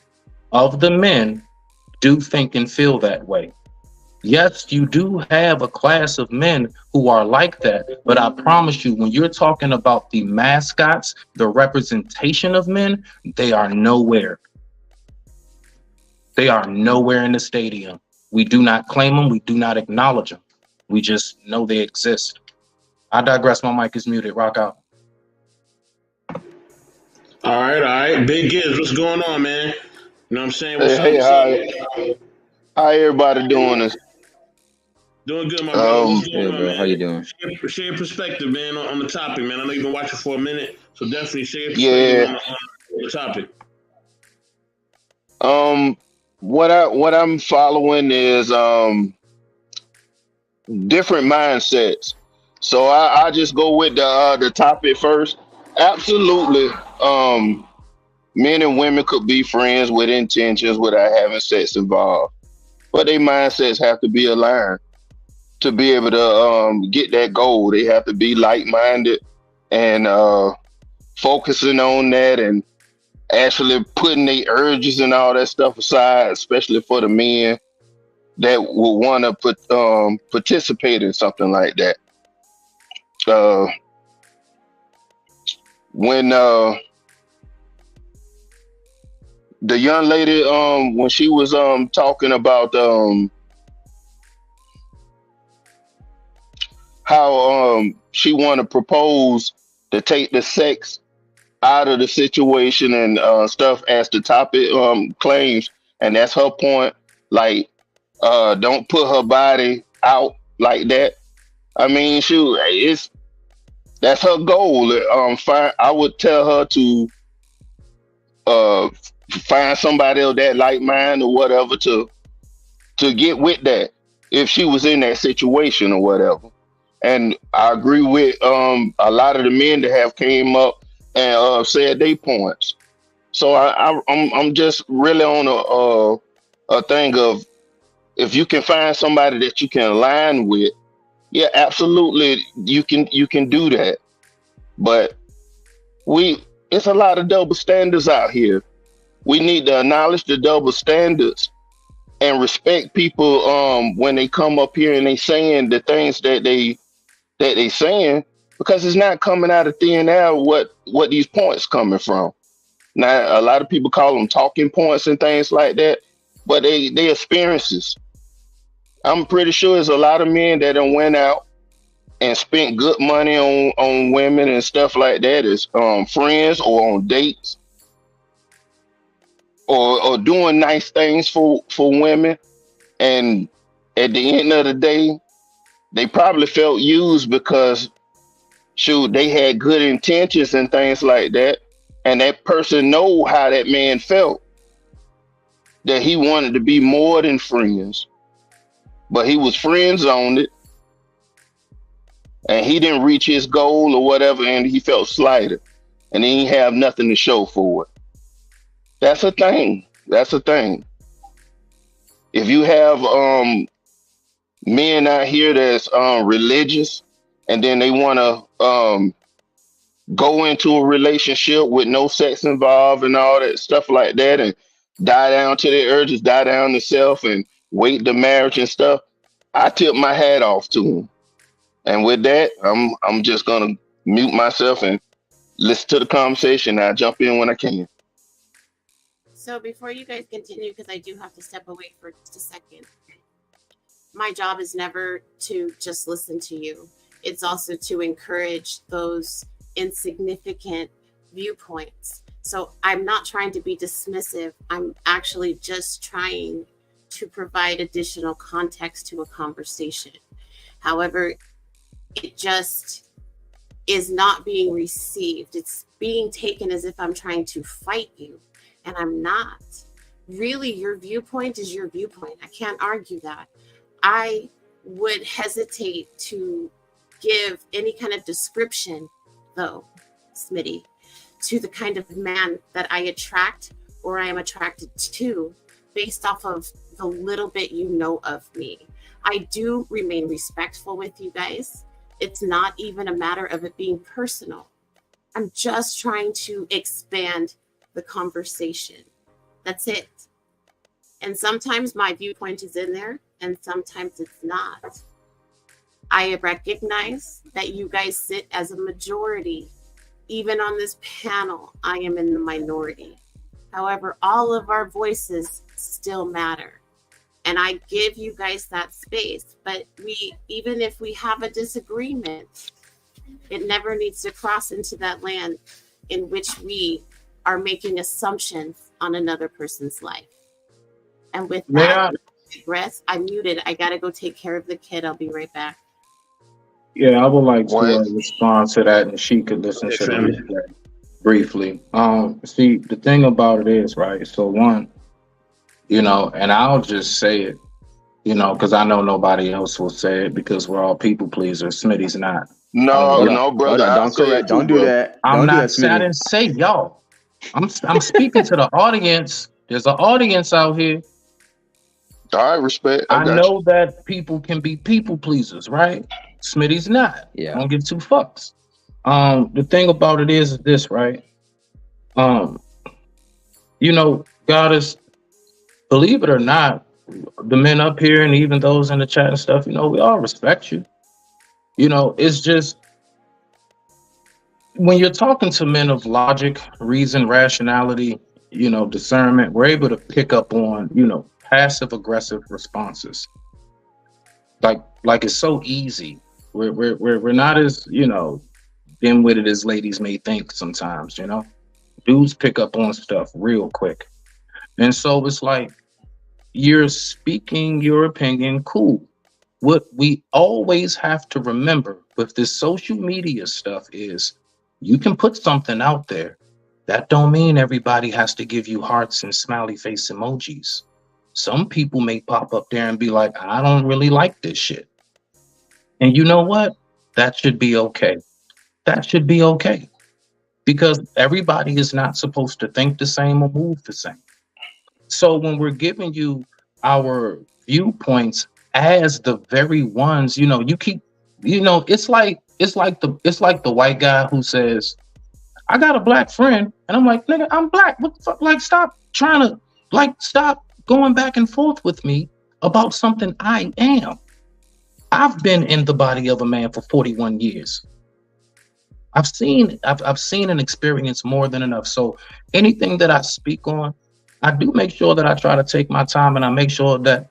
of the men do think and feel that way. Yes, you do have a class of men who are like that, but I promise you, when you're talking about the mascots, the representation of men, they are nowhere. They are nowhere in the stadium. We do not claim them. We do not acknowledge them. We just know they exist. I digress. My mic is muted. Rock out. All right. Big Gibbs, what's going on, man? You know what I'm saying? What's Hey, up? how everybody doing this? Doing good, my brother. What's Hey, going on, bro, man? how you doing? Share your perspective, man, on the topic, man. I know you've been watching for a minute, so definitely share your Yeah. perspective on the topic. What I'm following is different mindsets. So I just go with the topic first. Absolutely. Men and women could be friends with intentions without having sex involved, but their mindsets have to be aligned to be able to get that goal. They have to be like-minded and focusing on that, and actually putting their urges and all that stuff aside, especially for the men that will want to participate in something like that. When the young lady, when she was talking about how she want to propose to take the sex out of the situation and stuff, as the topic claims, and that's her point. Like, don't put her body out like that. I mean, shoot, that's her goal. I would tell her to find somebody of that like mind or whatever to get with that if she was in that situation or whatever. And I agree with a lot of the men that have came up and said their points. So I'm just really on a thing of, if you can find somebody that you can align with, yeah, absolutely, you can do that. But it's a lot of double standards out here. We need to acknowledge the double standards and respect people when they come up here and they saying the things that they saying, because it's not coming out of thin air what these points coming from. Now, a lot of people call them talking points and things like that, but they experiences. I'm pretty sure there's a lot of men that done went out and spent good money on women and stuff like that, as friends or on dates, or doing nice things for women, and at the end of the day, they probably felt used because, shoot, they had good intentions and things like that, and that person know how that man felt, that he wanted to be more than friends, but he was friend zoned, and he didn't reach his goal or whatever, and he felt slighted, and he didn't have nothing to show for it. That's a thing. That's a thing. If you have men out here that's religious, and then they want to go into a relationship with no sex involved and all that stuff like that, and die down to their urges, die down to self, and wait the marriage and stuff, I tip my hat off to them. And with that, I'm just gonna mute myself and listen to the conversation. I jump in when I can. So before you guys continue, because I do have to step away for just a second, my job is never to just listen to you. It's also to encourage those insignificant viewpoints. So I'm not trying to be dismissive. I'm actually just trying to provide additional context to a conversation. However, it just is not being received. It's being taken as if I'm trying to fight you, and I'm not. Really, your viewpoint is your viewpoint. I can't argue that. I would hesitate to give any kind of description, though, Smitty, to the kind of man that I attract or I am attracted to based off of the little bit you know of me. I do remain respectful with you guys. It's not even a matter of it being personal. I'm just trying to expand the conversation. That's it. And sometimes my viewpoint is in there and sometimes it's not. I recognize that you guys sit as a majority. Even on this panel, I am in the minority. However, all of our voices still matter. And I give you guys that space. But even if we have a disagreement, it never needs to cross into that land in which we are making assumptions on another person's life. And with that, I'm muted. I got to go take care of the kid. I'll be right back. Yeah, I would like to respond to that, and she could listen to the replay briefly. See, the thing about it is, right? So one, and I'll just say it, because I know nobody else will say it because we're all people pleasers. Smitty's not. No, brother. Don't correct. Don't do that. I'm not. I didn't say y'all. I'm speaking to the audience. There's an audience out here. I respect. I know that people can be people pleasers, right? Smitty's not. Yeah. Don't give two fucks. The thing about it is this, right? God is, believe it or not, the men up here and even those in the chat and stuff, we all respect you. It's just when you're talking to men of logic, reason, rationality, discernment, we're able to pick up on, passive aggressive responses. Like it's so easy. We're not as, dim-witted as ladies may think sometimes, Dudes pick up on stuff real quick. And so it's like, you're speaking your opinion, cool. What we always have to remember with this social media stuff is you can put something out there. That don't mean everybody has to give you hearts and smiley face emojis. Some people may pop up there and be like, I don't really like this shit. And you know what? That should be okay. That should be okay. Because everybody is not supposed to think the same or move the same. So when we're giving you our viewpoints as the very ones, you keep, it's like the white guy who says, I got a black friend, and I'm like, nigga, I'm black. What the fuck? Like, stop trying to, stop going back and forth with me about something I am. I've been in the body of a man for 41 years. I've seen and experienced more than enough. So anything that I speak on, I do make sure that I try to take my time, and I make sure that,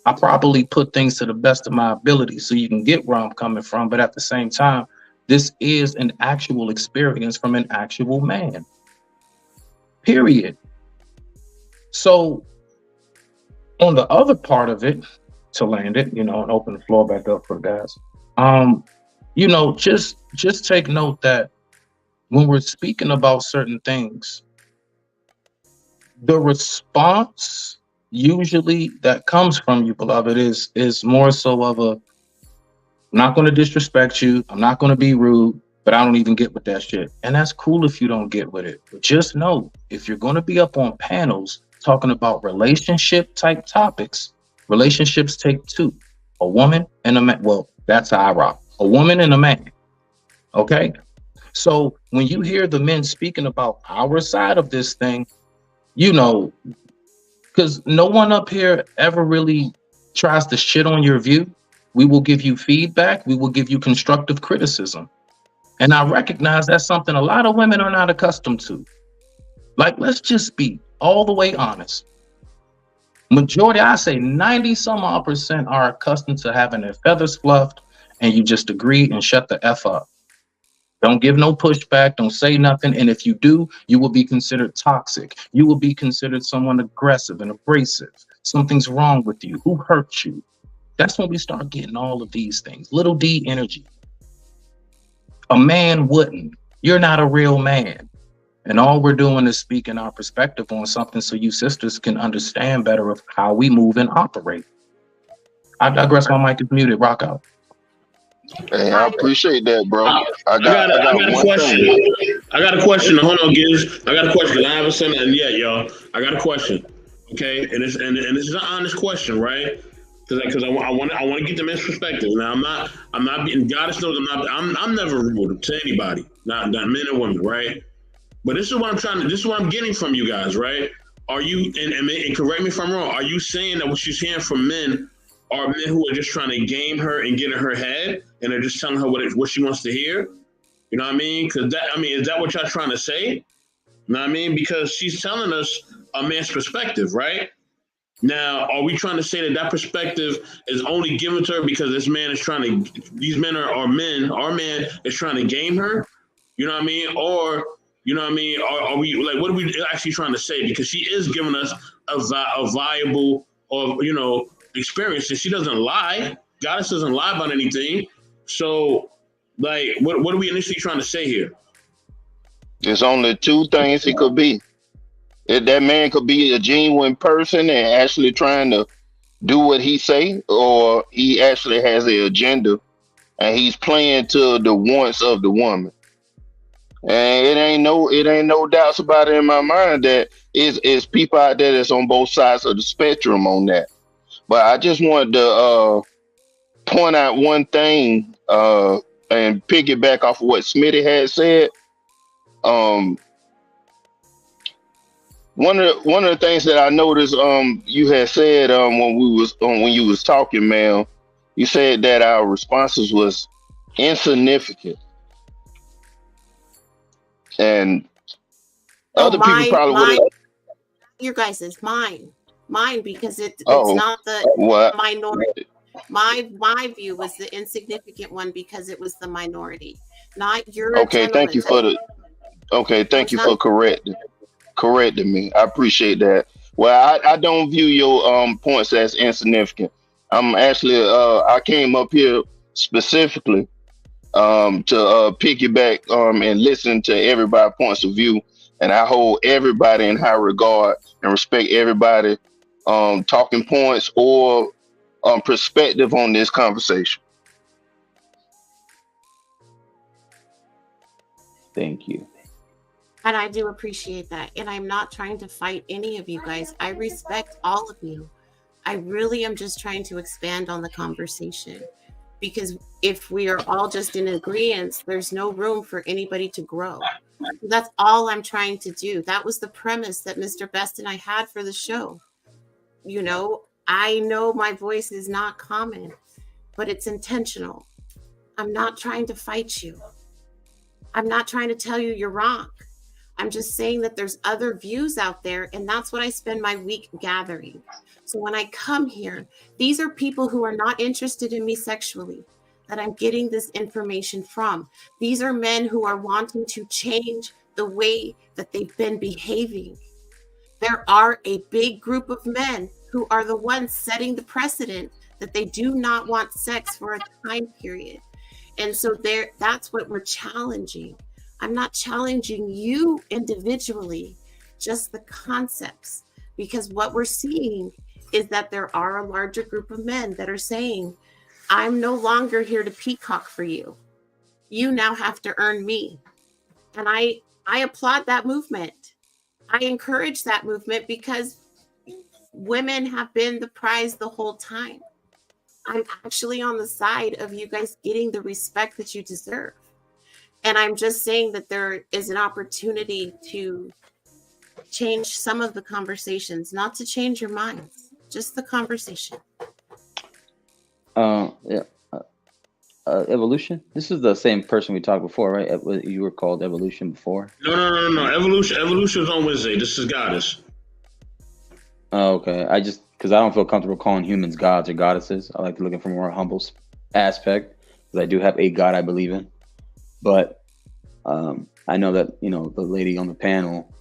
I properly put things to the best of my ability so you can get where I'm coming from. But at the same time, this is an actual experience from an actual man. Period. So on the other part of it, to land it, and open the floor back up for the guys. Just take note that when we're speaking about certain things, the response usually that comes from you, beloved, is more so of a, I'm not going to disrespect you, I'm not going to be rude, but I don't even get with that shit. And that's cool if you don't get with it. But just know, if you're going to be up on panels talking about relationship type topics, relationships take two, a woman and a man. Well, that's how I rock. A woman and a man. Okay? So when you hear the men speaking about our side of this thing, because no one up here ever really tries to shit on your view. We will give you feedback. We will give you constructive criticism. And I recognize that's something a lot of women are not accustomed to. Let's just be all the way honest. Majority, I say 90% are accustomed to having their feathers fluffed, and you just agree and shut the F up. Don't give no pushback. Don't say nothing. And if you do, you will be considered toxic. You will be considered someone aggressive and abrasive. Something's wrong with you. Who hurt you? That's when we start getting all of these things. Little D energy. A man wouldn't. You're not a real man. And all we're doing is speaking our perspective on something so you sisters can understand better of how we move and operate. I digress. My mic is muted. Rock out. Hey, I appreciate that, bro. I got a question. I got a question. Hold on, Giz. I got a question. I haven't said nothing yet, y'all. I got a question. Okay, and this is an honest question, right? because I want to get the men's perspective. Now I'm not being Goddess knows I'm never rude to anybody, not men and women, right? But this is what I'm getting from you guys, right? Are you and correct me if I'm wrong? Are you saying that what she's hearing from men are men who are just trying to game her and get in her head, and they're just telling her what she wants to hear? You know what I mean? Is that what y'all trying to say? You know what I mean? Because she's telling us a man's perspective, right? Now, are we trying to say that perspective is only given to her because this man is trying to? These men our man is trying to game her? You know what I mean? Or you know what I mean? Are we like, what are we actually trying to say? Because she is giving us a viable or experience, and she doesn't lie. Goddess doesn't lie about anything. So, like, what are we initially trying to say here? There's only two things it could be. That man could be a genuine person and actually trying to do what he say, or he actually has an agenda and he's playing to the wants of the woman. And it ain't no doubts about it in my mind that it's people out there that's on both sides of the spectrum on that. But I just wanted to point out one thing and piggyback off of what Smitty had said. One of the things that I noticed you had said when you was talking, man, you said that our responses was insignificant. And other people probably would have. Your guys is mine because it's Oh, not the what? minority. My view was the insignificant one because it was the minority, not your Okay, thank you generalism. thank you for correcting me. I appreciate that. Well, I don't view your points as insignificant. I'm actually I came up here specifically to piggyback and listen to everybody's points of view, and I hold everybody in high regard and respect everybody talking points or perspective on this conversation. Thank you. And I do appreciate that. And I'm not trying to fight any of you guys. I respect all of you. I really am just trying to expand on the conversation, because if we are all just in agreement, there's no room for anybody to grow. That's all I'm trying to do. That was the premise that Mr. Best and I had for the show. I know my voice is not common, but it's intentional. I'm not trying to fight you. I'm not trying to tell you you're wrong. I'm just saying that there's other views out there, and that's what I spend my week gathering. So when I come here, these are people who are not interested in me sexually that I'm getting this information from. These are men who are wanting to change the way that they've been behaving. There are a big group of men who are the ones setting the precedent that they do not want sex for a time period. And so that's what we're challenging. I'm not challenging you individually, just the concepts, because what we're seeing is that there are a larger group of men that are saying, I'm no longer here to peacock for you. You now have to earn me. And I applaud that movement. I encourage that movement because women have been the prize the whole time. I'm actually on the side of you guys getting the respect that you deserve. And I'm just saying that there is an opportunity to change some of the conversations, not to change your minds, just the conversation. Evolution. This is the same person we talked before, right? You were called Evolution before. No. Evolution is on Wednesday. This is Goddess. Oh, okay. Because I don't feel comfortable calling humans gods or goddesses. I like to look at it from a more humble aspect, because I do have a God I believe in. But I know that, the lady on the panel,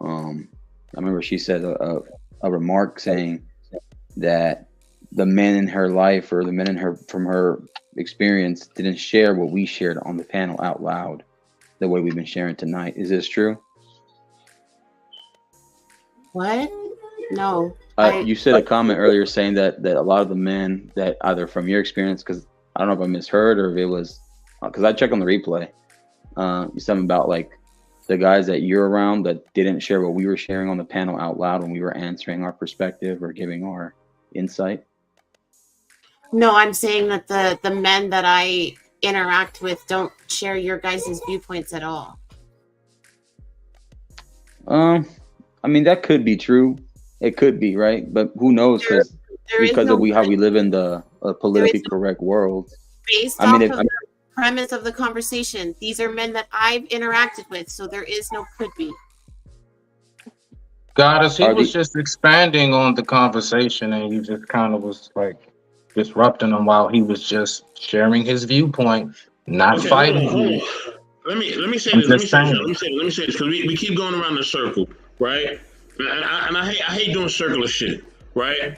I remember she said a remark saying that the men in her life, or the men from her experience, didn't share what we shared on the panel out loud the way we've been sharing tonight. Is this true? What? No. You said a comment earlier saying that a lot of the men that, either from your experience, because I don't know if I misheard or if it was, because I checked on the replay, something about like the guys that you're around that didn't share what we were sharing on the panel out loud when we were answering our perspective or giving our insight. No, I'm saying that the men that I interact with don't share your guys' viewpoints at all. I mean, that could be true. It could be, right? But who knows? There is Because no of how we live in the politically correct world. based I mean, off of the premise of the conversation. These are men that I've interacted with, so there is no could be. Goddess, he was just expanding on the conversation, and you just kind of was like disrupting him while he was just sharing his viewpoint, not fighting you. Let me say I'm this. Let just me say saying. this because we keep going around the circle, right? And I hate doing circular shit, right?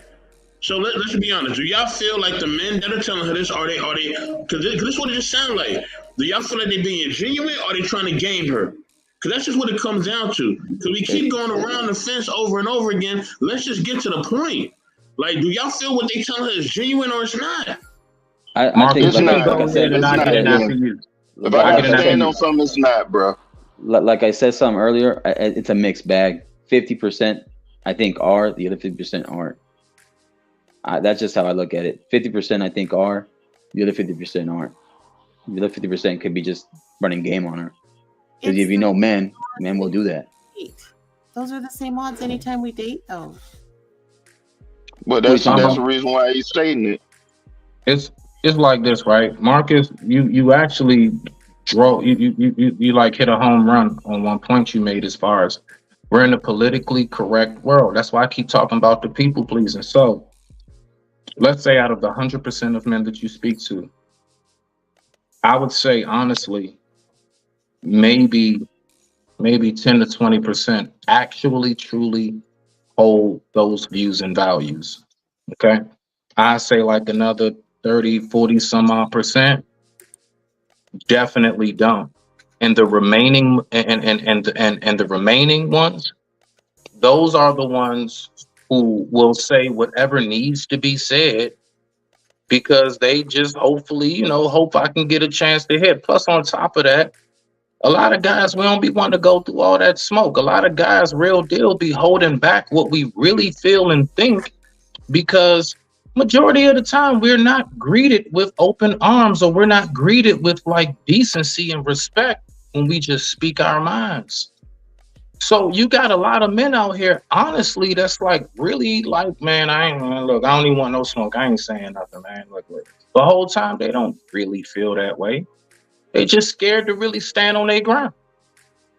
So let's be honest. Do y'all feel like the men that are telling her this are they? Because this is what it just sounds like. Do y'all feel like they're being genuine, or are they trying to game her? Because that's just what it comes down to. Because we keep going around the fence over and over again. Let's just get to the point. Like, do y'all feel what they tell her is genuine or it's not? I think, like I said, If I can stand on something, it's not, bro. Like I said something earlier, it's a mixed bag. 50%, I think, are. The other 50% aren't. That's just how I look at it. 50%, I think, are. The other 50% aren't. The other 50% could be just running game on her. Because if you know men will do that. Those are the same odds anytime we date, though. But that's the reason why he's stating it. It's like this, right, Marcus? You actually you like hit a home run on one point you made as far as we're in a politically correct world. That's why I keep talking about the people pleasing. So let's say out of the 100% of men that you speak to, I would say honestly, maybe 10 to 20% actually truly hold those views and values. Okay, I say like another 30, 40 some odd percent definitely don't. And the remaining and the remaining ones, those are the ones who will say whatever needs to be said because they just hopefully, hope I can get a chance to hit. Plus on top of that, a lot of guys, we don't be wanting to go through all that smoke. A lot of guys, real deal, be holding back what we really feel and think because majority of the time we're not greeted with open arms or we're not greeted with like decency and respect when we just speak our minds. So you got a lot of men out here, honestly, that's like really like, man, I don't even want no smoke. I ain't saying nothing, man. Look. The whole time they don't really feel that way. They just scared to really stand on their ground.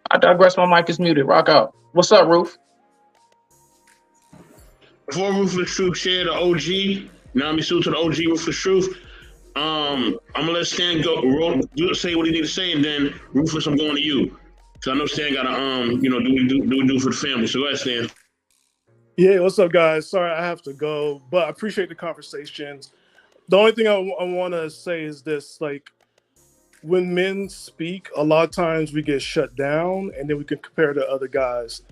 I digress. My mic is muted. Rock out. What's up, Roof? Before Ruthless Truth share the OG, salute to the OG Ruthless Truth. I'm gonna let Stan go say what he need to say, and then Ruthless, I'm going to you. Cause I know Stan gotta do what we do for the family. So go ahead, Stan. Yeah, what's up, guys? Sorry I have to go, but I appreciate the conversations. The only thing I want to say is this: like, when men speak, a lot of times we get shut down, and then we can compare to other guys,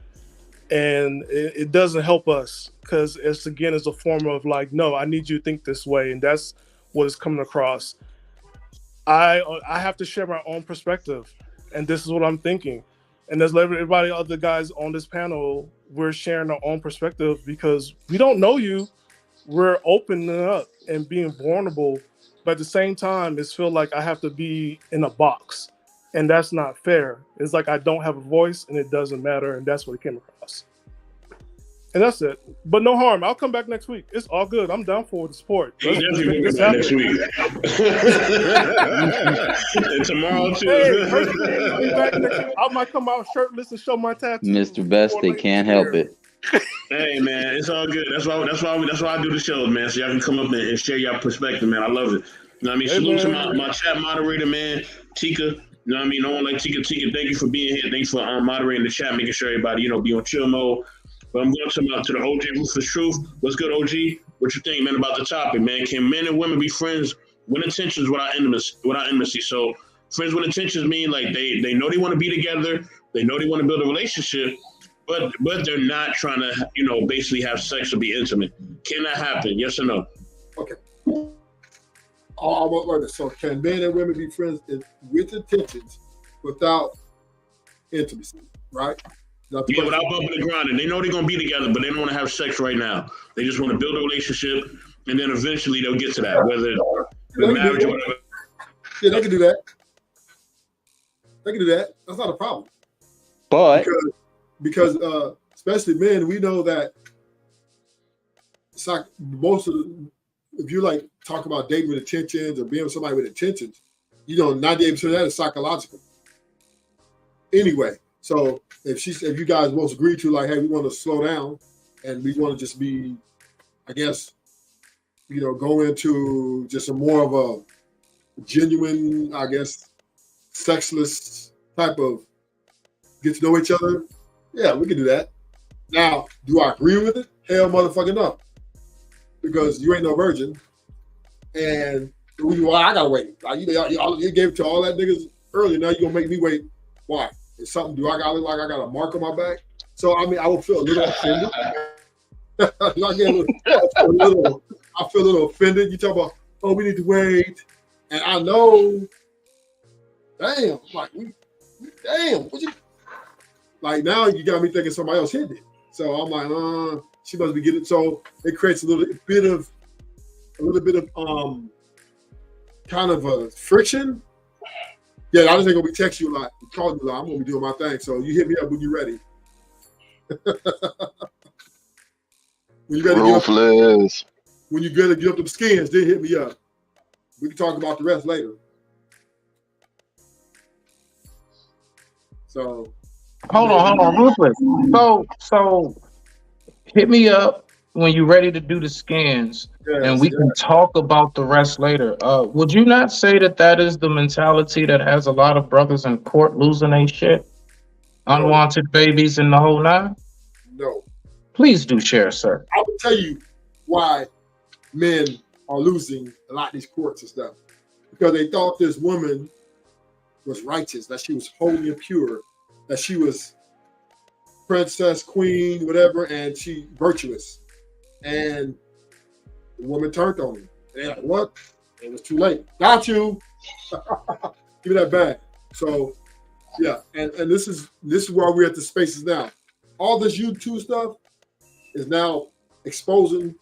and it doesn't help us because it's a form of like, no, I need you to think this way, and that's what is coming across. I have to share my own perspective, and this is what I'm thinking. And as everybody, other guys on this panel, we're sharing our own perspective because we don't know you. We're opening up and being vulnerable, but at the same time, it's feel like I have to be in a box, and that's not fair. It's like I don't have a voice, and it doesn't matter, and that's what it came across. And that's it. But no harm. I'll come back next week. It's all good. I'm down for the support. He's definitely coming back next week. And tomorrow too. Hey, I might come out shirtless and show my tattoo. Mr. Best, they can't help it. Hey man, it's all good. That's why I do the shows, man. So y'all can come up and share your perspective, man. I love it. You know what I mean? Hey, salute man. to my chat moderator, man, Tika. You know what I mean? No one like Tika. Tika, thank you for being here. Thanks for moderating the chat, making sure everybody, be on chill mode. But I'm going to the OG Ruthless Truth. What's good, OG? What you think, man, about the topic, man? Can men and women be friends with intentions without intimacy? So friends with intentions mean like they know they want to be together, they know they want to build a relationship, but they're not trying to, basically have sex or be intimate. Can that happen? Yes or no? Okay. I want to learn this. So can men and women be friends with intentions without intimacy, right? Yeah, without bumping the ground. And they know they're going to be together, but they don't want to have sex right now. They just want to build a relationship. and then eventually they'll get to that, whether They the can do marriage or that. whatever. Yeah, they can do that. They can do that. That's not a problem. But Because especially men, we know that it's like most of the, if you like talk about dating with intentions or being with somebody with intentions, 98% of that is psychological. Anyway, so if you guys both agree to like, hey, we want to slow down and we want to just be, I guess, go into just a more of a genuine, I guess, sexless type of get to know each other. Yeah, we can do that. Now, do I agree with it? Hell motherfucking no. Because you ain't no virgin. And I gotta wait. Like, you gave it to all that niggas earlier. Now you gonna make me wait. Why? Is something, do I gotta look like I got a mark on my back? So I mean I would feel a little offended. I feel a little offended. You talk about, oh, we need to wait. And I know, damn, like damn, what you like now you got me thinking somebody else hit it. So I'm like, she must be getting, so it creates a little bit of kind of a friction. Yeah, I just ain't gonna be texting you a lot, calling you a lot. I'm gonna be doing my thing. So you hit me up when you're ready. When you gotta Ruthless. when you gotta get up them skins, then hit me up. We can talk about the rest later. So Hold on, Ruthless. So hit me up when you're ready to do the scans, and we can talk about the rest later. Would you not say that is the mentality that has a lot of brothers in court losing their shit? Unwanted babies and the whole nine? No. Please do share, sir. I will tell you why men are losing a lot of these courts and stuff. Because they thought this woman was righteous, that she was holy and pure, that she was princess, queen, whatever, and she virtuous. And the woman turned on him. They're like, what? It was too late. Got you. Give me that back. So yeah, and this is why we're at the spaces now. All this YouTube stuff is now exposing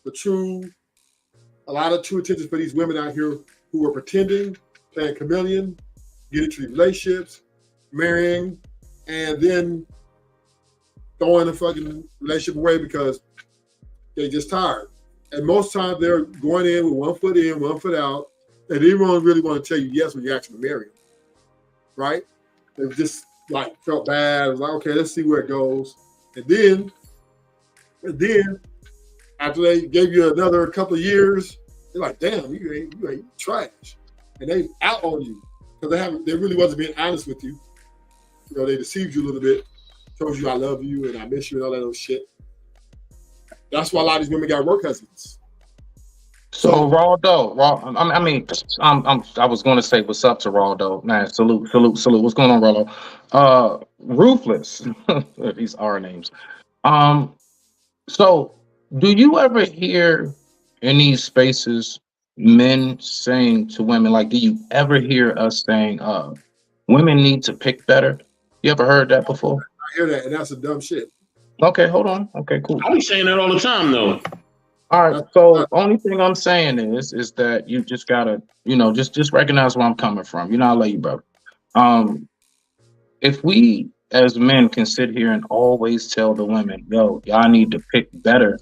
a lot of true intentions for these women out here who are pretending, playing chameleon, get into relationships, marrying, and then throwing the fucking relationship away because they're just tired. And most times they're going in with 1 foot in, 1 foot out, and they don't really want to tell you yes when you actually marry them, right? They just like felt bad. It was like, okay, let's see where it goes. And then after they gave you another couple of years, they're like, damn, you ain't trash. And they out on you because they really wasn't being honest with you. They deceived you a little bit, told you I love you and I miss you and all that little shit. That's why a lot of these women got work husbands. So Raldo, I was going to say what's up to Raldo. Man, salute. What's going on, Raldo? Ruthless. These are names. So do you ever hear in these spaces men saying to women, like, do you ever hear us saying, women need to pick better? You ever heard that before? I hear that, and that's some dumb shit. Okay, hold on. Okay, cool. I be saying that all the time, though. All right, so only thing I'm saying is that you just gotta, just recognize where I'm coming from. I love you, brother. If we as men can sit here and always tell the women, yo, y'all need to pick better,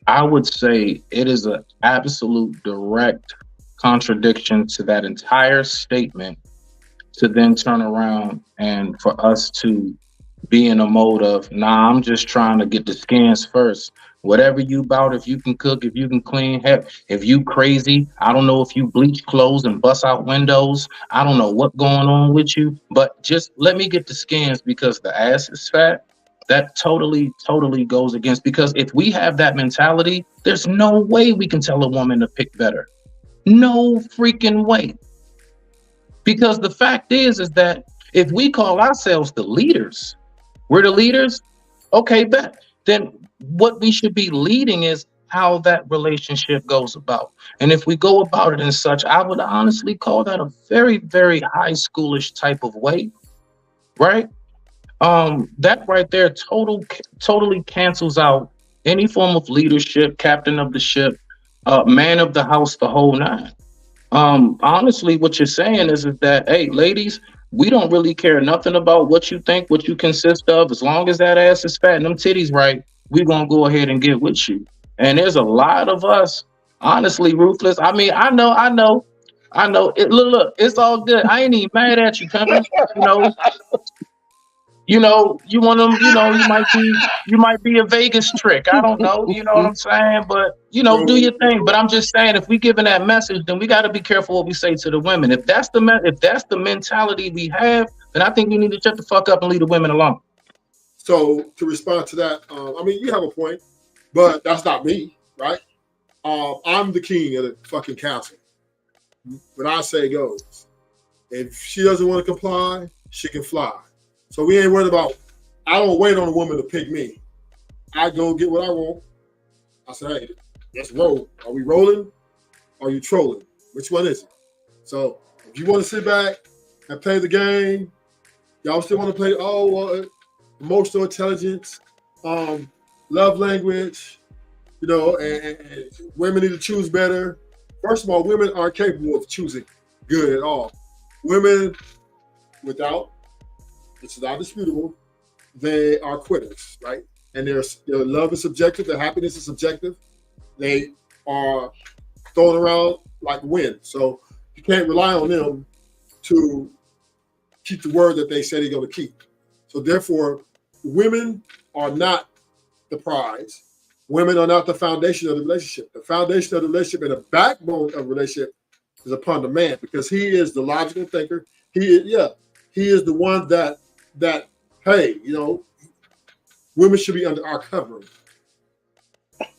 I would say it is an absolute direct contradiction to that entire statement to then turn around and for us to be in a mode of, nah, I'm just trying to get the scans first. Whatever you about, if you can cook, if you can clean, heck, if you crazy, I don't know if you bleach clothes and bust out windows. I don't know what's going on with you, but just let me get the scans because the ass is fat. That totally goes against, because if we have that mentality, there's no way we can tell a woman to pick better. No freaking way. Because the fact is that if we call ourselves the leaders, we're the leaders, okay, bet. Then what we should be leading is how that relationship goes about. And if we go about it in such, I would honestly call that a very, very high schoolish type of way, right? That right there totally cancels out any form of leadership, captain of the ship, man of the house, the whole nine. Honestly, what you're saying is that, hey, ladies, we don't really care nothing about what you think, what you consist of. As long as that ass is fat and them titties right, we're gonna go ahead and get with you. And there's a lot of us, honestly, ruthless. I mean, I know. It, look, it's all good. I ain't even mad at you, pimpin'. You want them, you might be a Vegas trick. I don't know, you know what I'm saying? But do your thing. But I'm just saying, if we giving that message, then we got to be careful what we say to the women. If that's the mentality we have, then I think we need to shut the fuck up and leave the women alone. So to respond to that, I mean, you have a point, but that's not me, right? I'm the king of the fucking castle. When I say goes. If she doesn't want to comply, she can fly. So we ain't worried about, I don't wait on a woman to pick me. I go get what I want. I say, hey, let's roll. Are we rolling? Or are you trolling? Which one is it? So if you want to sit back and play the game, y'all still want to play, emotional intelligence, love language, and women need to choose better. First of all, women aren't capable of choosing good at all. Women, this is not disputable, they are quitters, right? And their love is subjective, their happiness is subjective. They are thrown around like wind. So you can't rely on them to keep the word that they say they're going to keep. So therefore, women are not the prize. Women are not the foundation of the relationship. The foundation of the relationship and the backbone of the relationship is upon the man, because he is the logical thinker. He is the one that hey, women should be under our covering.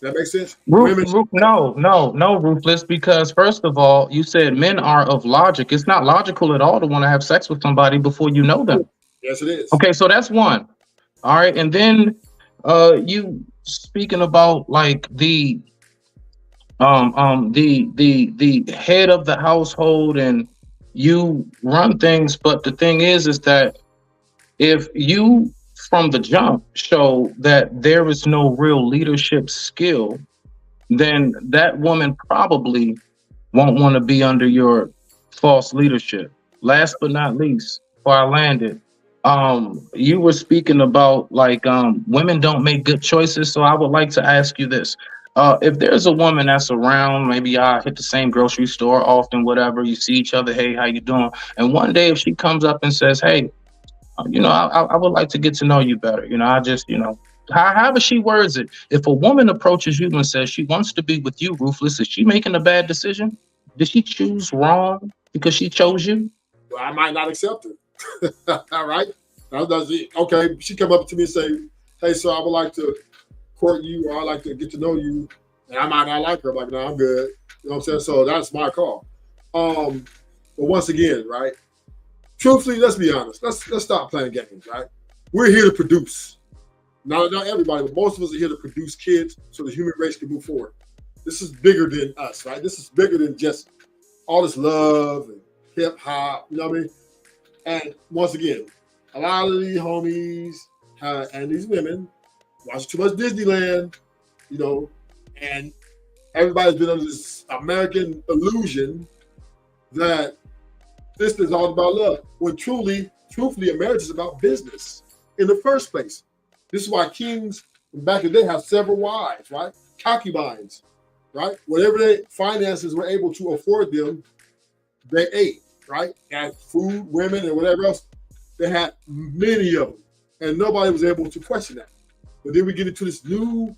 That makes sense? No, Ruthless, because first of all, you said men are of logic. It's not logical at all to want to have sex with somebody before you know them. Yes, it is. Okay, so that's one. All right, and then you speaking about like the head of the household and you run things, but the thing is that if you from the jump show that there is no real leadership skill, then that woman probably won't want to be under your false leadership. Last but not least, before I landed, you were speaking about like women don't make good choices. So I would like to ask you this. If there's a woman that's around, maybe I hit the same grocery store often, whatever, you see each other, hey, how you doing? And one day if she comes up and says, hey, I would like to get to know you better. I just, however she words it, if a woman approaches you and says she wants to be with you, Ruthless, is she making a bad decision? Did she choose wrong because she chose you? Well, I might not accept it. All right. Okay, she come up to me and say, hey, so I would like to court you, or I'd like to get to know you. And I might not like her. I'm like, no, I'm good. You know what I'm saying? So that's my call. But once again, right? Truthfully, let's be honest. Let's stop playing games, right? We're here to produce. Not everybody, but most of us are here to produce kids so the human race can move forward. This is bigger than us, right? This is bigger than just all this love and hip hop, you know what I mean? And once again, a lot of these homies and these women watch too much Disneyland, and everybody's been under this American illusion that this is all about love, when truthfully, a marriage is about business in the first place. This is why kings back in the day have several wives, right? Concubines, right? Whatever their finances were able to afford them, they ate, right? Had food, women, and whatever else. They had many of them, and nobody was able to question that. But then we get into this new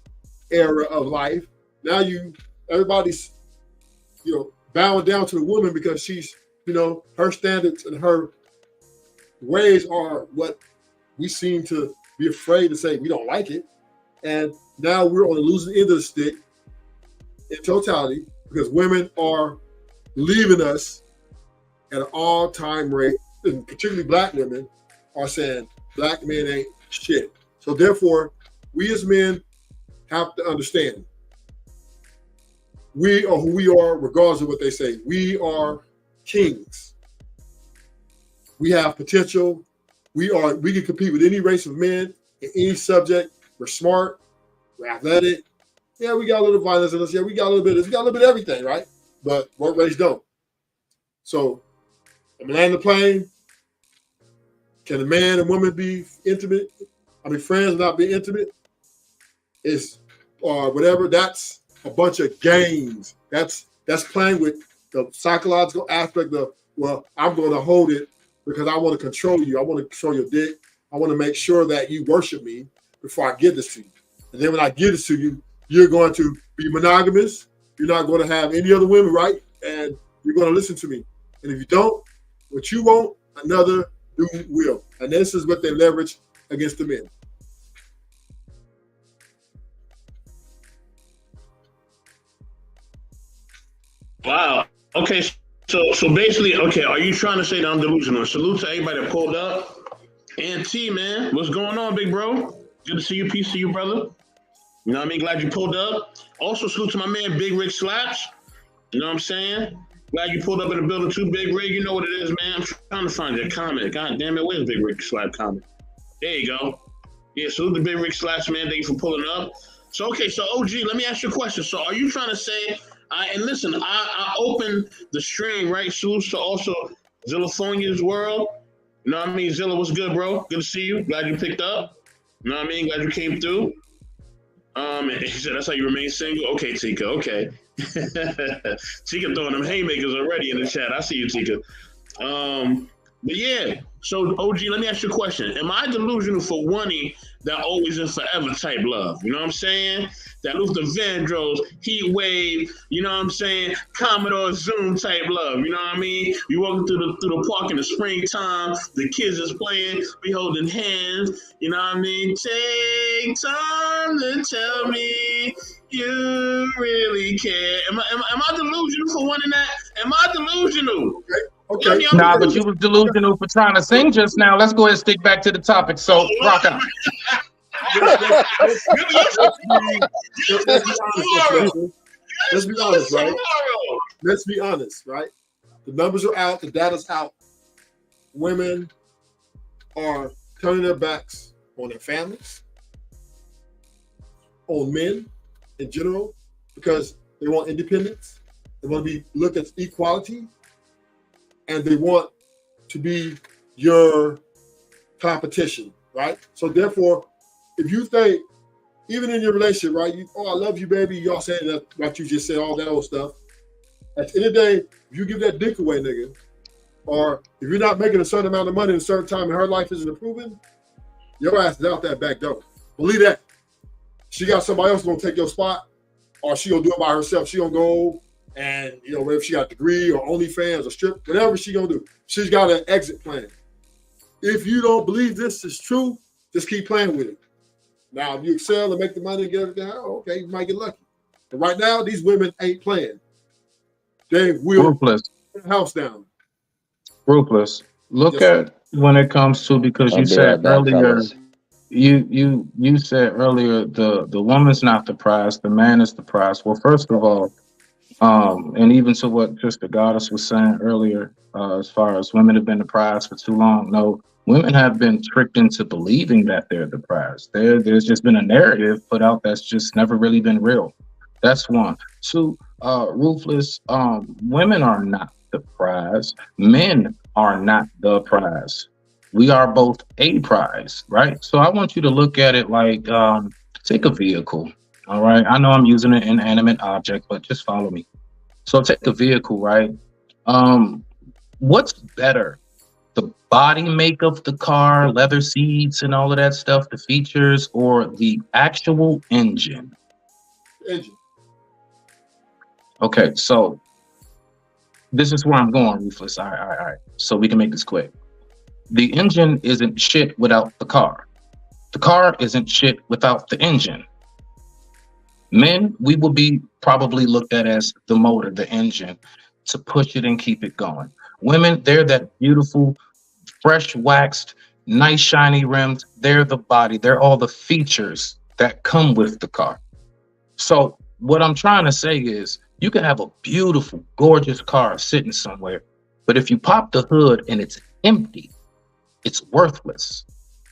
era of life. Now everybody's, bowing down to the woman because she's, her standards and her ways are what we seem to be afraid to say we don't like it. And now we're on the losing end of the stick in totality because women are leaving us at an all-time rate, and particularly black women are saying black men ain't shit. So therefore, we as men have to understand we are who we are regardless of what they say. We are kings. We have potential. We can compete with any race of men in any subject. We're smart. we're athletic. Yeah, we got a little violence in us. Yeah, we got a little bit of this. We got a little bit of everything, right? But work rates don't. So, I'm landing the plane. Can a man and woman be intimate? I mean, friends not be intimate? It's or whatever. That's a bunch of games. That's playing with the psychological aspect of, well, I'm going to hold it because I want to control you. I want to control your dick. I want to make sure that you worship me before I give this to you. And then when I give this to you, you're going to be monogamous. You're not going to have any other women, right? And you're going to listen to me. And if you don't, what you want, another dude will. And this is what they leverage against the men. Wow. Okay. So basically, okay, are you trying to say that I'm delusional? Salute to everybody that pulled up. And T, man, what's going on, big bro? Good to see you. Peace to you, brother. You know what I mean? Glad you pulled up. Also, salute to my man, Big Rick Slaps. You know what I'm saying? Glad you pulled up in the building too, Big Rick. You know what it is, man. I'm trying to find your comment. God damn it, where's Big Rick Slap comment? There you go. Yeah, salute to Big Rick Slaps, man. Thank you for pulling up. So, okay, so OG, let me ask you a question. So, are you trying to say, and listen, I opened the stream, right? Salute to also Zillaphonia's World. You know what I mean? Zilla, what's good, bro? Good to see you. Glad you picked up. You know what I mean? Glad you came through. And he said, that's how you remain single? Okay, Tika, okay. Tika throwing them haymakers already in the chat. I see you, Tika. But yeah, so OG, let me ask you a question. Am I delusional for wanting that always and forever type love? You know what I'm saying? That Luther Vandross, Heat Wave, you know what I'm saying? Commodore Zoom type love, you know what I mean? You walking through the park in the springtime, the kids is playing, we holding hands, you know what I mean? Take time to tell me you really care. Am I delusional for wanting that? Am I delusional? Okay. Nah, but you was delusional for trying to sing just now. Let's go ahead and stick back to the topic. So, rock out. Let's be honest, right? Let's be honest, right? The numbers are out. The data's out. Women are turning their backs on their families, on men in general, because they want independence. They want to be looked at equality. And they want to be your competition, right? So therefore, if you think, even in your relationship, right? I love you, baby. Y'all saying that, what you just said, all that old stuff. At the end of the day, if you give that dick away, nigga, or if you're not making a certain amount of money at a certain time and her life isn't improving, your ass is out that back door. Believe that. She got somebody else gonna take your spot, or she gonna do it by herself. She gonna go and, whether she got a degree or OnlyFans or strip, whatever she gonna do, she's got an exit plan. If you don't believe this is true, just keep playing with it. Now, if you excel and make the money and get everything, okay, you might get lucky. But right now, these women ain't playing. They will Ruthless. put the house down. Ruthless. Look at when it comes to, because you said earlier, you said earlier the woman's not the prize, the man is the prize. Well, first of all, and even to what Sister Goddess was saying earlier, as far as women have been the prize for too long. No, women have been tricked into believing that they're the prize. There's just been a narrative put out that's just never really been real. That's one. Two, Ruthless, women are not the prize. Men are not the prize. We are both a prize, right? So I want you to look at it like, take a vehicle. All right. I know I'm using an inanimate object, but just follow me. So take a vehicle, right? What's better? The body make of the car, leather seats and all of that stuff, the features, or the actual engine? Engine. Okay, so this is where I'm going, Ruthless. All right. So we can make this quick. The engine isn't shit without the car. The car isn't shit without the engine. Men, we will be probably looked at as the motor, the engine, to push it and keep it going. Women, they're that beautiful, fresh waxed, nice shiny rims. They're the body. They're all the features that come with the car. So what I'm trying to say is, you can have a beautiful, gorgeous car sitting somewhere, but if you pop the hood and it's empty, it's worthless.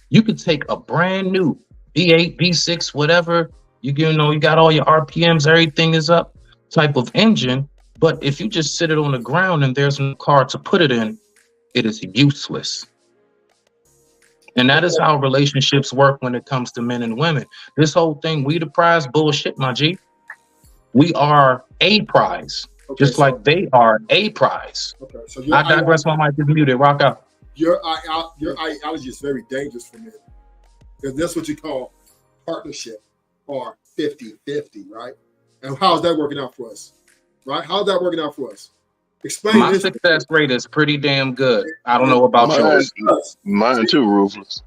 You could take a brand new V8, V6, whatever, You know, you got all your RPMs, everything is up type of engine. But if you just sit it on the ground and there's no car to put it in, it is useless. And that is how relationships work when it comes to men and women. This whole thing, we the prize, bullshit, my G. We are a prize, just like they are a prize. Okay, so I digress. My mic is muted. Rock out. Your ideology is very dangerous for men, because that's what you call partnership or 50-50, right? And how's that working out for us? Right? How's that working out for us? Explain My this. success rate is pretty damn good. I don't know about yours. Mine too, Ruthless.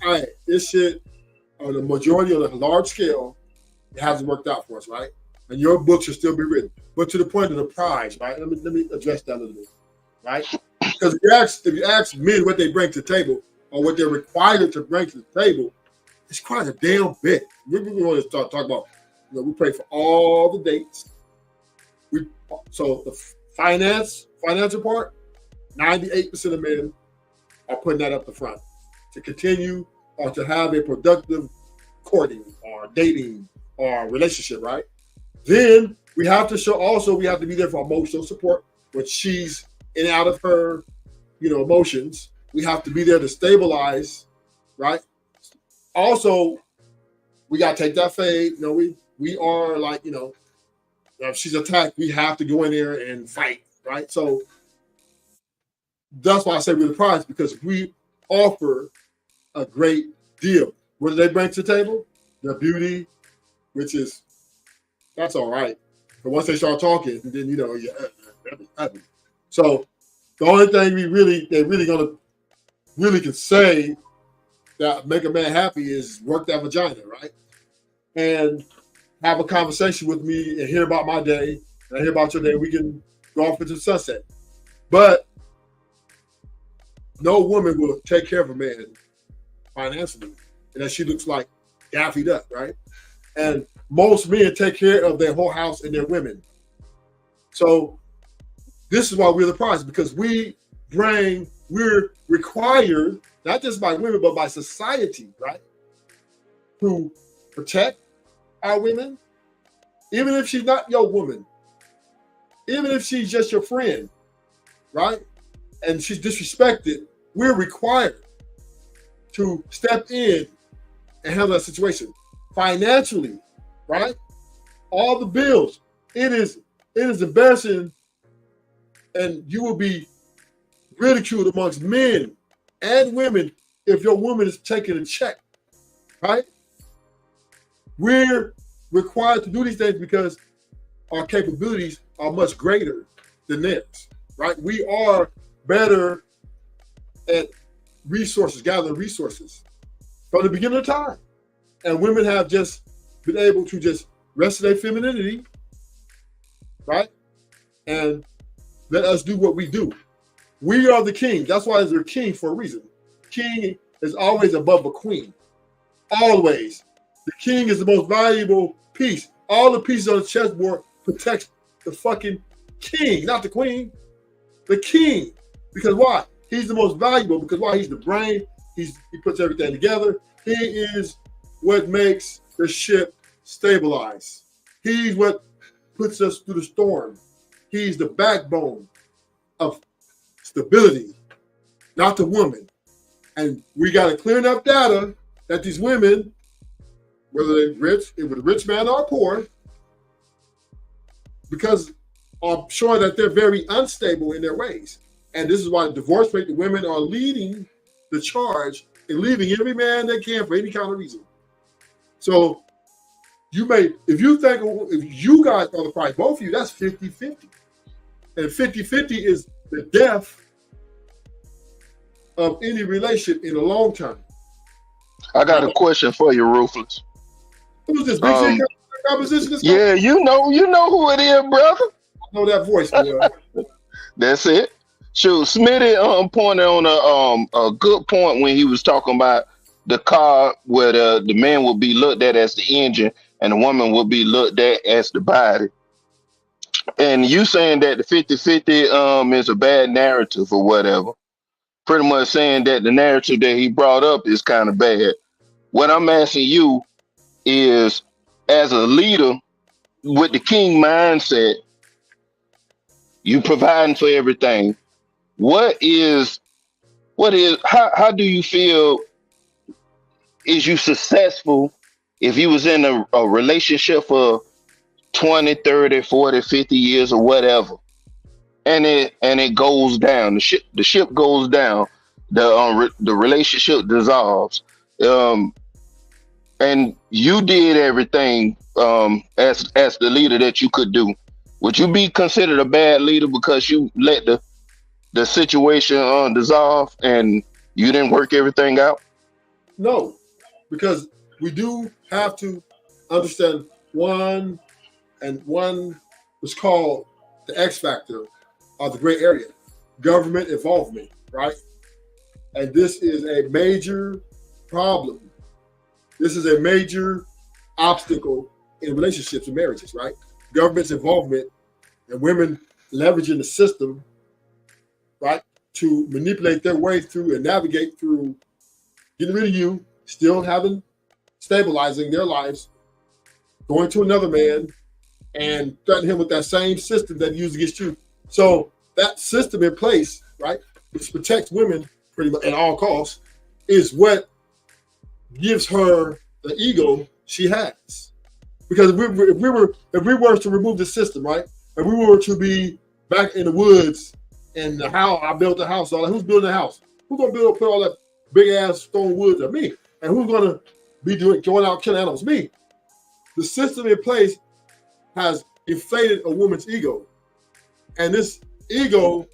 All right, this shit on the majority of the large scale, it hasn't worked out for us, right? And your book should still be written, but to the point of the prize, right? Let me address that a little bit, right? Because if you ask men what they bring to the table or what they're required to bring to the table, it's quite a damn bit. We want to start talking about, we pay for all the dates. So the financial part, 98% of men are putting that up the front to continue or to have a productive courting or dating or relationship, right? Then we have to be there for emotional support when she's in and out of her, emotions. We have to be there to stabilize, right? Also, we got to take that fade. We are like, if she's attacked, we have to go in there and fight, right? So that's why I say we're the prize, because we offer a great deal. What do they bring to the table? Their beauty, which is, that's all right. But once they start talking, then so the only thing they really can say that make a man happy is work that vagina, right? And have a conversation with me and hear about my day, and hear about your day. We can go off into the sunset. But no woman will take care of a man financially, and that she looks like daffy duck, right? And most men take care of their whole house and their women. So this is why we're the prize, because we're required, not just by women, but by society, right? To protect our women, even if she's not your woman, even if she's just your friend, right? And she's disrespected, we're required to step in and handle that situation financially, right? All the bills. It is embarrassing, and you will be ridiculed amongst men and women if your woman is taking a check, right? We're required to do these things because our capabilities are much greater than theirs, right? We are better at gathering resources from the beginning of time. And women have just been able to just rest in their femininity, right? And let us do what we do. We are the king. That's why they're king for a reason. King is always above a queen. Always. The king is the most valuable piece. All the pieces on the chessboard protects the fucking king, not the queen. The king. Because why? He's the most valuable. Because why? He's the brain. He puts everything together. He is what makes the ship stabilize. He's what puts us through the storm. He's the backbone of stability, not the woman. And we got to clear enough data that these women, whether they're rich, if it's a rich man or poor, because I'm sure that they're very unstable in their ways. And this is why the divorce rate, the women are leading the charge and leaving every man they can for any kind of reason. So if you guys are the price, both of you, that's 50-50. And 50-50 is the death of any relationship in the long term. I got a question for you, Ruthless. Who's this big shit composition? Yeah, you know who it is, brother. I know that voice, boy. That's it. Shoot, Smitty pointed on a good point when he was talking about the car where the man would be looked at as the engine and the woman would be looked at as the body. And you saying that the 50-50 is a bad narrative or whatever. Pretty much saying that the narrative that he brought up is kind of bad. What I'm asking you is as a leader with the king mindset, you providing for everything. How do you feel, is you successful if you was in a relationship for 20, 30, 40, 50 years or whatever, and it goes down, the ship goes down, the relationship dissolves, and you did everything as the leader that you could do. Would you be considered a bad leader because you let the situation dissolve and you didn't work everything out? No, because we do have to understand one was called the X factor of the gray area, government involvement, right? And this is a major problem. This is a major obstacle in relationships and marriages, right? Government's involvement and women leveraging the system, right, to manipulate their way through and navigate through getting rid of you, still stabilizing their lives, going to another man and threatening him with that same system that he used against you. So that system in place, right, which protects women pretty much at all costs, is what gives her the ego she has. Because if we were to remove the system, right, and we were to be back in the woods and how I built the house, all that, who's building the house? Who's gonna put all that big ass stone woods at me? And who's gonna be going out killing animals? Me. The system in place has inflated a woman's ego, and this ego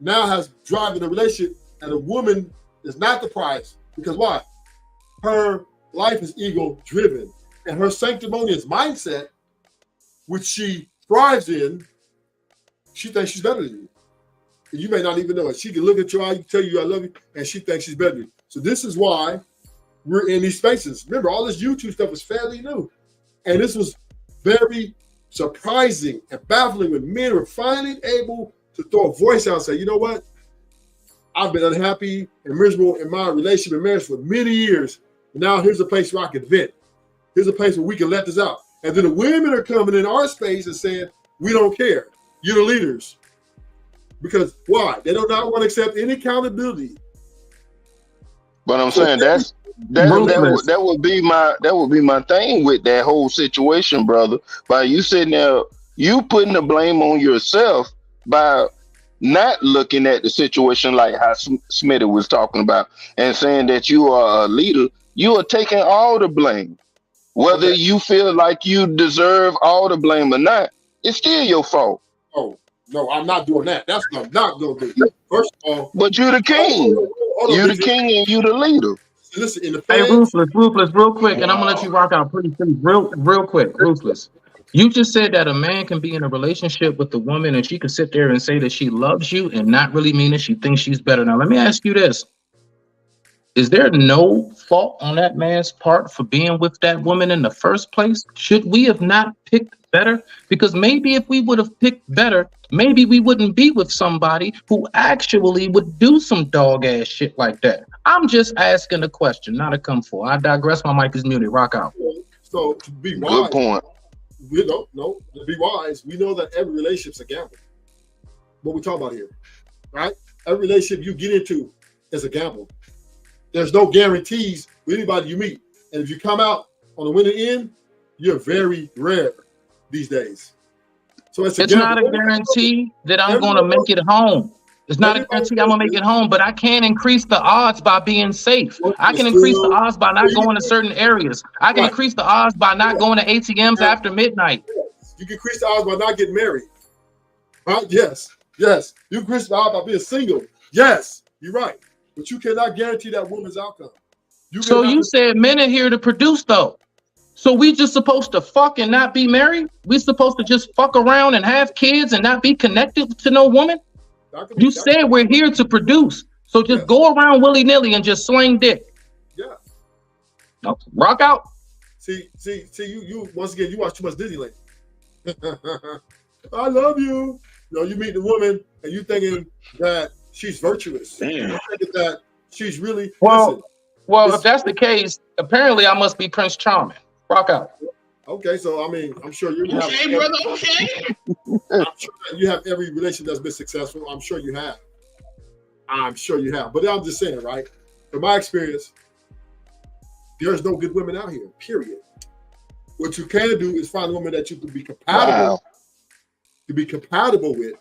now has driving the relationship, and a woman is not the prize. Because why? Her life is ego driven, and her sanctimonious mindset, which she thrives in, she thinks she's better than you. And you may not even know it. She can look at your eye, tell you I love you, and she thinks she's better than you. So this is why we're in these spaces. Remember, all this YouTube stuff is fairly new, and this was very surprising and baffling when men were finally able to throw a voice out and say, you know what? I've been unhappy and miserable in my relationship and marriage for many years. And now here's a place where I can vent. Here's a place where we can let this out. And then the women are coming in our space and saying, we don't care. You're the leaders. Because why? They do not want to accept any accountability. But I'm saying that would be my thing with that whole situation, brother. By you sitting there, you putting the blame on yourself by not looking at the situation like how Smitty was talking about and saying that you are a leader. You are taking all the blame. Whether you feel like you deserve all the blame or not, it's still your fault. Oh, no, I'm not doing that. That's what I'm not going to do. First of all, but you're the king. You're the king and you the leader. Listen, in the hey, Ruthless, real quick, and I'm gonna let you rock out pretty real quick. Ruthless, you just said that a man can be in a relationship with a woman and she could sit there and say that she loves you and not really mean it. She thinks she's better. Now, let me ask you this. Is there no fault on that man's part for being with that woman in the first place? Should we have not picked better? Because maybe if we would have picked better, maybe we wouldn't be with somebody who actually would do some dog ass shit like that. I'm just asking a question, not a come for. I digress. My mic is muted. Rock out. So to be wise, good point. No, to be wise, we know that every relationship's a gamble. What we talk about here, right? Every relationship you get into is a gamble. There's no guarantees with anybody you meet. And if you come out on the winning end, you're very rare these days. So it's not a guarantee that I'm going to make it home. It's not a guarantee I'm going to make it home, but I can increase the odds by being safe. I can increase the odds by not going to certain areas. I can increase the odds by not going to ATMs after midnight. You can increase the odds by not getting married. Right? Yes. You can increase the odds by being single. Yes, you're right. But you cannot guarantee that woman's outcome. So you said men are here to produce, though. So we just supposed to fuck and not be married? We supposed to just fuck around and have kids and not be connected to no woman? You said we're here to produce. So just go around willy-nilly and just sling dick. Yeah. No, rock out. See, you once again, you watch too much Disneyland. I love you. You meet the woman and you thinking that she's virtuous. Damn. You thinking that she's really well, if that's the case, apparently I must be Prince Charming. Rock out. Okay, so I mean, I'm sure you have. Okay, brother. Okay. I'm sure that you have every relationship that's been successful. I'm sure you have. I'm sure you have. But I'm just saying, right? From my experience, there's no good women out here. Period. What you can do is find a woman that you can be compatible. Wow. To be compatible with.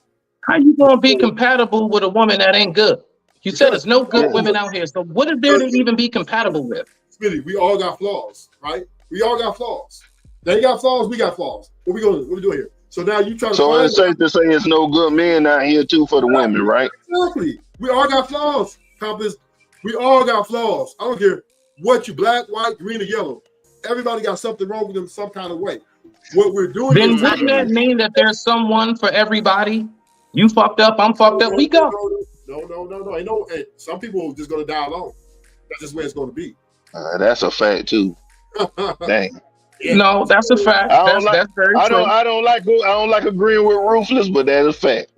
How you gonna be compatible with a woman that ain't good? You said there's no good women out here. So what is there to even be compatible with? Smitty, we all got flaws, right? We all got flaws. They got flaws, we got flaws. What we doing here? So now you trying to So find it's safe to say it's no good men out here too for the women, right? Exactly. We all got flaws, Compass. We all got flaws. I don't care what you black, white, green, or yellow. Everybody got something wrong with them some kind of way. What we're doing Then is wouldn't that mean that there's someone for everybody? You fucked up, I'm fucked up, we go. No. Ain't no. Hey, some people are just gonna die alone. That's just where it's gonna be. That's a fact too. Dang. No, that's a fact. That's very true. I don't like agreeing with Ruthless, but that is fact.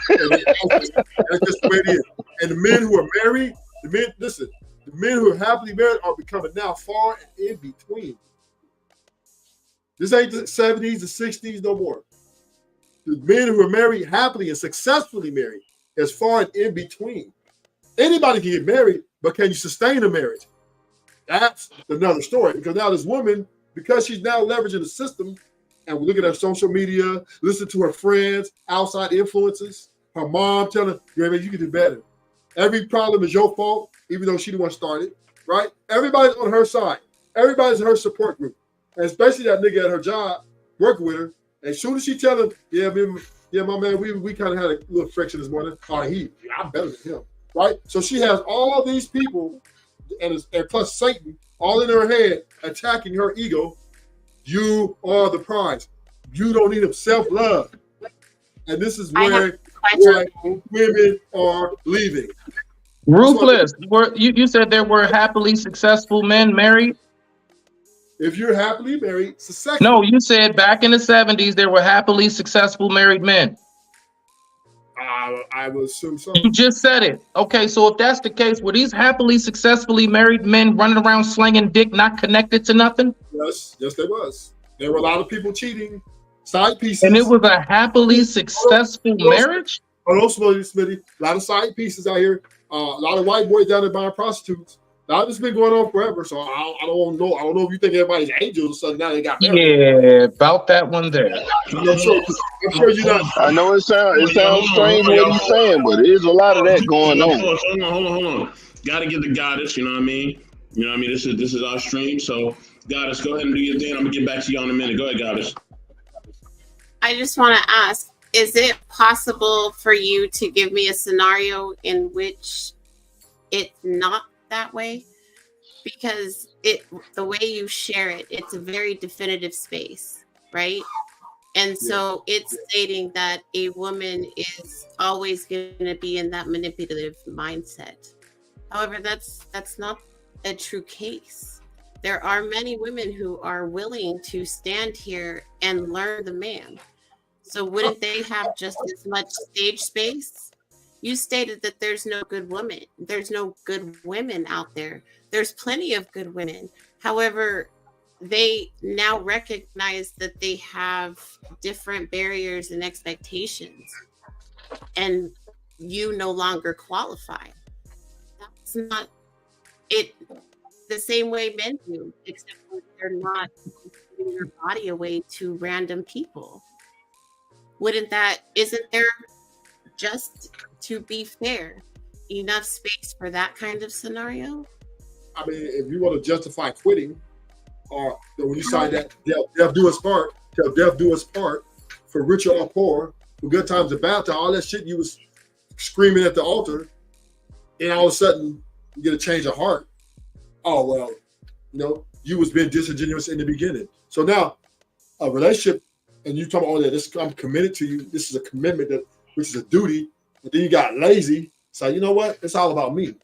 That's just the way it is. And the men who are married, the men who are happily married are becoming now far and in between. This ain't the 70s, the 60s, no more. The men who are married happily and successfully married is far and in between. Anybody can get married, but can you sustain a marriage? That's another story. Because now this woman, because she's now leveraging the system, and we look at her social media, listen to her friends, outside influences, her mom telling her, you can do better. Every problem is your fault, even though she the one started, right? Everybody's on her side. Everybody's in her support group. And especially that nigga at her job working with her. As soon as she tell him, my man, we kind of had a little friction this morning. I'm better than him, right? So she has all these people, and plus Satan, all in her head, attacking her ego. You are the prize. You don't need self-love. And this is where women are leaving. Ruthless. You said there were happily successful men married? If you're happily married, successful. No, you said back in the 70s there were happily successful married men. I would assume so. You just said it. Okay, so if that's the case, were these happily successfully married men running around slinging dick, not connected to nothing? Yes, there was. There were a lot of people cheating, side pieces. And it was a happily successful marriage? Smitty. A lot of side pieces out here. A lot of white boys down there buying prostitutes. Now this has been going on forever, so I don't know. I don't know if you think everybody's angels, so now they got married. Yeah, about that one there. I'm sure you're not. I know it sounds strange what you're saying, but there's a lot of that going on. Hold on. Gotta get the goddess, you know what I mean? You know what I mean? This is our stream, so goddess, go ahead and do your thing. I'm gonna get back to you in a minute. Go ahead, goddess. I just want to ask, is it possible for you to give me a scenario in which it's not that way? Because the way you share it's a very definitive space, right? And so it's stating that a woman is always going to be in that manipulative mindset. However, that's not a true case. There are many women who are willing to stand here and learn the man. So wouldn't they have just as much stage space? You stated that there's no good woman. There's no good women out there. There's plenty of good women. However, they now recognize that they have different barriers and expectations, and you no longer qualify. That's not it the same way men do, except they're not giving their body away to random people. Isn't there, just to be fair, enough space for that kind of scenario? I mean, if you want to justify quitting, or when you sign that death do us part, till death do us part, for richer or poor, for good times or bad times, all that shit you was screaming at the altar, and all of a sudden you get a change of heart. Oh well, you was being disingenuous in the beginning. So now a relationship, and you talking about I'm committed to you. This is a commitment which is a duty. And then you got lazy. So you know what? It's all about me.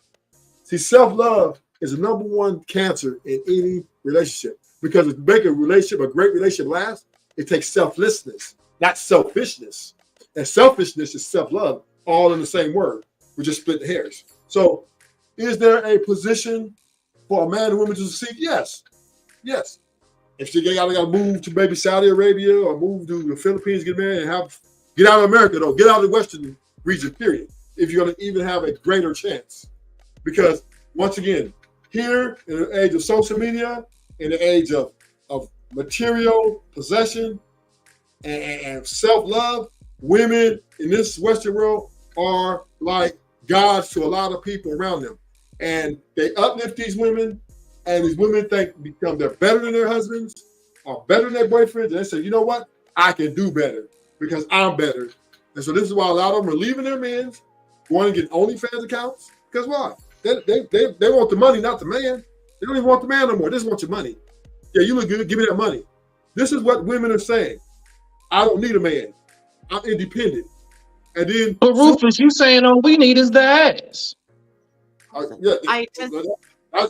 See, self-love is the number one cancer in any relationship, because to make a great relationship last, it takes selflessness, not selfishness. And selfishness is self-love, all in the same word. We're just splitting hairs. So is there a position for a man and woman to succeed? Yes. If she gotta move to maybe Saudi Arabia or move to the Philippines, get married, and get out of America though, get out of the Western region, period. If you're gonna even have a greater chance. Because once again, here in the age of social media, in the age of material possession and self-love, women in this Western world are like gods to a lot of people around them. And they uplift these women, and these women become they're better than their husbands or better than their boyfriends. And they say, you know what? I can do better because I'm better. And so this is why a lot of them are leaving their men, going to get OnlyFans accounts. Because why? They want the money, not the man. They don't even want the man no more. They just want your money. Yeah, you look good. Give me that money. This is what women are saying. I don't need a man. I'm independent. And then, but Rufus, you saying all we need is the ass. I mean, a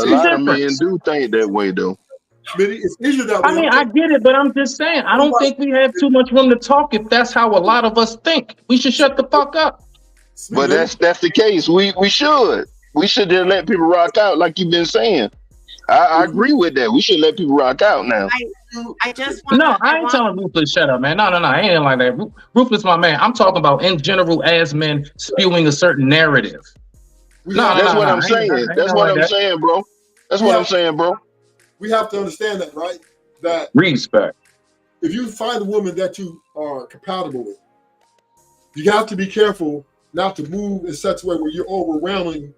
lot of men do think that way, though. It's easier that way. I mean, I get it, but I'm just saying, I don't think we have too much room to talk if that's how a lot of us think. We should shut the fuck up. But that's the case. We should just let people rock out, like you've been saying. I agree with that. We should let people rock out now. I just I ain't telling Rufus shut up, man. No, I ain't like that. Rufus, my man. I'm talking about in general as men spewing a certain narrative. That's what I'm saying. That's what I'm saying, bro. That's what I'm saying, bro. We have to understand that, right? That respect. If you find a woman that you are compatible with, you have to be careful not to move in such a way where you overwhelmingly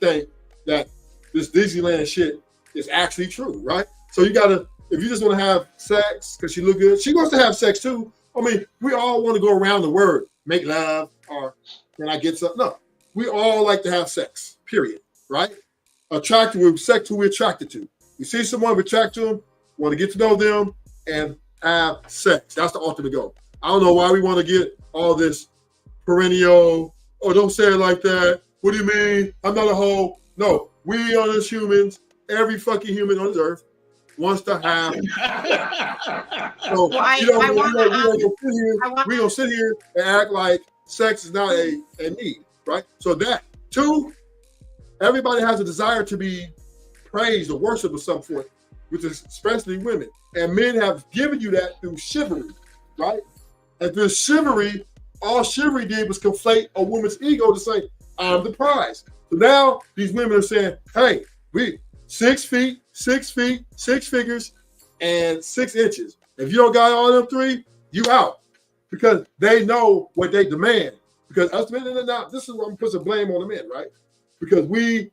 think that this Disneyland shit is actually true, right? So you gotta, if you just want to have sex because she look good, she wants to have sex too. I mean, we all want to go around the word, make love, or can I get something? No, we all like to have sex, period, right? Sex who we're attracted to. You see someone, we're attracted to them, want to get to know them, and have sex. That's the ultimate goal. I don't know why we want to get all this perennial, oh, don't say it like that. What do you mean? I'm not a hoe. No, we are as humans, every fucking human on this earth wants to have. So we don't sit here and act like sex is not a need, right? So that, two, everybody has a desire to be praised or worshipped of some sort, which is especially women. And men have given you that through chivalry, right? And through chivalry, all chivalry did was conflate a woman's ego to say, I'm the prize. So now these women are saying, hey, we 6 feet, 6 feet, 6 figures, and 6 inches. If you don't got all them three, you out. Because they know what they demand. Because us men, this is where I'm putting some blame on the men, right? Because we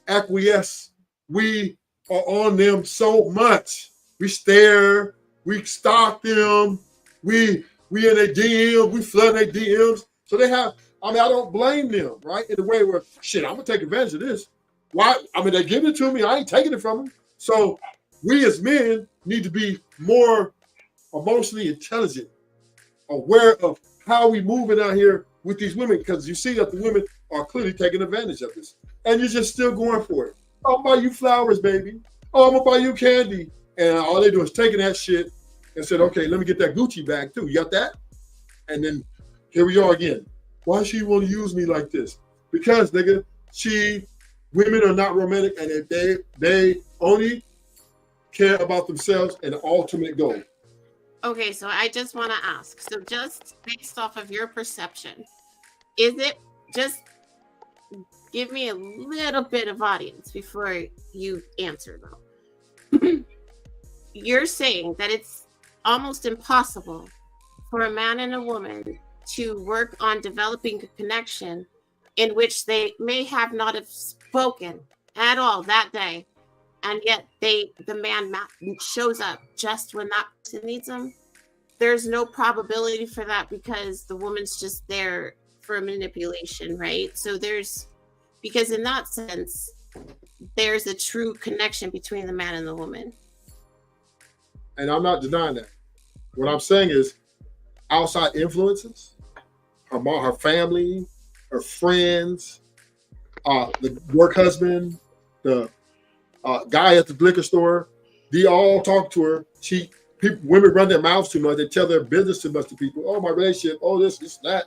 acquiesce, we are on them so much. We stare, we stalk them, we in their DMs, we flood their DMs. So they have, I don't blame them, right? In the way where, shit, I'm gonna take advantage of this. Why? They give it to me, I ain't taking it from them. So we as men need to be more emotionally intelligent, aware of how we moving out here with these women, because you see that the women are clearly taking advantage of this. And you're just still going for it. I'll buy you flowers, baby. Oh, I'm gonna buy you candy. And all they do is taking that shit and said, okay, let me get that Gucci bag too. You got that? And then here we are again. Why she want to use me like this? Because, nigga, women are not romantic, and if they only care about themselves and the ultimate goal. Okay, so I just want to ask. So just based off of your perception, is it just give me a little bit of audience before you answer though. You're saying that it's almost impossible for a man and a woman to work on developing a connection in which they may have not have spoken at all that day, and yet the man shows up just when that person needs them. There's no probability for that because the woman's just there for manipulation, right? So because in that sense, there's a true connection between the man and the woman. And I'm not denying that. What I'm saying is outside influences, her mom, her family, her friends, the work husband, the guy at the liquor store, they all talk to her. Women run their mouths too much. They tell their business too much to people. Oh, my relationship. Oh, this, that.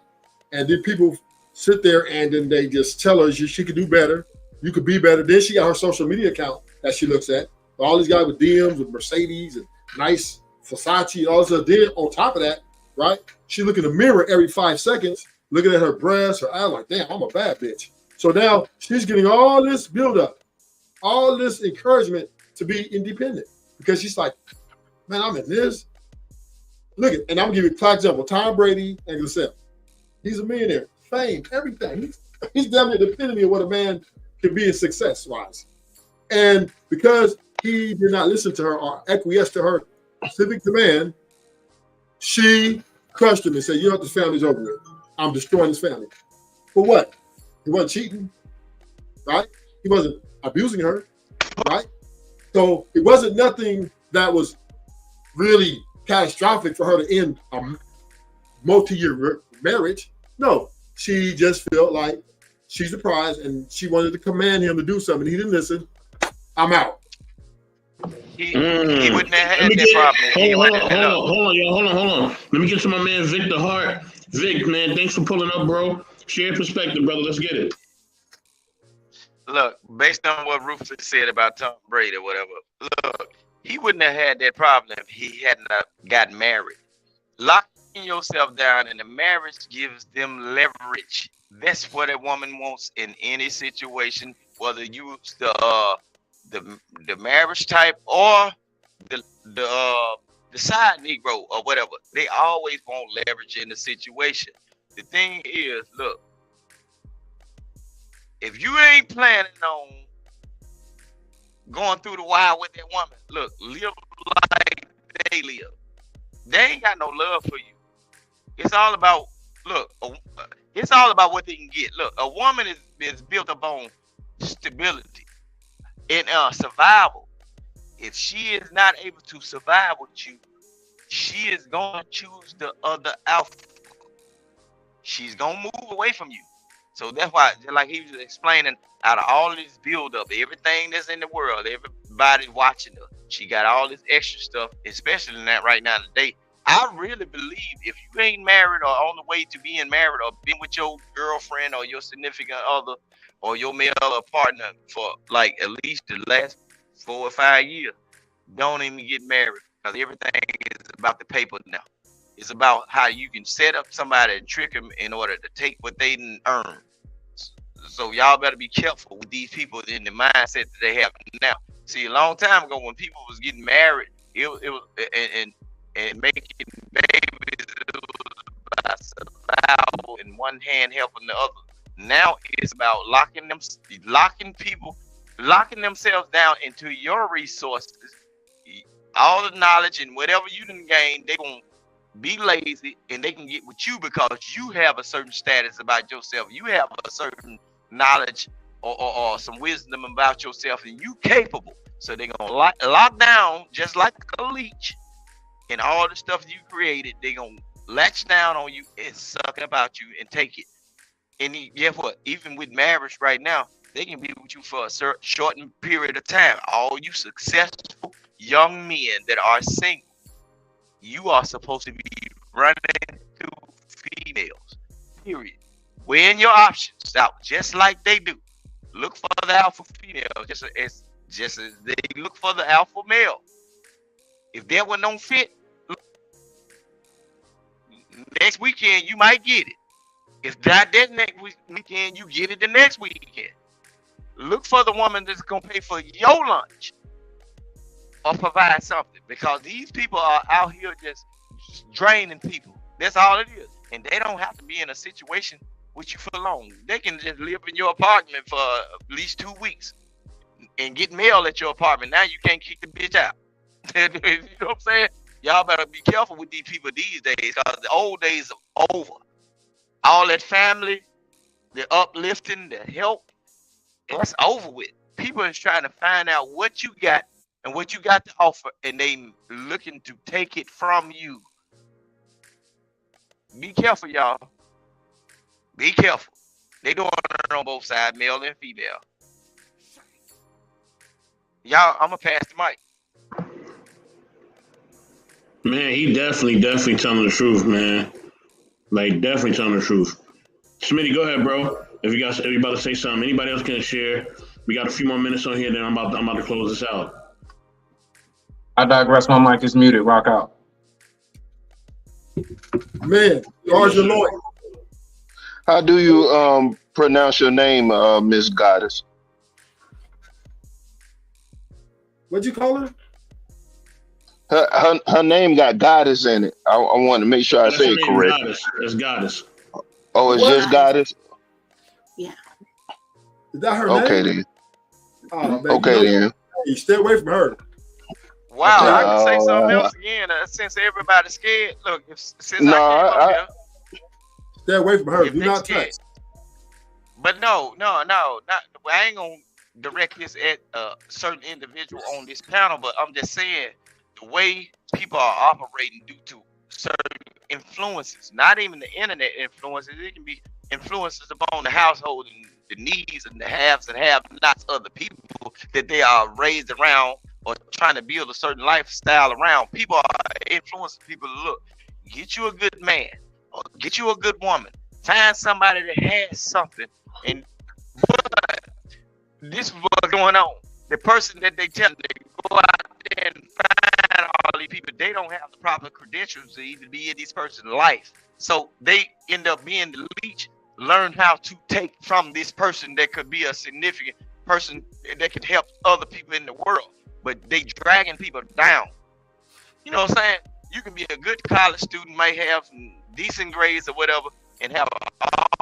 And then people sit there and then they just tell her she could do better. You could be better. Then she got her social media account that she looks at. All these guys with DMs, with Mercedes and nice Versace and all this other. Then on top of that, right? She look in the mirror every 5 seconds, looking at her breasts, her eye, like, damn, I'm a bad bitch. So now she's getting all this buildup, all this encouragement to be independent because she's like, man, I'm in this. Look at, and I'm gonna give you a classic example: Tom Brady and Giselle. He's a millionaire, fame, everything. He's definitely the epitome of what a man can be in success-wise. And because he did not listen to her or acquiesce to her civic demand, she crushed him and said, you know what, this family's over with. I'm destroying this family. For what? He wasn't cheating, right? He wasn't abusing her, right? So it wasn't nothing that was really catastrophic for her to end a multi-year marriage. No, she just felt like she's the prize and she wanted to command him to do something. He didn't listen. I'm out. He wouldn't have had that problem. Hold on. Let me get to my man Vic the Heart. Vic, man, thanks for pulling up, bro. Share perspective, brother. Let's get it. Look, based on what Rufus said about Tom Brady or whatever, look, he wouldn't have had that problem if he hadn't got married. Locking yourself down in a marriage gives them leverage. That's what a woman wants in any situation, whether you the marriage type or the side Negro or whatever. They always want leverage in the situation. The thing is, look, if you ain't planning on going through the wild with that woman, look, live like they live. They ain't got no love for you. It's all about, look, it's all about what they can get. Look, a woman is built upon stability and survival. If she is not able to survive with you, she is going to choose the other alpha. She's going to move away from you. So that's why, just like he was explaining, out of all this buildup, everything that's in the world, everybody watching her, she got all this extra stuff, especially in that right now today. I really believe if you ain't married or on the way to being married or been with your girlfriend or your significant other or your male partner for like at least the last 4 or 5 years, don't even get married because everything is about the paper now. It's about how you can set up somebody and trick them in order to take what they didn't earn. So y'all better be careful with these people in the mindset that they have now. See, a long time ago when people was getting married, it was and making babies, it was about survival in one hand helping the other. Now it's about locking themselves down into your resources, all the knowledge and whatever you done gained. They gonna be lazy and they can get with you because you have a certain status about yourself. You have a certain knowledge or some wisdom about yourself and you capable. So they're gonna lock down just like a leech, and all the stuff you created, they're gonna latch down on you and suck about you and take it. And guess what? Even with marriage right now, they can be with you for a shortened period of time. All you successful young men that are single, you are supposed to be running through females, period. Weighing your options out just like they do. Look for the alpha female just as they look for the alpha male. If that one don't fit, next weekend you might get it. If not that next weekend, you get it the next weekend. Look for the woman that's gonna pay for your lunch or provide something, because these people are out here just draining people. That's all it is. And they don't have to be in a situation with you for long. They can just live in your apartment for at least 2 weeks and get mail at your apartment. Now you can't kick the bitch out. You know what I'm saying? Y'all better be careful with these people these days, because the old days are over. All that family, the uplifting, the help, that's over with. People is trying to find out what you got and what you got to offer, and they looking to take it from you. Be careful, y'all. Be careful. They doing it on both sides, male and female. Y'all, I'm gonna pass the mic. Man, he definitely telling the truth, man. Like, definitely telling the truth. Smitty, go ahead, bro. If you guys, everybody say something. Anybody else can share? We got a few more minutes on here, then I'm about to close this out. I digress. My mic is muted. Rock out. Man, George Lloyd. How do you pronounce your name, Miss Goddess? What'd you call her? Her name got Goddess in it. I want to make sure I That's say her it name, correct. Goddess. That's Goddess. Oh, it's What? just Goddess? Yeah. Is that her Okay name? then. Oh man, Okay then. hey, stay away from her. Wow, I can say something No, else again. Since everybody's scared, look, since no, I came up I, here, Stay away from her. if Do they not scared, touch. but no, not. I ain't gonna direct this at a certain individual on this panel, but I'm just saying the way people are operating due to certain influences, not even the internet influences. It can be influences upon the household and the needs and the haves and have-nots of the people that they are raised around or trying to build a certain lifestyle around. People are influencing people to look, get you a good man or get you a good woman. Find somebody that has something. And but this is what's going on. The person that they tell they go out there and find all these people, they don't have the proper credentials to even be in this person's life. So they end up being the leech, learn how to take from this person that could be a significant person that could help other people in the world. But they dragging people down. You know what I'm saying? You can be a good college student, might have some decent grades or whatever, and have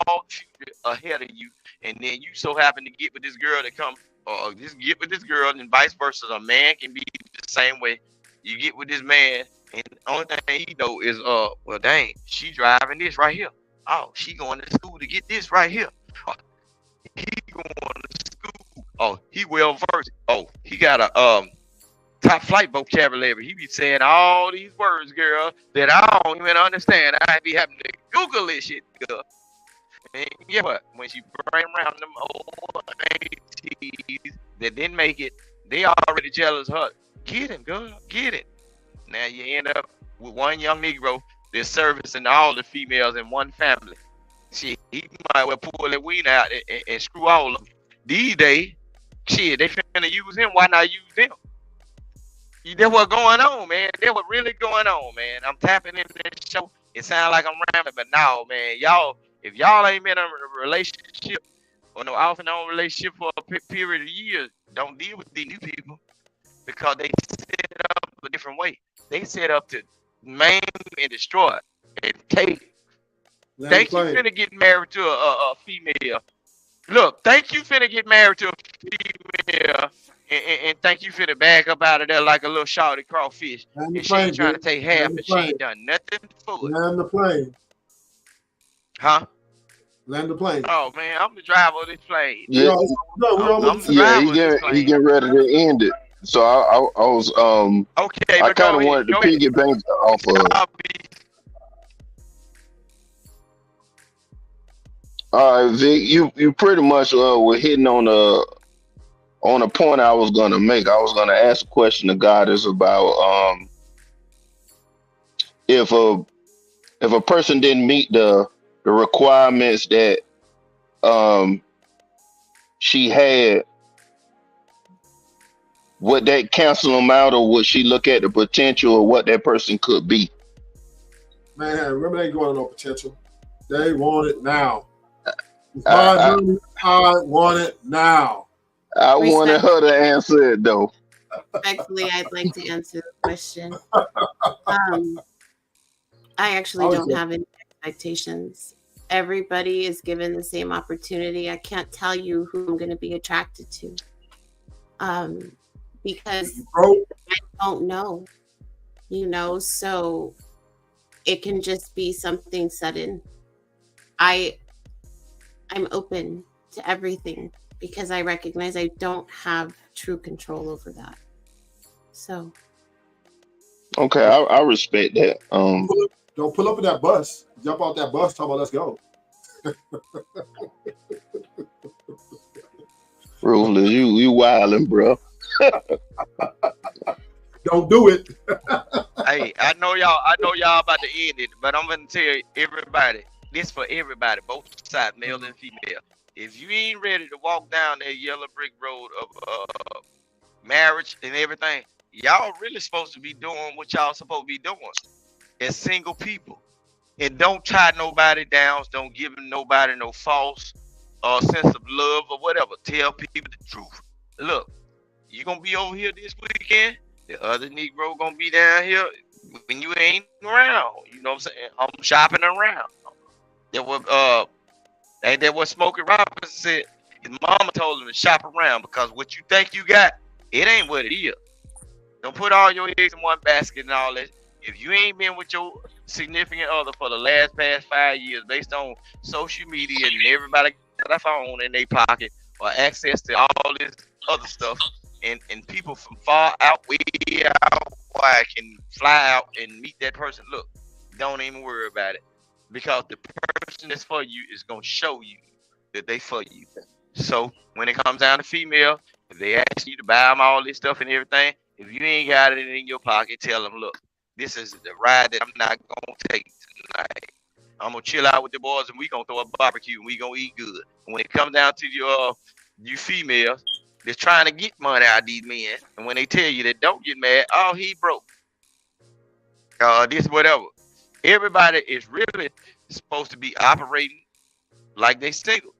all future ahead of you. And then you so happen to get with this girl that come, or just get with this girl, and vice versa. A man can be the same way. You get with this man, and the only thing he know is, well, dang, she driving this right here. Oh, she going to school to get this right here. Oh, he going to school. Oh, he well versed. Oh, he got a top flight vocabulary. He be saying all these words, girl, that I don't even understand. I be having to Google this shit, girl. And yeah, what? When she bring around them old aunties that didn't make it, they already jealous of her. Get him, girl, get it. Now you end up with one young Negro that's servicing all the females in one family. Shit, he might well pull that weed out and screw all of them. These days, shit, they finna use him. Why not use them? That's what's going on, man. That's what really going on, man. I'm tapping into this show. It sounds like I'm rambling, but no, man. Y'all, if y'all ain't been in a relationship or no off and on relationship for a period of years, don't deal with these new people because they set up a different way. They set up to maim and destroy and take. Think you finna get married to a female. Look, think you finna get married to a female and think you finna back up out of there like a little shorty crawfish. And she ain't trying to take half and she ain't done nothing for it. Land the plane. Huh? Land the plane. Oh man, I'm the driver of this plane. Yeah, I'm the yeah, driver of this plane. he getting ready to end it. So I was Okay, I but kind go of ahead. wanted to Go ahead. piggyback off of. All right, Vic, you pretty much were hitting on a point I was gonna make. I was gonna ask a question to Goddess about if a person didn't meet the requirements that she had, would that cancel them out, or would she look at the potential of what that person could be? Man, remember they ain't going to no potential. They want it now. I want it now. I wanted her to answer it though. Respectfully, I'd like to answer the question. I actually don't have any expectations. Everybody is given the same opportunity. I can't tell you who I'm going to be attracted to, because I don't know. So it can just be something sudden. I'm open to everything because I recognize I don't have true control over that. So. Okay, I respect that. Don't pull up in that bus. Jump out that bus. Talk about let's go. Ruthless, you wildin', bro. Don't do it. Hey, I know y'all about to end it, but I'm gonna tell everybody, this for everybody, both sides, male and female. If you ain't ready to walk down that yellow brick road of marriage and everything, y'all really supposed to be doing what y'all supposed to be doing as single people. And don't tie nobody down. Don't give nobody no false sense of love or whatever. Tell people the truth. Look, you gonna be over here this weekend. The other Negro gonna be down here when you ain't around. You know what I'm saying? I'm shopping around. Ain't that what Smokey Robinson said? His mama told him to shop around because what you think you got, it ain't what it is. Don't put all your eggs in one basket and all that. If you ain't been with your significant other for the past 5 years based on social media and everybody got a phone in their pocket or access to all this other stuff, and people from far out, way out wide can fly out and meet that person, look, don't even worry about it. Because the person that's for you is going to show you that they for you. So when it comes down to female, if they ask you to buy them all this stuff and everything, if you ain't got it in your pocket, tell them, look, this is the ride that I'm not going to take tonight. I'm going to chill out with the boys and we going to throw a barbecue and we going to eat good. And when it comes down to you females that's trying to get money out of these men, and when they tell you that, don't get mad, oh, he broke. This whatever. Everybody is really supposed to be operating like they single.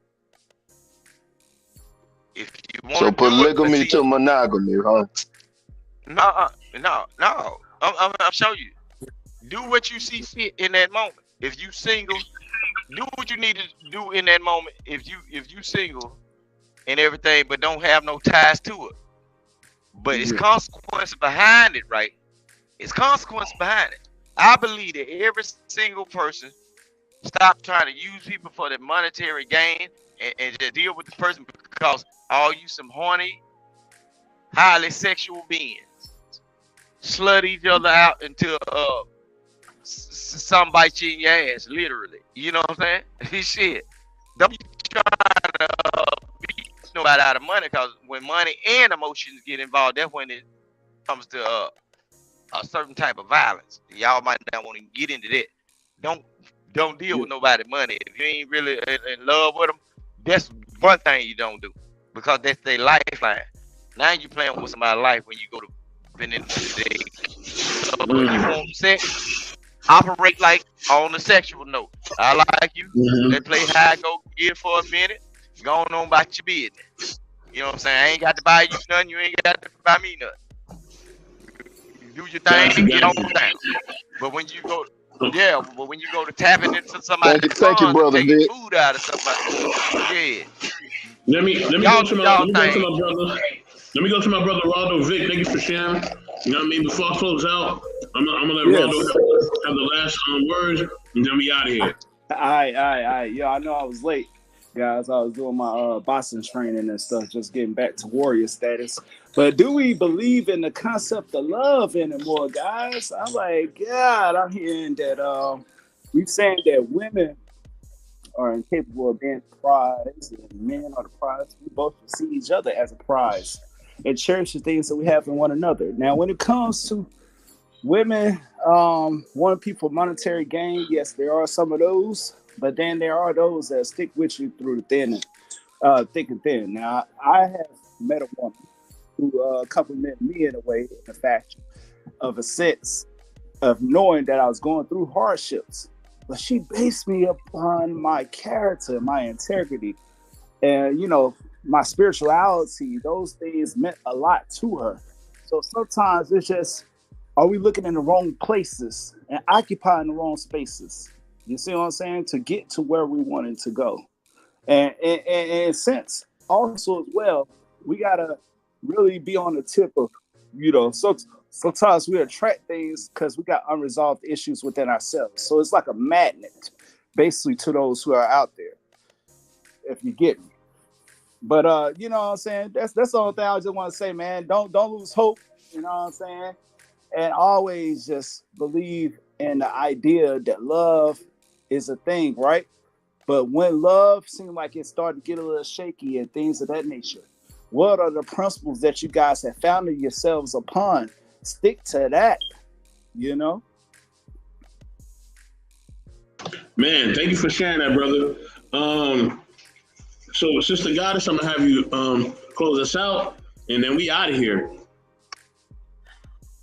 If you want So to do it, polygamy to monogamy, huh? No. I'm showing you. Do what you see fit in that moment. If you single, do what you need to do in that moment. If you single and everything, but don't have no ties to it. But it's consequence behind it, right? It's consequence behind it. I believe that every single person stop trying to use people for the monetary gain and just deal with the person because all you some horny, highly sexual beings slut each other out until some bite you in your ass, literally. You know what I'm saying? Shit. Don't be trying to beat nobody out of money because when money and emotions get involved, that's when it comes to a certain type of violence. Y'all might not want to get into that. Don't deal with nobody money. If you ain't really in love with them, that's one thing you don't do because that's their lifeline. Now you playing with somebody's life when you go to spend in the day. So if you want sex, operate like on the sexual note. I like you. Let's play high, go get it for a minute. Go on about your business. You know what I'm saying? I ain't got to buy you nothing. You ain't got to buy me nothing. Do your thing and get on down. But when you go, but when you go to tapping into somebody's Thank you, brother taking Vic. food out of somebody, Let me go to my brother. Let me go to my brother Roldo Vic. Thank you for sharing. You know what I mean? Before I close out, I'm gonna let Roldo have the last words, and then we out of here. All right. Yeah, I know I was late, guys. I was doing my boxing training and stuff, just getting back to warrior status. But do we believe in the concept of love anymore, guys? I'm like, God, I'm hearing that we're saying that women are incapable of being the prize and men are the prize. We both see each other as a prize and cherish the things that we have in one another. Now, when it comes to women wanting people for monetary gain, yes, there are some of those, but then there are those that stick with you through the thick and thin. Now, I have met a woman who complimented me in a way, in the fashion of a sense of knowing that I was going through hardships. But she based me upon my character, my integrity, and, my spirituality. Those things meant a lot to her. So sometimes it's just, are we looking in the wrong places and occupying the wrong spaces? You see what I'm saying? To get to where we wanted to go. And in a sense, also as well, we got to really be on the tip of, sometimes we attract things because we got unresolved issues within ourselves. So it's like a magnet, basically, to those who are out there, if you get me. But you know what I'm saying? That's the only thing I just want to say, man. Don't lose hope, you know what I'm saying? And always just believe in the idea that love is a thing, right? But when love seems like it's starting to get a little shaky and things of that nature, what are the principles that you guys have founded yourselves upon? Stick to that, Man, thank you for sharing that, brother. So, Sister Goddess, I'm gonna have you close us out, and then we out of here.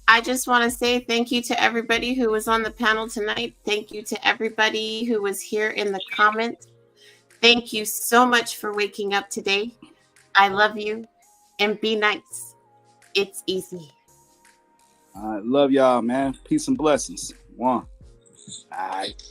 I just want to say thank you to everybody who was on the panel tonight. Thank you to everybody who was here in the comments. Thank you so much for waking up today. I love you, and be nice. It's easy. I love y'all, man. Peace and blessings. One. All right.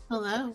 Hello.